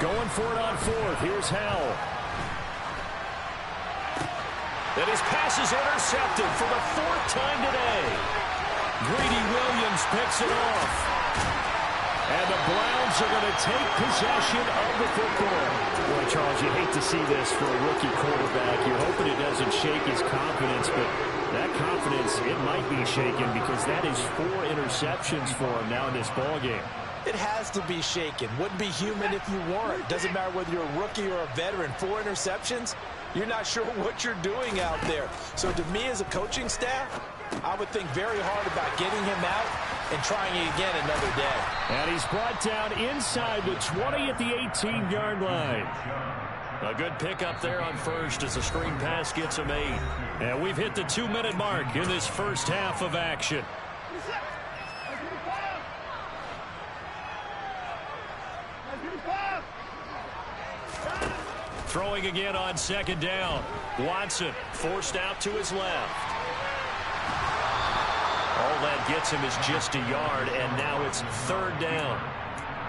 Going for it on 4th. Here's Howell. And his pass is intercepted for the 4th time today. Greedy Williams picks it off. And the Browns are going to take possession of the football. Boy, Charles, you hate to see this for a rookie quarterback. You're hoping it doesn't shake his confidence, but that confidence, it might be shaken because that is 4 interceptions for him now in this ballgame. It has to be shaken. Wouldn't be human if you weren't. Doesn't matter whether you're a rookie or a veteran. 4 interceptions, you're not sure what you're doing out there. So to me as a coaching staff, I would think very hard about getting him out and trying it again another day. And he's brought down inside the 20 at the 18-yard line. A good pickup there on first as the screen pass gets him 8. And we've hit the 2-minute mark in this first half of action. Throwing again on second down. Watson forced out to his left. All that gets him is just a yard, and now it's third down.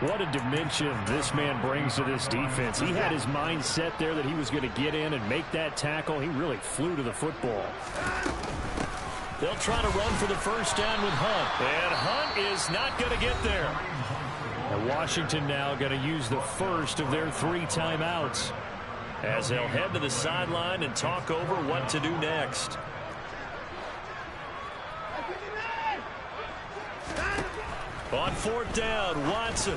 What a dimension this man brings to this defense. He had his mind set there that he was going to get in and make that tackle. He really flew to the football. They'll try to run for the first down with Hunt. And Hunt is not going to get there. And Washington now going to use the first of their 3 timeouts, as they'll head to the sideline and talk over what to do next. On fourth down, Watson.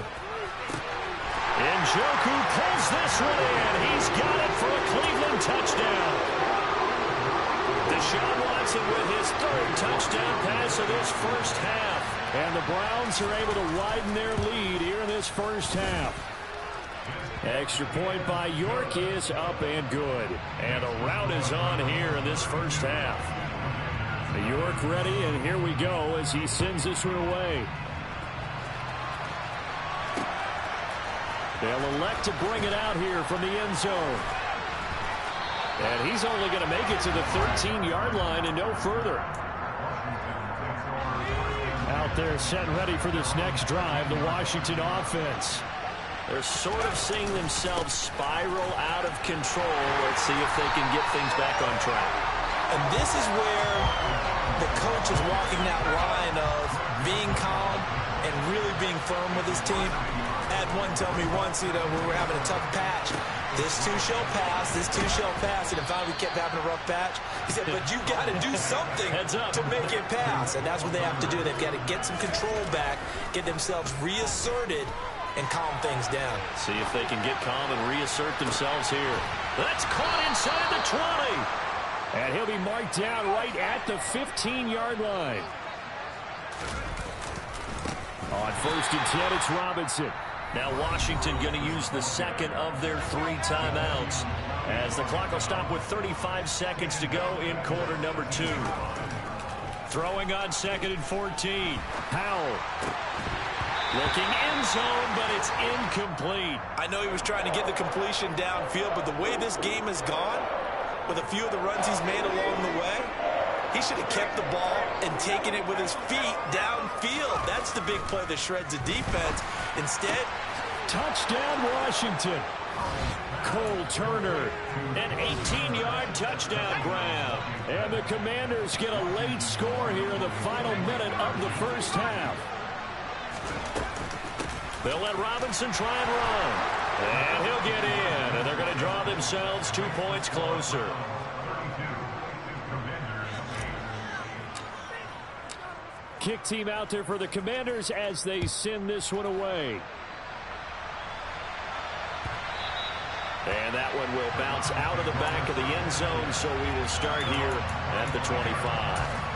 Njoku pulls this one in. He's got it for a Cleveland touchdown. Deshaun Watson with his 3rd touchdown pass of this first half. And the Browns are able to widen their lead here in this first half. Extra point by York is up and good. And a rout is on here in this first half. York ready, and here we go as he sends this one away. They'll elect to bring it out here from the end zone. And he's only going to make it to the 13-yard line and no further. Out there set ready for this next drive, the Washington offense. They're sort of seeing themselves spiral out of control. Let's see if they can get things back on track. And this is where the coach is walking that line of being calm and really being firm with his team. I had one tell me once, when we were having a tough patch, this too shall pass, this too shall pass. And if we kept having a rough patch, he said, but you got to do something to make it pass. And that's what they have to do. They've got to get some control back, get themselves reasserted, and calm things down. See if they can get calm and reassert themselves here. That's caught inside the 20. And he'll be marked down right at the 15-yard line. On 1st and 10, it's Robinson. Now Washington going to use the second of their 3 timeouts, as the clock will stop with 35 seconds to go in quarter number 2. Throwing on 2nd and 14. Powell. Looking end zone, but it's incomplete. I know he was trying to get the completion downfield, but the way this game has gone, with a few of the runs he's made along the way, he should have kept the ball and taken it with his feet downfield. That's the big play that shreds the defense. Instead, touchdown Washington. Cole Turner, an 18-yard touchdown grab. And the Commanders get a late score here in the final minute of the first half. They'll let Robinson try and run. And he'll get in. And they're going to draw themselves 2 points closer. Kick team out there for the Commanders as they send this one away. And that one will bounce out of the back of the end zone, so we will start here at the 25.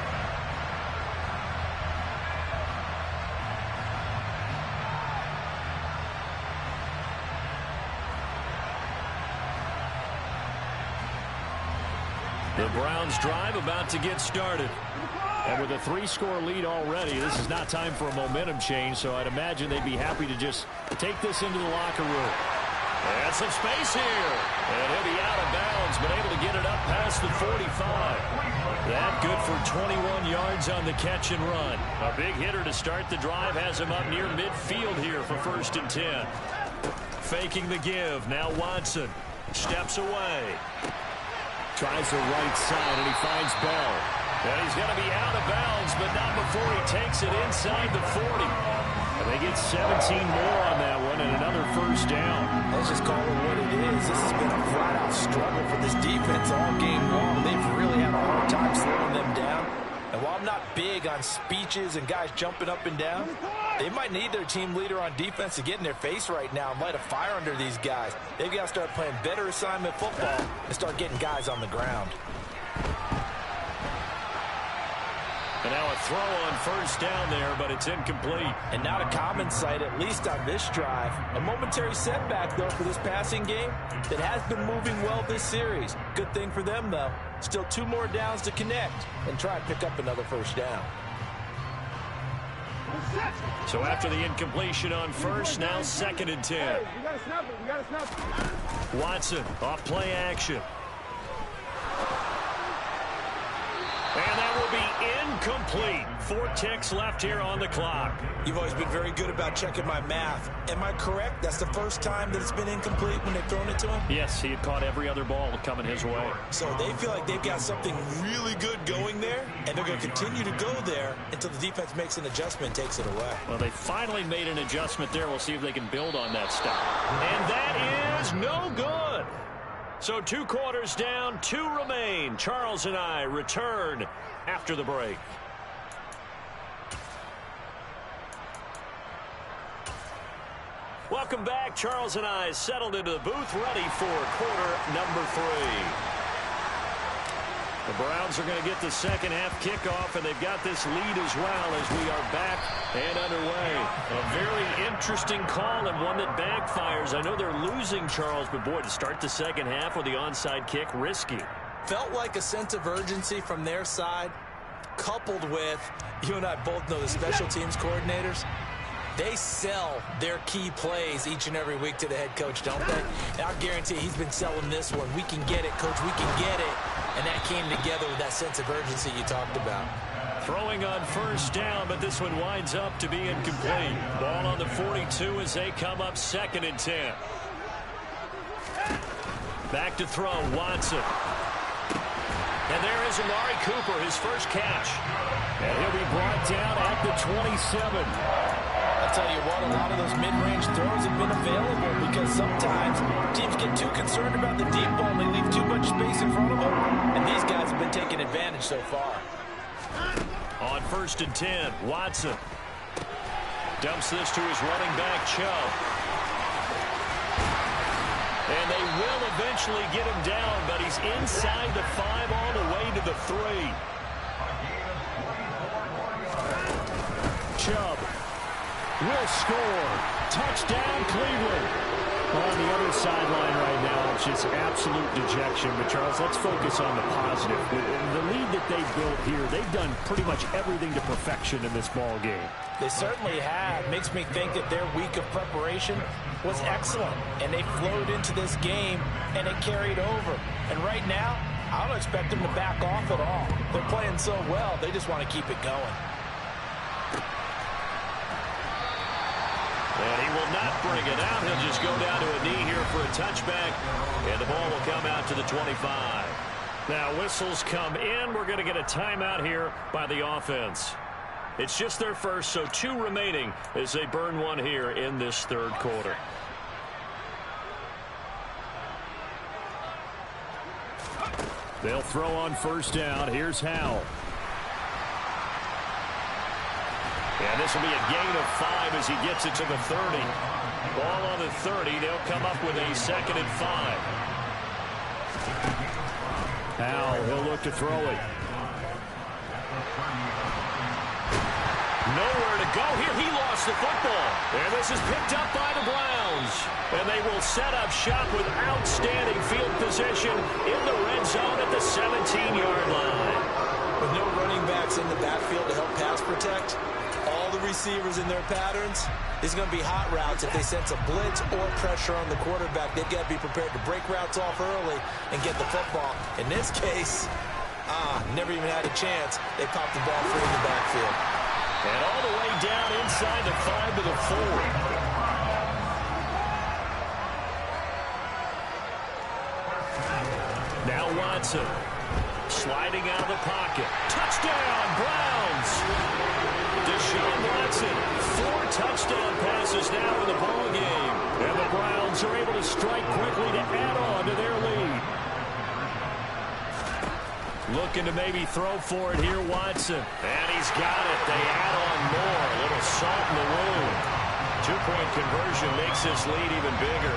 The Browns drive about to get started. And with a 3-score lead already, this is not time for a momentum change, so I'd imagine they'd be happy to just take this into the locker room. And some space here. And he'll be out of bounds, but able to get it up past the 45. That good for 21 yards on the catch and run. A big hitter to start the drive has him up near midfield here for 1st and 10. Faking the give. Now Watson steps away. Tries the right side, and he finds Bell. And he's going to be out of bounds, but not before he takes it inside the 40. And they get 17 more on that one and another first down. Let's just call it what it is. This has been a flat-out struggle for this defense all game long. They've really had a hard time slowing them down. And while I'm not big on speeches and guys jumping up and down, they might need their team leader on defense to get in their face right now and light a fire under these guys. They've got to start playing better assignment football and start getting guys on the ground. And now a throw on first down there, but it's incomplete. And not a common sight, at least on this drive. A momentary setback, though, for this passing game that has been moving well this series. Good thing for them, though. Still 2 more downs to connect and try and pick up another first down. So after the incompletion on first, now 2nd and 10. Hey, we got to snap it. We got to snap it. Watson off play action. And that will be incomplete. 4 ticks left here on the clock. You've always been very good about checking my math. Am I correct? That's the first time that it's been incomplete when they've thrown it to him? Yes, he had caught every other ball coming his way. So they feel like they've got something really good going there, and they're going to continue to go there until the defense makes an adjustment and takes it away. Well, they finally made an adjustment there. We'll see if they can build on that stop. And that is no good. So 2 quarters down, 2 remain. Charles and I return after the break. Welcome back. Charles and I settled into the booth, ready for quarter number 3. The Browns are going to get the second half kickoff, and they've got this lead as well as we are back and underway. A very interesting call and one that backfires. I know they're losing, Charles, but boy, to start the second half with the onside kick, risky. Felt like a sense of urgency from their side, coupled with, you and I both know the special teams coordinators. They sell their key plays each and every week to the head coach, don't they? And I guarantee he's been selling this one. We can get it, coach. We can get it. And that came together with that sense of urgency you talked about. Throwing on first down, but this one winds up to be incomplete. Ball on the 42 as they come up 2nd and 10. Back to throw, Watson. And there is Amari Cooper, his first catch. And he'll be brought down at the 27. I'll tell you what, a lot of those mid-range throws have been available because sometimes teams get too concerned about the deep ball and they leave too much space in front of them. And these guys have been taking advantage so far. On 1st and 10, Watson dumps this to his running back, Chubb. And they will eventually get him down, but he's inside the 5 all the way to the 3. Chubb will score. Touchdown, Cleveland. On the other sideline right now, it's just absolute dejection. But, Charles, let's focus on the positive. The lead that they've built here, they've done pretty much everything to perfection in this ball game. They certainly have. Makes me think that their week of preparation was excellent. And they flowed into this game, and it carried over. And right now, I don't expect them to back off at all. They're playing so well, they just want to keep it going. And he will not bring it out. He'll just go down to a knee here for a touchback. And the ball will come out to the 25. Now whistles come in. We're going to get a timeout here by the offense. It's just their first, so 2 remaining as they burn one here in this 3rd quarter. They'll throw on first down. Here's Howell. And this will be a gain of 5 as he gets it to the 30. Ball on the 30. They'll come up with a 2nd and 5. Howell, he'll look to throw it. Nowhere to go here. He lost the football. And this is picked up by the Browns. And they will set up shop with outstanding field position in the red zone at the 17-yard line. With no running backs in the backfield to help pass protect, all the receivers in their patterns, these are going to be hot routes. If they sense a blitz or pressure on the quarterback, they've got to be prepared to break routes off early and get the football. In this case, never even had a chance. They popped the ball free in the backfield. And all the way down inside the 5 to the 4. Now Watson sliding out of the pocket. Touchdown, Browns! Deshaun Watson, 4 touchdown passes now in the ball game. And the Browns are able to strike quickly to add on to their lead. Looking to maybe throw for it here, Watson. And he's got it. They add on more. A little salt in the wound. Two-point conversion makes this lead even bigger.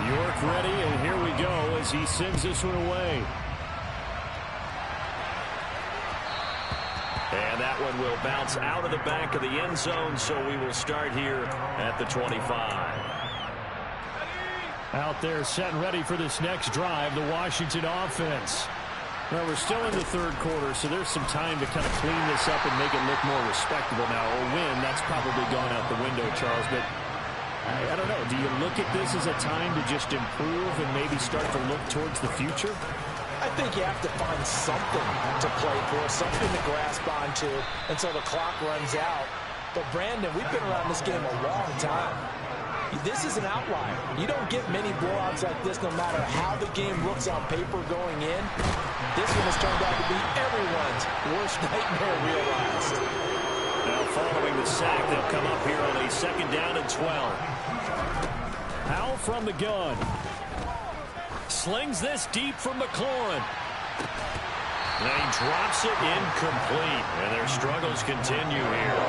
York ready, and here we go as he sends this one away. And that one will bounce out of the back of the end zone, so we will start here at the 25. Out there set and ready for this next drive, the Washington offense. Well, we're still in the third quarter, so there's some time to kind of clean this up and make it look more respectable now. A win, that's probably gone out the window, Charles, but I don't know. Do you look at this as a time to just improve and maybe start to look towards the future? I think you have to find something to play for, something to grasp onto until the clock runs out. But, Brandon, we've been around this game a long time. This is an outlier. You don't get many blowouts like this no matter how the game looks on paper going in. This one has turned out to be everyone's worst nightmare realized. Now following the sack, they'll come up here on a 2nd down and 12. Howell from the gun. Slings this deep from McLaurin. And he drops it incomplete. And their struggles continue here.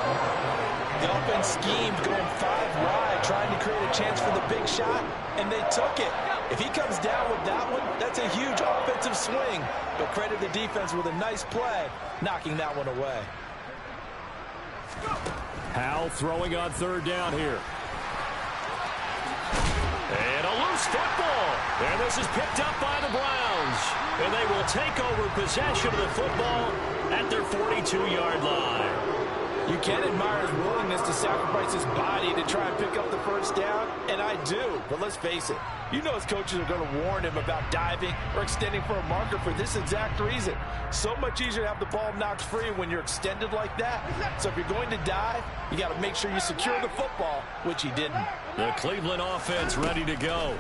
The offense schemed going 5 wide, trying to create a chance for the big shot, and they took it. If he comes down with that one, that's a huge offensive swing. But credit the defense with a nice play, knocking that one away. Howell throwing on 3rd down here. And a loose football. And this is picked up by the Browns. And they will take over possession of the football at their 42-yard line. You can admire his willingness to sacrifice his body to try and pick up the 1st down, and I do. But let's face it, you know his coaches are going to warn him about diving or extending for a marker for this exact reason. So much easier to have the ball knocked free when you're extended like that. So if you're going to dive, you got to make sure you secure the football, which he didn't. The Cleveland offense ready to go.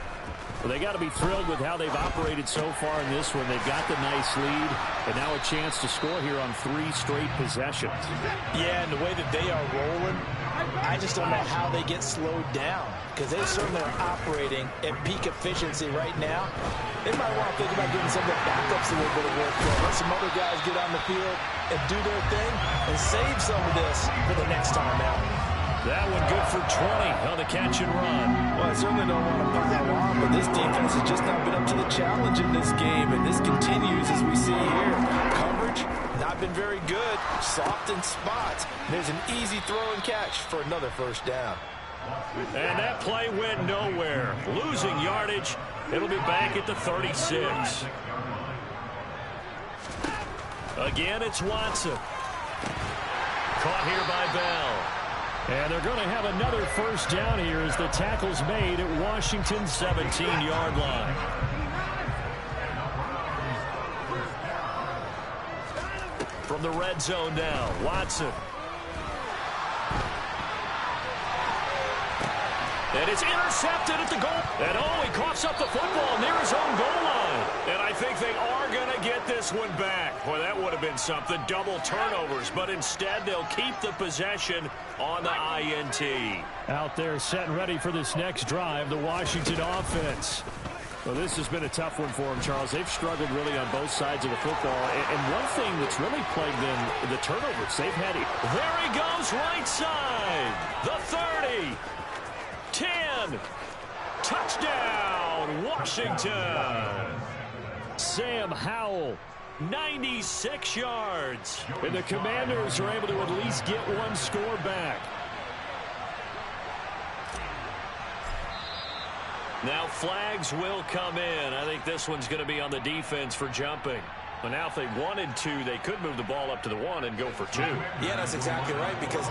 Well, they got to be thrilled with how they've operated so far in this one. They've got the nice lead, and now a chance to score here on 3 straight possessions. Yeah, and the way that they are rolling, I just don't know how they get slowed down, because they certainly are operating at peak efficiency right now. They might want to think about getting some of the backups a little bit of work done. Let some other guys get on the field and do their thing and save some of this for the next time out. That one good for 20 on the catch and run. Well, I certainly don't want to pile on, but this defense has just not been up to the challenge in this game, and this continues as we see here. Coverage, not been very good. Soft in spots. There's an easy throw and catch for another 1st down. And that play went nowhere. Losing yardage. It'll be back at the 36. Again, it's Watson. Caught here by Bell. And they're going to have another 1st down here as the tackle's made at Washington's 17-yard line. From the red zone now, Watson. And it's intercepted at the goal. And he coughs up the football near his own goal line. And I think they are going to get this one back. Boy, that would have been something. Double turnovers. But instead, they'll keep the possession on the INT. Out there set and ready for this next drive, the Washington offense. Well, this has been a tough one for them, Charles. They've struggled really on both sides of the football. And one thing that's really plagued them, the turnovers. They've had it. There he goes, right side. The 30. 10. Touchdown, Washington. Sam Howell, 96 yards. And the Commanders are able to at least get one score back. Now flags will come in. I think this one's going to be on the defense for jumping. But now if they wanted to, they could move the ball up to the 1 and go for 2. Yeah, that's exactly right, because